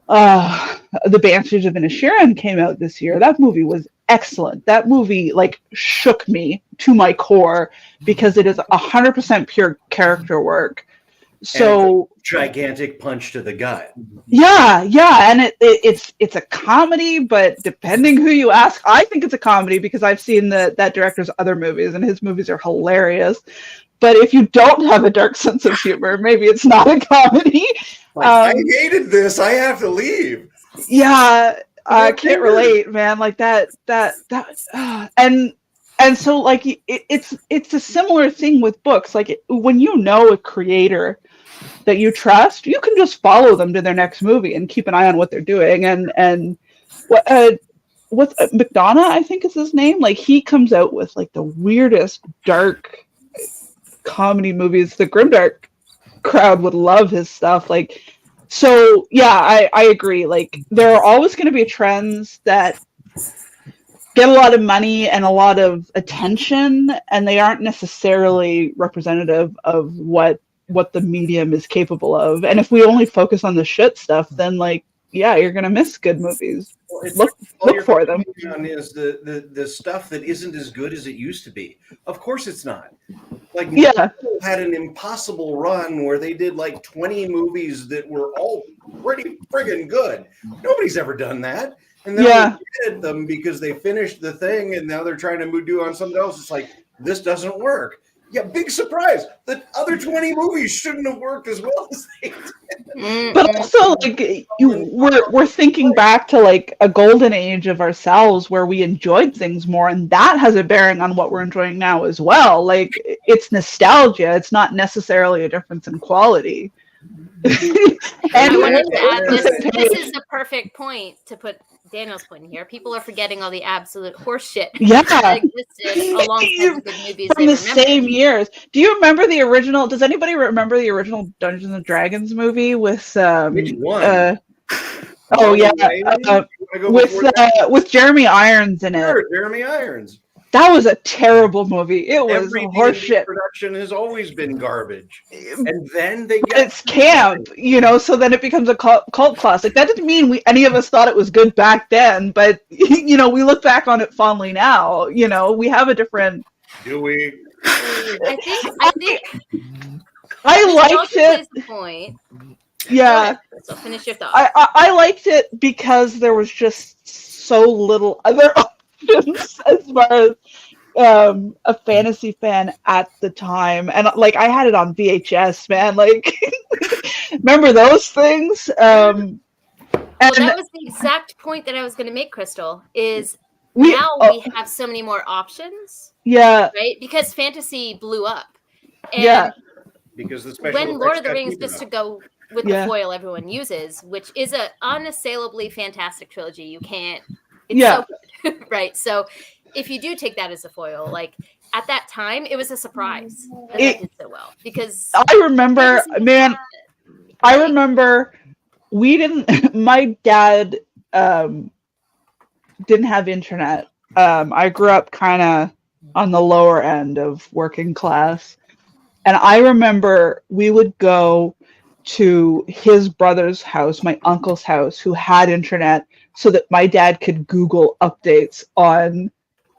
Speaker 2: The Banshees of Inisherin came out this year. That movie was excellent. That movie like shook me to my core because it is 100% pure character work. So
Speaker 4: gigantic punch to the gut.
Speaker 2: Yeah, and it's a comedy, but depending who you ask, I think it's a comedy because I've seen that director's other movies and his movies are hilarious. But if you don't have a dark sense of humor, maybe it's not a comedy.
Speaker 4: I hated this. I have to leave.
Speaker 2: Yeah, I can't relate, man. Like that, and so like it's a similar thing with books. Like when you know a creator that you trust, you can just follow them to their next movie and keep an eye on what they're doing. And what's McDonough, I think is his name. Like he comes out with like the weirdest dark comedy movies. The grimdark crowd would love his stuff. Like, so yeah, I agree. Like there are always going to be trends that get a lot of money and a lot of attention, and they aren't necessarily representative of what the medium is capable of. And if we only focus on the shit stuff, then like, yeah, you're gonna miss good movies. Look for them.
Speaker 4: Is the stuff that isn't as good as it used to be. Of course it's not. Like,
Speaker 2: Yeah.
Speaker 4: Marvel had an impossible run where they did like 20 movies that were all pretty friggin' good. Nobody's ever done that. And then
Speaker 2: Yeah.
Speaker 4: we did them because they finished the thing and now they're trying to do on something else. It's like, this doesn't work. Yeah, big surprise. The other 20 movies shouldn't have worked as well as they did.
Speaker 2: But also, like, we're thinking back to like a golden age of ourselves where we enjoyed things more, and that has a bearing on what we're enjoying now as well. Like, it's nostalgia. It's not necessarily a difference in quality.
Speaker 1: I wanted to add this is the perfect point to put Daniel's point in here. People are forgetting all the absolute horseshit that existed alongside the good movies
Speaker 2: from the same years. Do you remember the original? Does anybody remember the original Dungeons and Dragons movie with
Speaker 4: Which one?
Speaker 2: with Jeremy Irons in it?
Speaker 4: Sure, Jeremy Irons.
Speaker 2: That was a terrible movie. It was horseshit.
Speaker 4: Production has always been garbage, and then they get
Speaker 2: it's camp, you know. So then it becomes a cult classic. That didn't mean any of us thought it was good back then, but you know, we look back on it fondly now. You know, we have a different.
Speaker 4: Do we?
Speaker 1: I think
Speaker 2: I liked it.
Speaker 1: The point.
Speaker 2: Yeah.
Speaker 1: So finish your thought.
Speaker 2: I liked it because there was just so little other options as far as a fantasy fan at the time, and like I had it on VHS, man. Like, remember those things? And
Speaker 1: that was the exact point that I was going to make, Krystle. Is now we have so many more options.
Speaker 2: Yeah.
Speaker 1: Right, because fantasy blew up. And
Speaker 2: yeah.
Speaker 4: Because the special
Speaker 1: when Lord of the Rings, just to go with the foil everyone uses, which is a unassailably fantastic trilogy. You can't. It's so good, right? So if you do take that as a foil, like at that time, it was a surprise that it did so well because
Speaker 2: I remember, man. I remember we didn't. My dad didn't have internet. I grew up kind of on the lower end of working class, and I remember we would go to his brother's house, my uncle's house, who had internet, so that my dad could Google updates on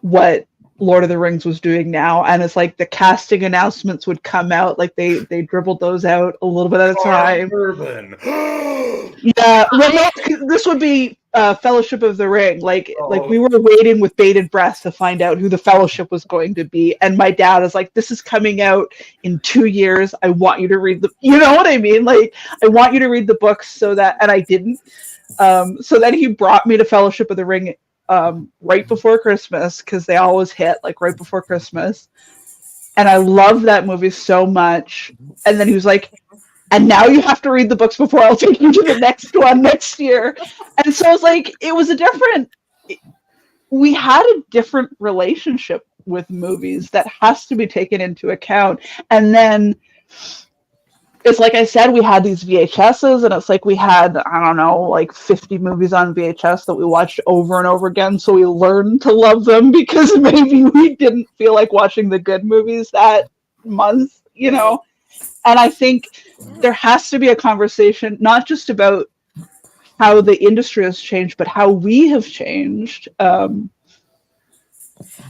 Speaker 2: what Lord of the Rings was doing now. And it's like the casting announcements would come out, like they dribbled those out a little bit at a time.
Speaker 4: Bourbon.
Speaker 2: Yeah, well, no, this would be Fellowship of the Ring. Like we were waiting with bated breath to find out who the Fellowship was going to be. And my dad is like, "This is coming out in 2 years. I want you to read the." You know what I mean? Like, I want you to read the books so that, and I didn't. So then he brought me to Fellowship of the Ring right before Christmas, because they always hit like right before Christmas. And I loved that movie so much. And then he was like, "And now you have to read the books before I'll take you to the next one next year." And so it's like, we had a different relationship with movies that has to be taken into account. And then it's like I said, we had these VHSs, and it's like we had, I don't know, like 50 movies on VHS that we watched over and over again. So we learned to love them because maybe we didn't feel like watching the good movies that month, you know? And I think there has to be a conversation, not just about how the industry has changed, but how we have changed.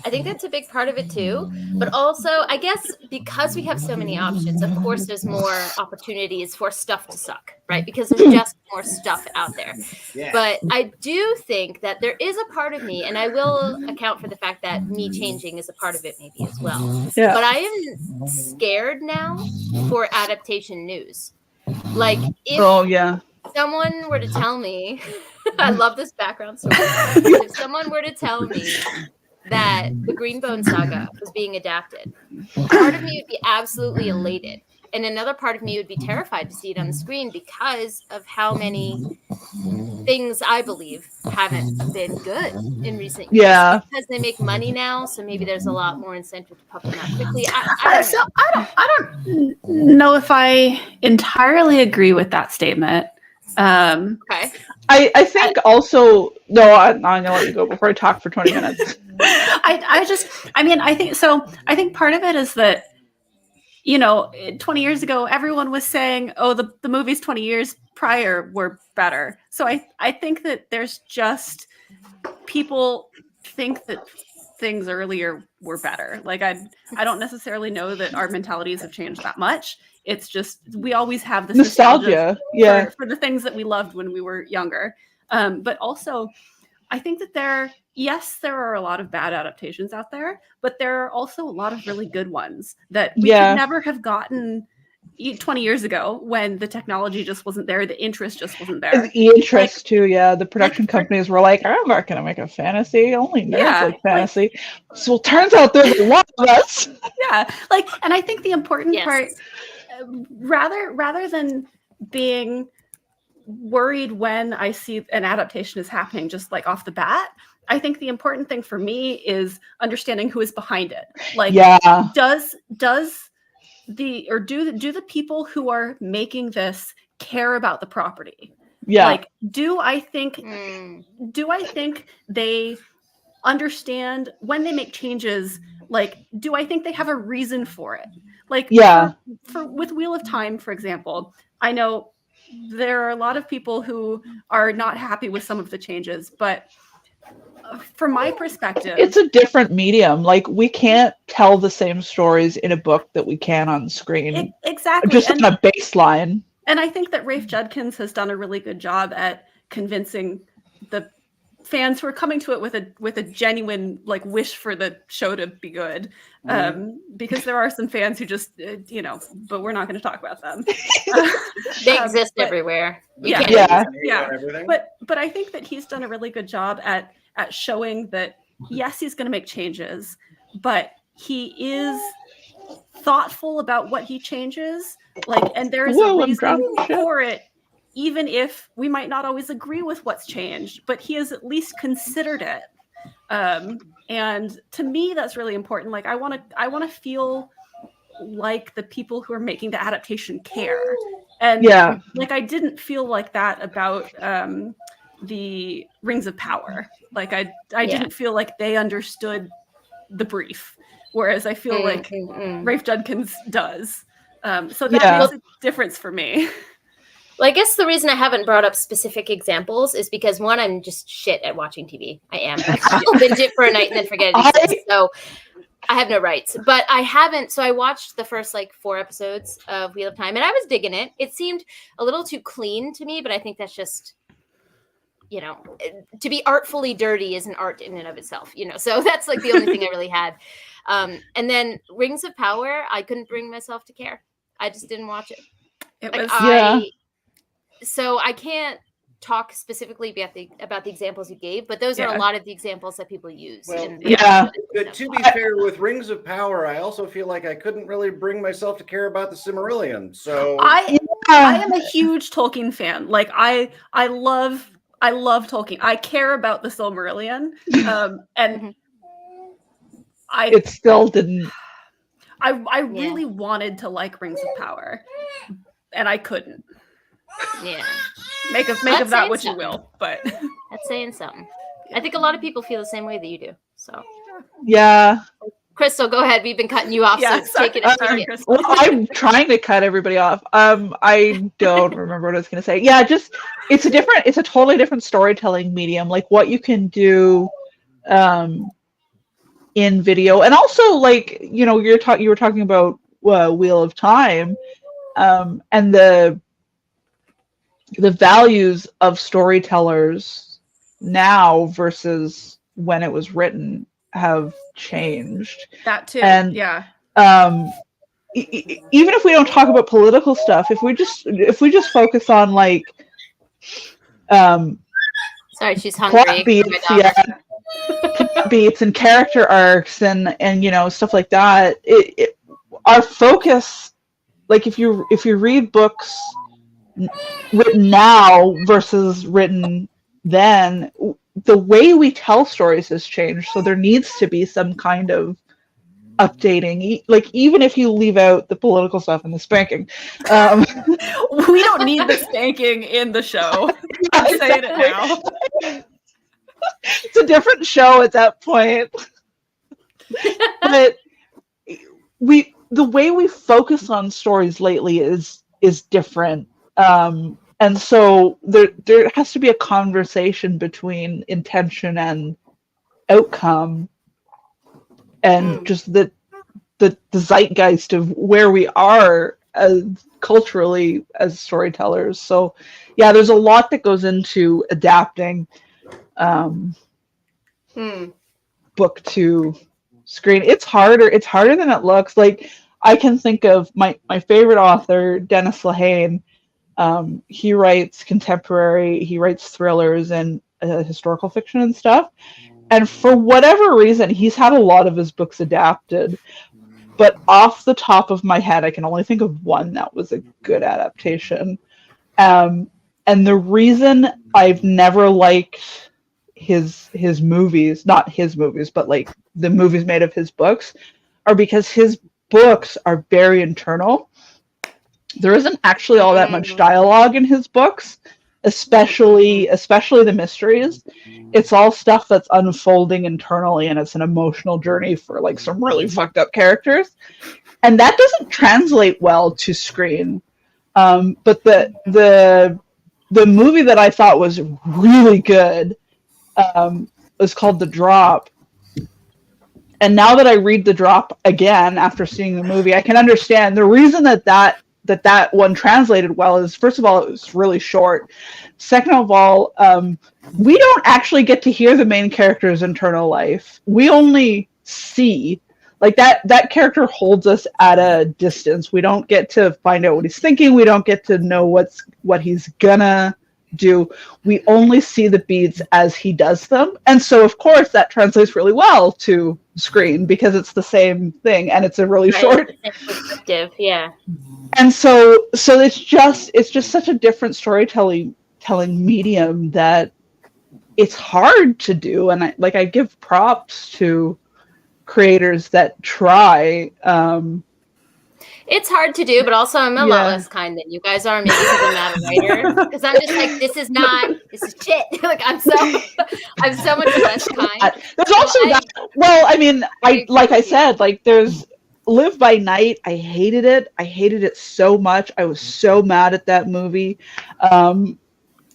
Speaker 1: I think that's a big part of it too. But also, I guess because we have so many options, of course, there's more opportunities for stuff to suck, right? Because there's just more stuff out there. Yeah. But I do think that there is a part of me, and I will account for the fact that me changing is a part of it maybe as well. Yeah. But I am scared now for adaptation news. Like, if someone were to tell me, I love this background story. If someone were to tell me that the Greenbone saga was being adapted, part of me would be absolutely elated, and another part of me would be terrified to see it on the screen because of how many things I believe haven't been good in recent years. Yeah, because they make money now, so maybe there's a lot more incentive to pump them out quickly.
Speaker 5: I don't know if I entirely agree with that statement.
Speaker 1: Okay.
Speaker 2: I think also, no, I'm going to let you go before I talk for 20 minutes.
Speaker 5: I think part of it is that, 20 years ago, everyone was saying, oh, the movies 20 years prior were better. So I think that there's just, people think that things earlier were better. Like I don't necessarily know that our mentalities have changed that much. It's just we always have this nostalgia for the things that we loved when we were younger. But also, I think that there are a lot of bad adaptations out there, but there are also a lot of really good ones that we could never have gotten 20 years ago when the technology just wasn't there, the interest just wasn't there.
Speaker 2: The interest too, the production companies were like, I'm not going to make a fantasy, only nerds like fantasy. So it turns out there's a lot of us.
Speaker 5: Yeah, and I think the important part, rather than being worried when I see an adaptation is happening just like off the bat, I think the important thing for me is understanding who is behind it. Like, do the people who are making this care about the property? Like, do I think they understand when they make changes? Like, do I think they have a reason for it? Like, for with Wheel of Time, for example, I know there are a lot of people who are not happy with some of the changes, but from my perspective,
Speaker 2: it's a different medium. Like, we can't tell the same stories in a book that we can on screen.
Speaker 5: Exactly.
Speaker 2: Just on a baseline.
Speaker 5: And I think that Rafe Judkins has done a really good job at convincing the fans who are coming to it with a genuine like wish for the show to be good, because there are some fans who just but we're not going to talk about them.
Speaker 1: They exist everywhere.
Speaker 5: But I think that he's done a really good job at showing that yes, he's going to make changes, but he is thoughtful about what he changes, and there's a reason for it. Even if we might not always agree with what's changed, but he has at least considered it. And to me, that's really important. Like, I want to feel like the people who are making the adaptation care. And I didn't feel like that about the Rings of Power. Like, I didn't feel like they understood the brief, whereas I feel like Rafe Judkins does. So that makes a difference for me.
Speaker 1: Well, I guess the reason I haven't brought up specific examples is because, one, I'm just shit at watching TV. I am. I'll binge it for a night and then forget it exists. So I have no rights. But I haven't. So I watched the first 4 episodes of Wheel of Time, and I was digging it. It seemed a little too clean to me, but I think that's just, to be artfully dirty is an art in and of itself, So that's the only thing I really had. And then Rings of Power, I couldn't bring myself to care. I just didn't watch it. So I can't talk specifically about the examples you gave, but those are a lot of the examples that people use.
Speaker 4: Well, but to be fair, with Rings of Power, I also feel like I couldn't really bring myself to care about the Silmarillion. So
Speaker 5: I am a huge Tolkien fan. Like, I love Tolkien. I care about the Silmarillion, and
Speaker 2: it still didn't.
Speaker 5: I really wanted to like Rings of Power, and I couldn't.
Speaker 1: Yeah.
Speaker 5: Make of that what you will, but
Speaker 1: that's saying something. I think a lot of people feel the same way that you do. So
Speaker 5: Krystle,
Speaker 1: go ahead. We've been cutting you off, so take it.
Speaker 2: Well, I'm trying to cut everybody off. I don't remember what I was going to say. Yeah, just it's a totally different storytelling medium. Like, what you can do in video, and also you were talking about Wheel of Time, and the values of storytellers now versus when it was written have changed.
Speaker 5: That too.
Speaker 2: And even if we don't talk about political stuff, if we just focus on
Speaker 1: sorry, she's hungry.
Speaker 2: Plot beats and character arcs and stuff like that. Our focus, if you read books written now versus written then, the way we tell stories has changed. So there needs to be some kind of updating. Even if you leave out the political stuff and the spanking,
Speaker 5: we don't need the spanking in the show. I'm saying it now.
Speaker 2: It's a different show at that point. But the way we focus on stories lately is different. And so there has to be a conversation between intention and outcome and just the zeitgeist of where we are as culturally as storytellers. So yeah, there's a lot that goes into adapting book to screen. It's harder than it looks. Like, I can think of my favorite author, Dennis Lehane. He writes contemporary, he writes thrillers and historical fiction and stuff. And for whatever reason, he's had a lot of his books adapted. But off the top of my head, I can only think of one that was a good adaptation. And the reason I've never liked his movies, not his movies, but like the movies made of his books, are because his books are very internal. There isn't actually all that much dialogue in his books, especially the mysteries. It's all stuff that's unfolding internally, and it's an emotional journey for like some really fucked up characters, and that doesn't translate well to screen. But the movie that I thought was really good was called The Drop. And now that I read The Drop again after seeing the movie, I can understand the reason that one translated well is, first of all, it was really short. Second of all, we don't actually get to hear the main character's internal life. We only see, like, that character holds us at a distance. We don't get to find out what he's thinking. We don't get to know what he's gonna do. We only see the beats as he does them. And so, of course, that translates really well to screen because it's the same thing and it's a really short
Speaker 1: perspective. Yeah.
Speaker 2: And so it's just such a different storytelling medium that it's hard to do. And I give props to creators that try.
Speaker 1: It's hard to do, but also I'm a lot less kind than you guys are, maybe because I'm not a writer. Because I'm just like, this is shit. Like, I'm so much less kind.
Speaker 2: There's also that. Well, I mean, I said, like, there's Live by Night. I hated it. I hated it so much. I was so mad at that movie.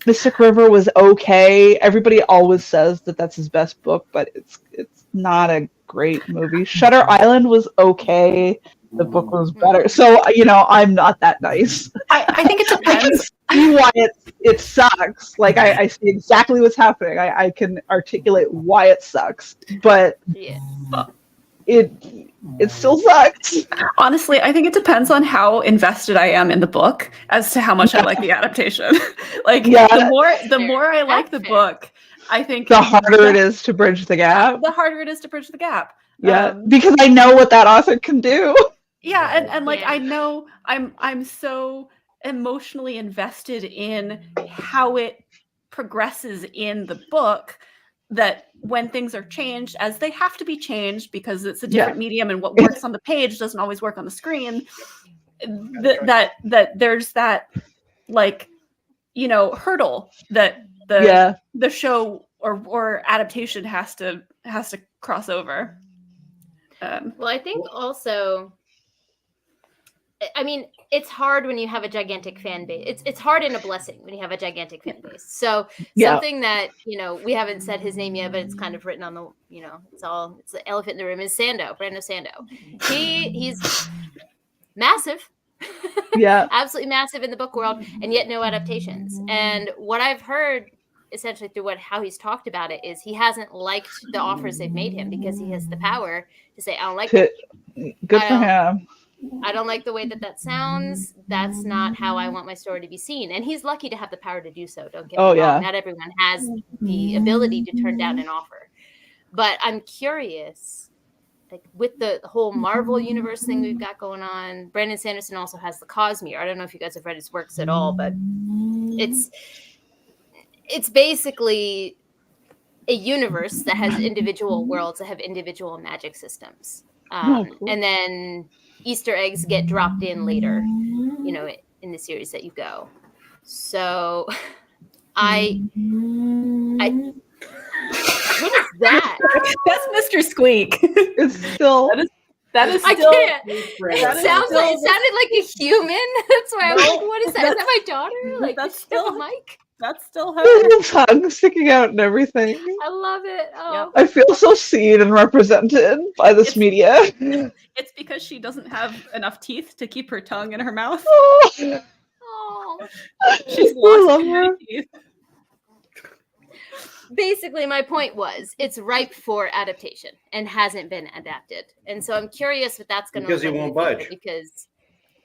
Speaker 2: Mystic River was okay. Everybody always says that that's his best book, but it's not a great movie. Shutter Island was okay. The book was better. So, I'm not that nice.
Speaker 5: I think it depends.
Speaker 2: I can see why it sucks. Like, I see exactly what's happening. I can articulate why it sucks. But it still sucks.
Speaker 5: Honestly, I think it depends on how invested I am in the book as to how much I like the adaptation. The more I like the book, I think
Speaker 2: the harder it is to bridge the gap.
Speaker 5: The harder it is to bridge the gap.
Speaker 2: Yeah, because I know what that author can do.
Speaker 5: Yeah, and like I know I'm so emotionally invested in how it progresses in the book that when things are changed, as they have to be changed because it's a different medium and what works on the page doesn't always work on the screen, that there's that, like, hurdle that the show or adaptation has to cross over.
Speaker 1: Well, I think also, I mean, it's hard when you have a gigantic fan base. It's hard and a blessing when you have a gigantic fan base. So something that, we haven't said his name yet, but it's kind of written on the, it's the elephant in the room, is Brandon Sandow. He's massive.
Speaker 2: Yeah.
Speaker 1: Absolutely massive in the book world, and yet no adaptations. And what I've heard essentially through how he's talked about it is he hasn't liked the offers they've made him because he has the power to say, I don't like it.
Speaker 2: Good for him.
Speaker 1: I don't like the way that sounds. That's not how I want my story to be seen. And he's lucky to have the power to do so. Don't get me wrong.
Speaker 2: Yeah.
Speaker 1: Not everyone has the ability to turn down an offer. But I'm curious, like, with the whole Marvel universe thing we've got going on, Brandon Sanderson also has the Cosmere. I don't know if you guys have read his works at all, but it's basically a universe that has individual worlds that have individual magic systems.
Speaker 2: Cool.
Speaker 1: And then Easter eggs get dropped in later, in the series that you go. So what is that?
Speaker 5: That's Mr. Squeak.
Speaker 2: It's still...
Speaker 5: That is still...
Speaker 1: I can't. It sounded like a human. That's why I'm like, what is that? Is that my daughter? Like,
Speaker 5: that's still
Speaker 1: a mic?
Speaker 5: That's still her.
Speaker 2: Little tongue sticking out and everything.
Speaker 1: I love it. Oh,
Speaker 2: I feel so seen and represented by this
Speaker 5: It's-
Speaker 2: media.
Speaker 5: It's because she doesn't have enough teeth to keep her tongue in her mouth.
Speaker 2: Oh,
Speaker 1: oh.
Speaker 5: She's
Speaker 2: I
Speaker 5: lost
Speaker 2: love
Speaker 5: too many
Speaker 2: her.
Speaker 5: teeth.
Speaker 1: Basically, my point was it's ripe for adaptation and hasn't been adapted. And so I'm curious what that's going to look
Speaker 4: Because he
Speaker 1: like in
Speaker 4: won't
Speaker 1: the future
Speaker 4: budge.
Speaker 1: because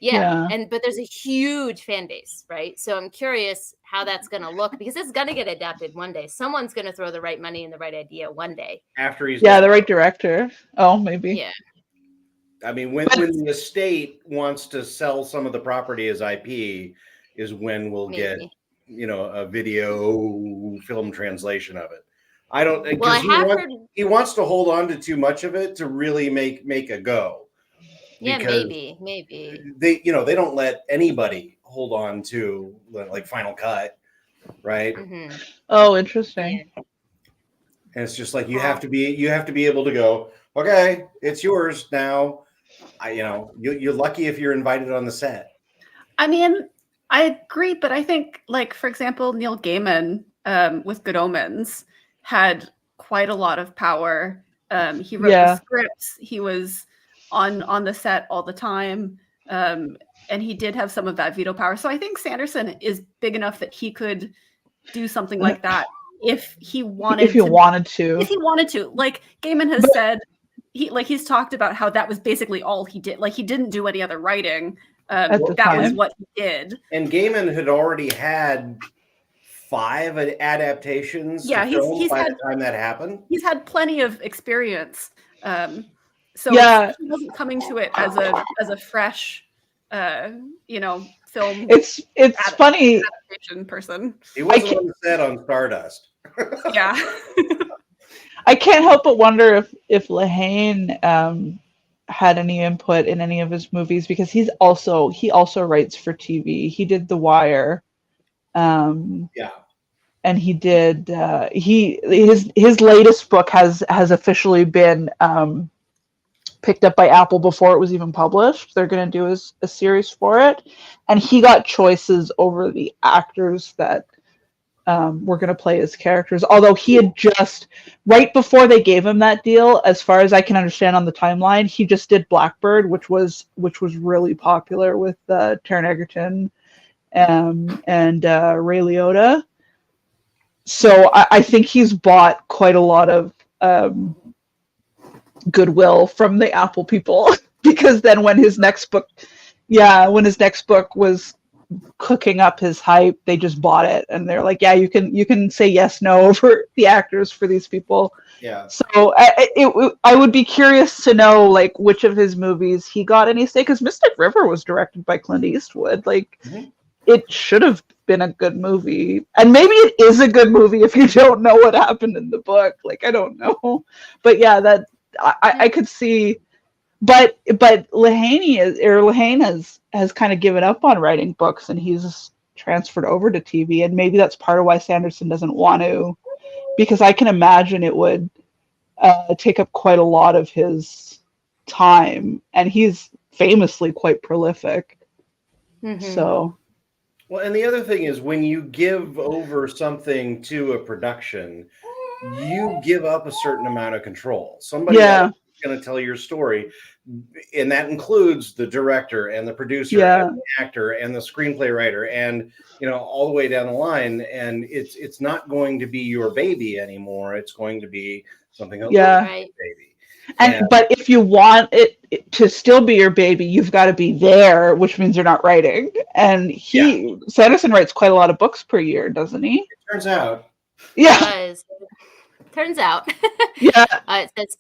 Speaker 2: Yeah.
Speaker 1: but there's a huge fan base, right? So I'm curious how that's going to look because it's going to get adapted one day. Someone's going to throw the right money and the right idea one day.
Speaker 4: After he's
Speaker 2: Yeah,
Speaker 4: dead.
Speaker 2: the right director. Oh, maybe.
Speaker 1: Yeah.
Speaker 4: I mean, when the estate wants to sell some of the property as IP, is when we'll get
Speaker 1: Maybe.
Speaker 4: a video film translation of it. I don't.
Speaker 1: Well, I
Speaker 4: Because
Speaker 1: have heard.
Speaker 4: he wants to hold on to too much of it to really make a go.
Speaker 1: Yeah,
Speaker 4: Because
Speaker 1: maybe.
Speaker 4: they don't let anybody hold on to like Final Cut, right?
Speaker 1: Mm-hmm.
Speaker 2: Oh, interesting.
Speaker 4: And it's just like you have to be able to go, okay, it's yours now. You're lucky if you're invited on the set.
Speaker 5: I mean, I agree, but I think, like, for example, Neil Gaiman with Good Omens had quite a lot of power. He wrote the scripts. He was on the set all the time. And he did have some of that veto power. So I think Sanderson is big enough that he could do something like that if he wanted
Speaker 2: If he wanted to.
Speaker 5: If he wanted to. Like Gaiman has said, he's talked about how that was basically all he did. Like he didn't do any other writing. That was what he did.
Speaker 4: And Gaiman had already had 5 adaptations.
Speaker 5: Yeah, he's
Speaker 4: by
Speaker 5: had,
Speaker 4: the time that happened.
Speaker 5: He's had plenty of experience. So he wasn't coming to it as a fresh, film.
Speaker 2: It's funny.
Speaker 5: Adaptation person.
Speaker 4: He wasn't on the set on Stardust.
Speaker 5: Yeah.
Speaker 2: I can't help but wonder if Lehane had any input in any of his movies because he also writes for TV. He did The Wire. And he did his latest book has officially been picked up by Apple before it was even published. They're going to do a series for it, and he got choices over the actors that were going to play his characters. Although he had just right before they gave him that deal, as far as I can understand on the timeline, he just did Blackbird, which was really popular with Taron Egerton and Ray Liotta. So I think he's bought quite a lot of goodwill from the Apple people because then when his next book was cooking up his hype, they just bought it and they're like, yeah, you can say yes, no over the actors for these people.
Speaker 4: Yeah.
Speaker 2: So I would be curious to know like which of his movies he got any say, because Mystic River was directed by Clint Eastwood. Like it should have been a good movie, and maybe it is a good movie if you don't know what happened in the book. Like I don't know, but yeah, that I could see. But Lehane has kind of given up on writing books and he's transferred over to TV, and maybe that's part of why Sanderson doesn't want to, because I can imagine it would take up quite a lot of his time, and he's famously quite prolific. So,
Speaker 4: well, and the other thing is when you give over something to a production, you give up a certain amount of control. Somebody else is going to tell your story, and that includes the director and the producer and the actor and the screenplay writer and all the way down the line. And it's not going to be your baby anymore. It's going to be something else. Baby.
Speaker 2: But if you want it to still be your baby, you've got to be there, which means you're not writing. And Sanderson writes quite a lot of books per year, doesn't he?
Speaker 4: It turns out.
Speaker 2: Yeah.
Speaker 1: Turns out.
Speaker 2: Yeah.
Speaker 1: It says,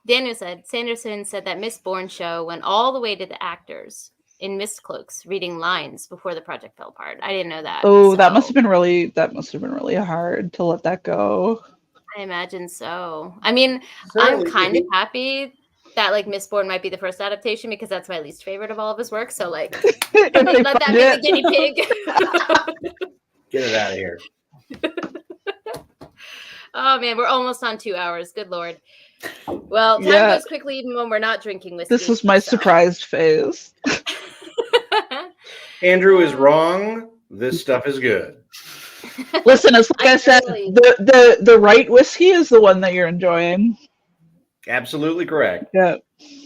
Speaker 1: Daniel said, Sanderson said that Miss Bourne show went all the way to the actors in mist cloaks reading lines before the project fell apart. I didn't know that.
Speaker 2: Oh, that must have been really hard to let that go.
Speaker 1: I imagine so. I mean, I'm kind of happy that like Miss Bourne might be the first adaptation because that's my least favorite of all of his work. So like, let that be the guinea pig.
Speaker 4: Get it out of here.
Speaker 1: Oh man, we're almost on 2 hours. Good Lord. Well, time goes quickly even when we're not drinking whiskey.
Speaker 2: This was my surprised phase.
Speaker 4: Andrew is wrong. This stuff is good.
Speaker 2: Listen, it's like I said,
Speaker 1: thoroughly-
Speaker 2: the right whiskey is the one that you're enjoying.
Speaker 4: Absolutely correct.
Speaker 2: Yeah.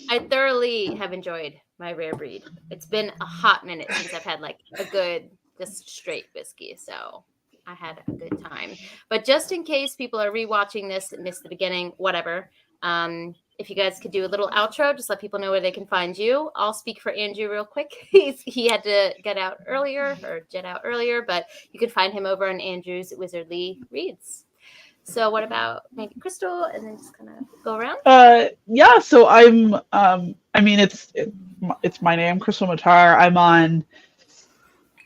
Speaker 1: I thoroughly have enjoyed my rare breed. It's been a hot minute since I've had like a good, just straight whiskey. So I had a good time. But just in case people are rewatching this and missed the beginning, whatever. If you guys could do a little outro, just let people know where they can find you. I'll speak for Andrew real quick. He had to jet out earlier, but you can find him over on Andrew's Wizardly Reads. So what about maybe Krystle, and then just kind of go around?
Speaker 2: Yeah, so I'm it's my name, Krystle Matar. I'm on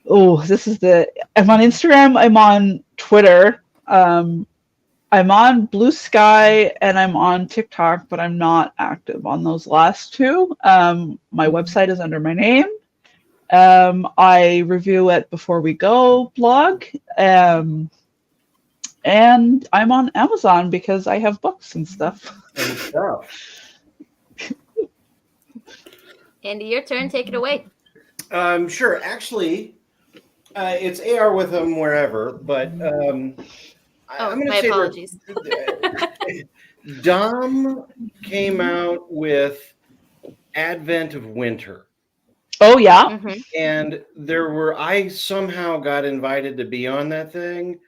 Speaker 2: I'm on Instagram, I'm on Twitter, I'm on Blue Sky, and I'm on TikTok, but I'm not active on those last two. My website is under my name. I review at Before We Go blog. And I'm on Amazon because I have books and stuff.
Speaker 1: Andy, your turn. Take it away.
Speaker 4: Sure. Actually, it's A.R.Witham wherever, but I'm going to
Speaker 1: my
Speaker 4: say
Speaker 1: apologies.
Speaker 4: Dom came out with Advent of Winter.
Speaker 2: Oh, yeah?
Speaker 1: Mhm.
Speaker 4: And I somehow got invited to be on that thing.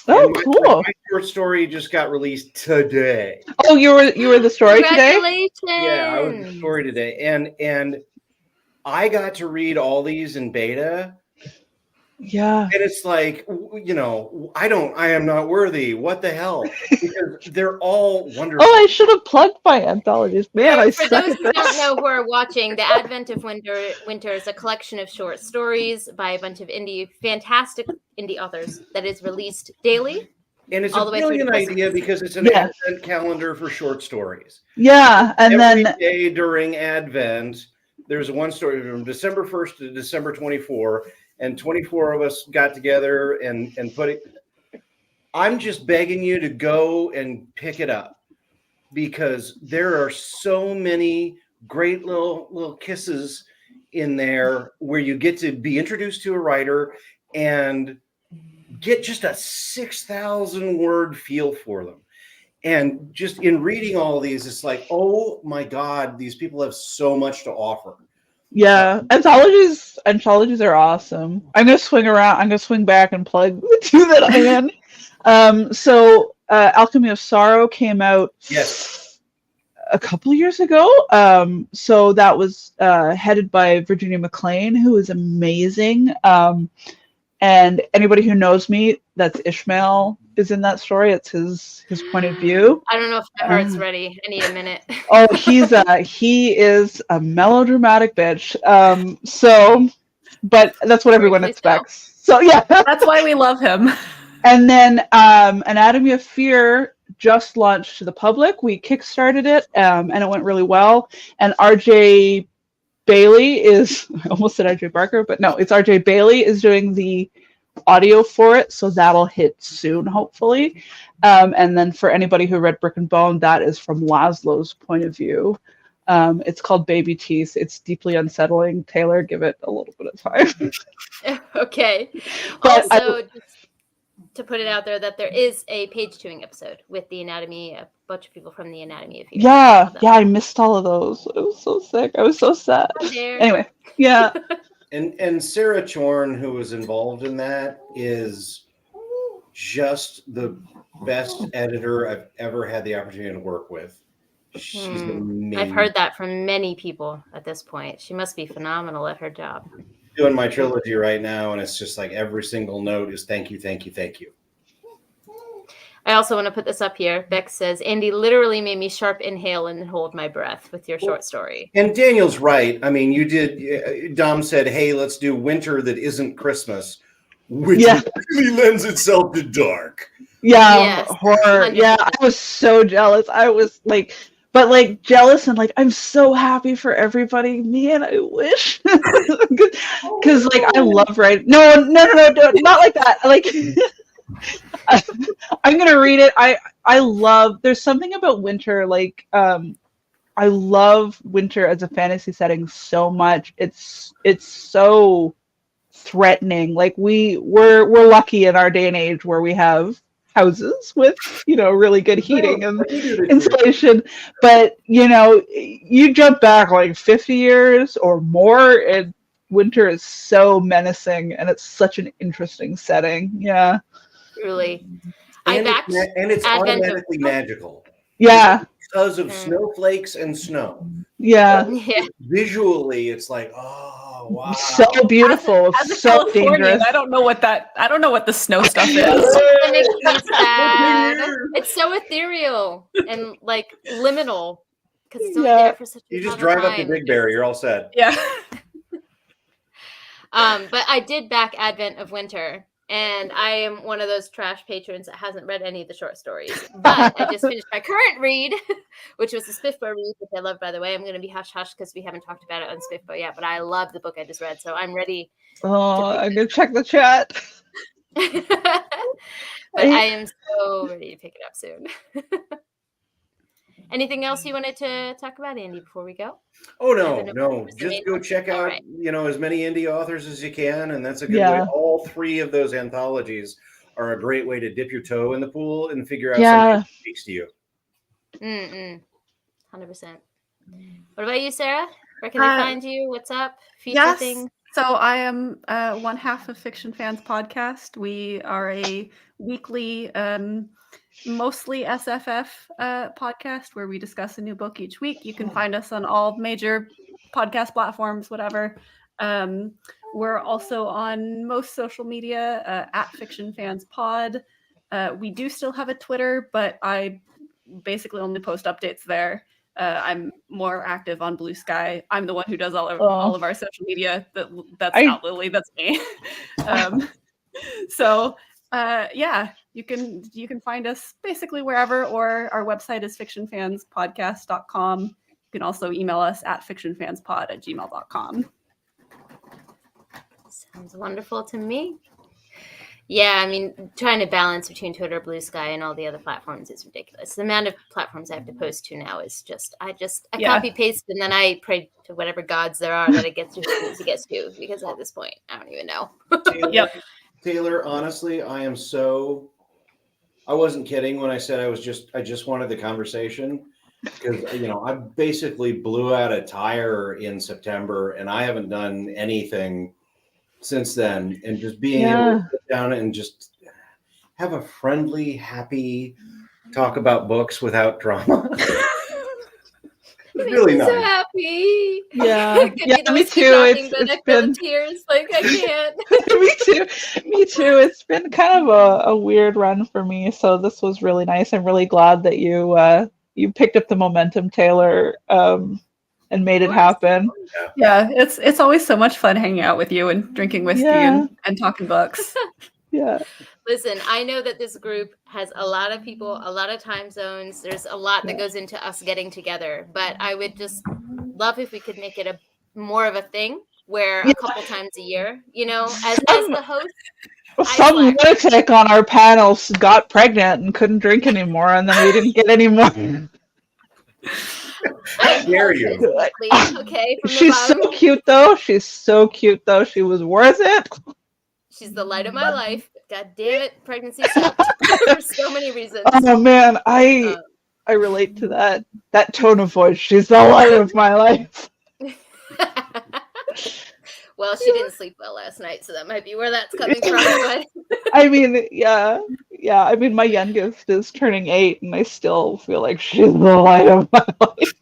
Speaker 2: Oh,
Speaker 4: And
Speaker 2: cool.
Speaker 4: My short story just got released today.
Speaker 2: Oh, you were the story today?
Speaker 1: Congratulations!
Speaker 4: Yeah, I was the story today. And I got to read all these in beta.
Speaker 2: Yeah.
Speaker 4: And it's like, I am not worthy. What the hell? Because they're all wonderful.
Speaker 2: Oh, I should have plugged my anthologies. Man,
Speaker 1: For those who don't know who are watching, The Advent of Winter is a collection of short stories by a bunch of fantastic indie authors that is released daily.
Speaker 4: And it's
Speaker 1: all
Speaker 4: a
Speaker 1: the way through to
Speaker 4: brilliant idea
Speaker 1: Christmas.
Speaker 4: because it's an
Speaker 2: Yeah.
Speaker 4: Advent calendar for short stories.
Speaker 2: Yeah, and
Speaker 4: Every
Speaker 2: then
Speaker 4: day during Advent, there's one story from December 1st to December 24, and 24 of us got together and put it. I'm just begging you to go and pick it up because there are so many great little kisses in there where you get to be introduced to a writer and get just a 6,000 word feel for them. And just in reading all of these, it's like, oh my God, these people have so much to offer.
Speaker 2: yeah, anthologies are awesome. I'm gonna swing back and plug the two that I'm in. So Alchemy of Sorrow came out a couple years ago. So that was headed by Virginia McLean, who is amazing. And anybody who knows me, that's Ishmael is in that story. It's his point of view.
Speaker 1: I don't know if my heart's ready. I need a minute.
Speaker 2: Oh, he is a melodramatic bitch. But that's what everyone
Speaker 1: Please
Speaker 2: expects. So yeah.
Speaker 5: That's why we love him.
Speaker 2: And then Anatomy of Fear just launched to the public. We kickstarted it, and it went really well. And RJ Bailey is, I almost said RJ Barker, but no, it's RJ Bailey is doing the audio for it, so that'll hit soon, hopefully. And then for anybody who read Brick and Bone, that is from Laszlo's point of view. It's called Baby Teeth. It's deeply unsettling. Taylor, give it a little bit of time.
Speaker 1: Okay.
Speaker 2: But
Speaker 1: Also, just to put it out there, that there is a page-tuning episode with the Anatomy, a bunch of people from the Anatomy of Fear.
Speaker 2: Yeah, I missed all of those. I was so sick. I was so sad. Anyway, yeah.
Speaker 4: And Sara Chorn, who was involved in that, is just the best editor I've ever had the opportunity to work with. She's amazing.
Speaker 1: I've heard that from many people at this point. She must be phenomenal at her job.
Speaker 4: Doing my trilogy right now, and it's just like every single note is thank you, thank you, thank you.
Speaker 1: I also want to put this up here. Beck says, Andy literally made me sharp inhale and hold my breath with your short story.
Speaker 4: And Daniel's right. I mean, you did. Dom said, hey, let's do winter that isn't Christmas, which really lends itself to dark.
Speaker 2: Yeah,
Speaker 1: Yes,
Speaker 2: horror.
Speaker 1: 100%.
Speaker 2: Yeah, I was so jealous. I was like, jealous and like, I'm so happy for everybody. Man, I wish. Because like, I love writing. No, not like that. Like, I'm gonna read it. I love. There's something about winter. Like, I love winter as a fantasy setting so much. It's so threatening. Like we're lucky in our day and age where we have houses with, really good heating and insulation. But, you jump back like 50 years or more, and winter is so menacing, and it's such an interesting setting. Yeah.
Speaker 1: Truly.
Speaker 4: And it's automatically magical.
Speaker 2: Yeah.
Speaker 4: Because of snowflakes and snow.
Speaker 2: Yeah.
Speaker 4: Visually, it's like, oh wow,
Speaker 2: so beautiful.
Speaker 5: As a
Speaker 2: so
Speaker 5: Californian,
Speaker 2: dangerous.
Speaker 5: I don't know what the snow stuff is.
Speaker 1: That makes me sad. It's so ethereal and like liminal because it's only there for such a
Speaker 4: You just
Speaker 1: long
Speaker 4: drive up to
Speaker 1: time.
Speaker 4: Big Bear, you're all set.
Speaker 5: Yeah.
Speaker 1: But I did back Advent of Winter, and I am one of those trash patrons that hasn't read any of the short stories. But I just finished my current read, which was the Spiffbo read, which I love, by the way. I'm going to be hush-hush because we haven't talked about it on Spiffbo yet, but I love the book I just read, so I'm ready.
Speaker 2: Oh, I'm going to check the chat.
Speaker 1: But I am so ready to pick it up soon. Anything else you wanted to talk about, Andy, before we go?
Speaker 4: Oh no. Just go check out, as many indie authors as you can, and that's a good way. All three of those anthologies are a great way to dip your toe in the pool and figure out something that speaks to you.
Speaker 1: 100%. What about you, Sarah? Where can they find you? What's up? Feature things?
Speaker 5: So I am one half of Fiction Fans Podcast. We are a weekly, mostly SFF podcast where we discuss a new book each week. You can find us on all major podcast platforms, whatever. We're also on most social media at Fiction Fans Pod. We do still have a Twitter, but I basically only post updates there. I'm more active on Blue Sky. I'm the one who does all of our social media. That's not Lily. That's me. You can find us basically wherever, or our website is fictionfanspodcast.com. You can also email us at fictionfanspod@gmail.com.
Speaker 1: Sounds wonderful to me. Yeah, I mean, trying to balance between Twitter, Blue Sky, and all the other platforms is ridiculous. The amount of platforms I have to post to now is just, I copy paste and then I pray to whatever gods there are that it gets to who it needs to get to, because at this point, I don't even know.
Speaker 4: Taylor, honestly, I wasn't kidding when I said I just wanted the conversation, because I basically blew out a tire in September and I haven't done anything since then, and just being able to sit down and just have a friendly, happy talk about books without drama. It's really nice.
Speaker 1: So happy.
Speaker 2: Yeah, me too. It's been
Speaker 1: tears. Like I can't.
Speaker 2: Me too. It's been kind of a weird run for me. So this was really nice. I'm really glad that you picked up the momentum, Taylor, and made it happen.
Speaker 5: Yeah, it's always so much fun hanging out with you and drinking whiskey and talking books.
Speaker 2: Yeah.
Speaker 1: Listen, I know that this group has a lot of people, a lot of time zones. There's a lot that goes into us getting together, but I would just love if we could make it more of a thing where a couple times a year, as the host.
Speaker 2: Some lunatic on our panel got pregnant and couldn't drink anymore, and then we didn't get any more.
Speaker 1: I dare you. Okay.
Speaker 2: She's so cute, though. She was worth it.
Speaker 1: She's the light of my life. God damn it, pregnancy sucked for so many reasons.
Speaker 2: Oh man, I relate to that tone of voice. She's the light of my life.
Speaker 1: Well, she didn't sleep well last night, so that might be where that's coming from. But
Speaker 2: I mean, yeah. I mean, my youngest is turning 8, and I still feel like she's the light of my life.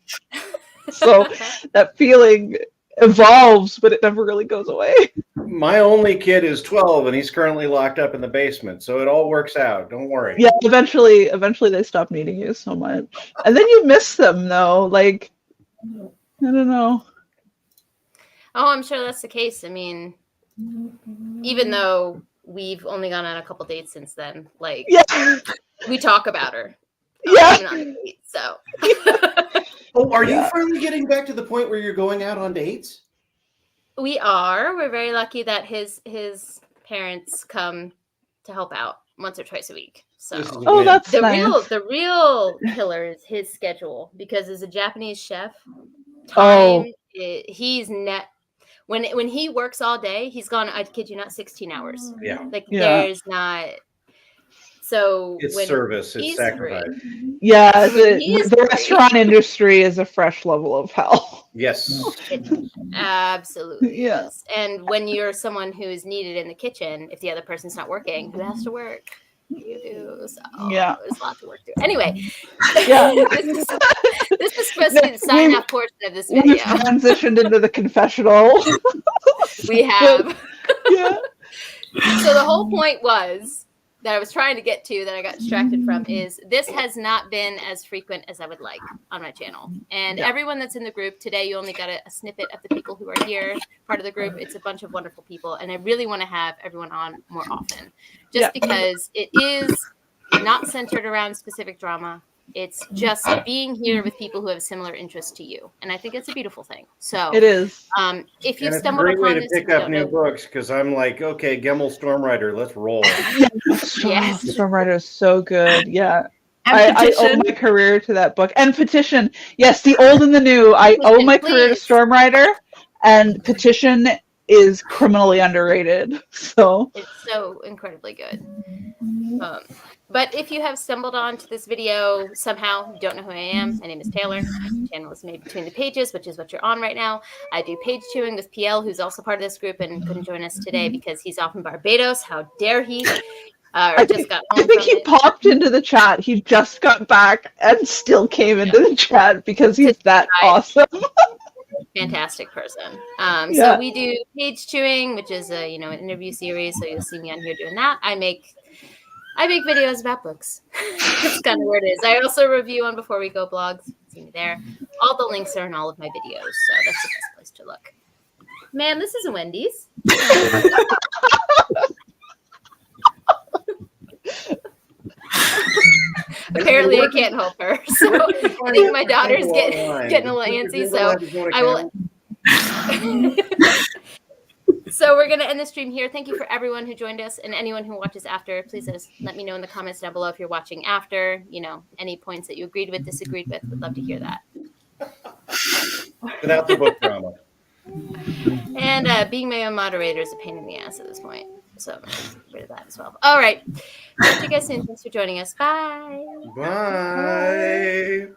Speaker 2: So that feeling evolves, but it never really goes away.
Speaker 4: My only kid is 12, and he's currently locked up in the basement, so it all works out. Don't worry.
Speaker 2: Yeah, eventually they stop needing you so much, and then you miss them, though. Like, I don't know.
Speaker 1: Oh, I'm sure that's the case. I mean, even though we've only gone on a couple dates since then, like, we talk about her. Even on the date, so.
Speaker 4: Are you finally getting back to the point where you're going out on dates?
Speaker 1: We are. We're very lucky that his parents come to help out once or twice a week. So
Speaker 2: that's nice.
Speaker 1: The real killer is his schedule, because as a Japanese chef, he's when he works all day, he's gone, I kid you not, 16 hours.
Speaker 4: Yeah.
Speaker 1: Like
Speaker 2: Yeah.
Speaker 1: there's not. So
Speaker 4: It's
Speaker 1: when
Speaker 4: service. It's
Speaker 1: he's
Speaker 4: sacrifice.
Speaker 1: free,
Speaker 2: Yeah,
Speaker 1: He's
Speaker 2: the restaurant industry is a fresh level of hell.
Speaker 4: Yes.
Speaker 1: it absolutely
Speaker 2: Yeah.
Speaker 1: is. And when you're someone who is needed in the kitchen, if the other person's not working, who has to work? You do. So
Speaker 2: Yeah.
Speaker 1: there's a lot to work through. Anyway,
Speaker 2: Yeah.
Speaker 1: this is supposed to be the sign off portion of this
Speaker 2: We've
Speaker 1: video.
Speaker 2: transitioned into the confessional.
Speaker 1: We have.
Speaker 2: Yeah.
Speaker 1: So the whole point was that I was trying to get to that I got distracted from is this has not been as frequent as I would like on my channel. And everyone that's in the group today, you only got a snippet of the people who are here, part of the group. It's a bunch of wonderful people. And I really want to have everyone on more often just because it is not centered around specific drama. It's just being here with people who have similar interests to you. And I think it's a beautiful thing. So
Speaker 2: It is.
Speaker 1: if you
Speaker 4: And it's a
Speaker 1: stumbled
Speaker 4: great way
Speaker 1: upon
Speaker 4: to
Speaker 1: this,
Speaker 4: pick up new books because I'm like, okay, Gemmel Stormrider, let's roll.
Speaker 1: Yes.
Speaker 2: Stormrider is so good. Yeah.
Speaker 5: And
Speaker 2: I owe
Speaker 5: Petition.
Speaker 2: my career to that book. And Petition. Yes, the old and the new. I owe my career to
Speaker 1: Please.
Speaker 2: Stormrider, and Petition is criminally underrated. So
Speaker 1: It's so incredibly good. But if you have stumbled onto this video somehow, you don't know who I am. My name is Taylor. My channel is Made Between the Pages, which is what you're on right now. I do page chewing with PL, who's also part of this group and couldn't join us today because he's off in Barbados. How dare he?
Speaker 2: I
Speaker 1: Just got
Speaker 2: I
Speaker 1: home
Speaker 2: think
Speaker 1: from
Speaker 2: he
Speaker 1: it.
Speaker 2: popped into the chat. He just got back and still came into the chat because he's that awesome.
Speaker 1: Fantastic person.
Speaker 2: Yeah.
Speaker 1: So we do page chewing, which is a an interview series. So you'll see me on here doing that. I make videos about books. That's kind of where it is. I also review on Before We Go blogs. See me there. All the links are in all of my videos, so that's the best place to look. Man, this isn't Wendy's. Apparently, I can't help her. So I think my daughter's getting a little antsy. So I will. So we're going to end the stream here. Thank you for everyone who joined us and anyone who watches after. Please let me know in the comments down below if you're watching after, any points that you agreed with, disagreed with. Would love to hear that.
Speaker 4: Without the book drama.
Speaker 1: And being my own moderator is a pain in the ass at this point. So I'm going to get rid of that as well. All right. Talk to you guys soon. Thanks for joining us. Bye.
Speaker 4: Bye.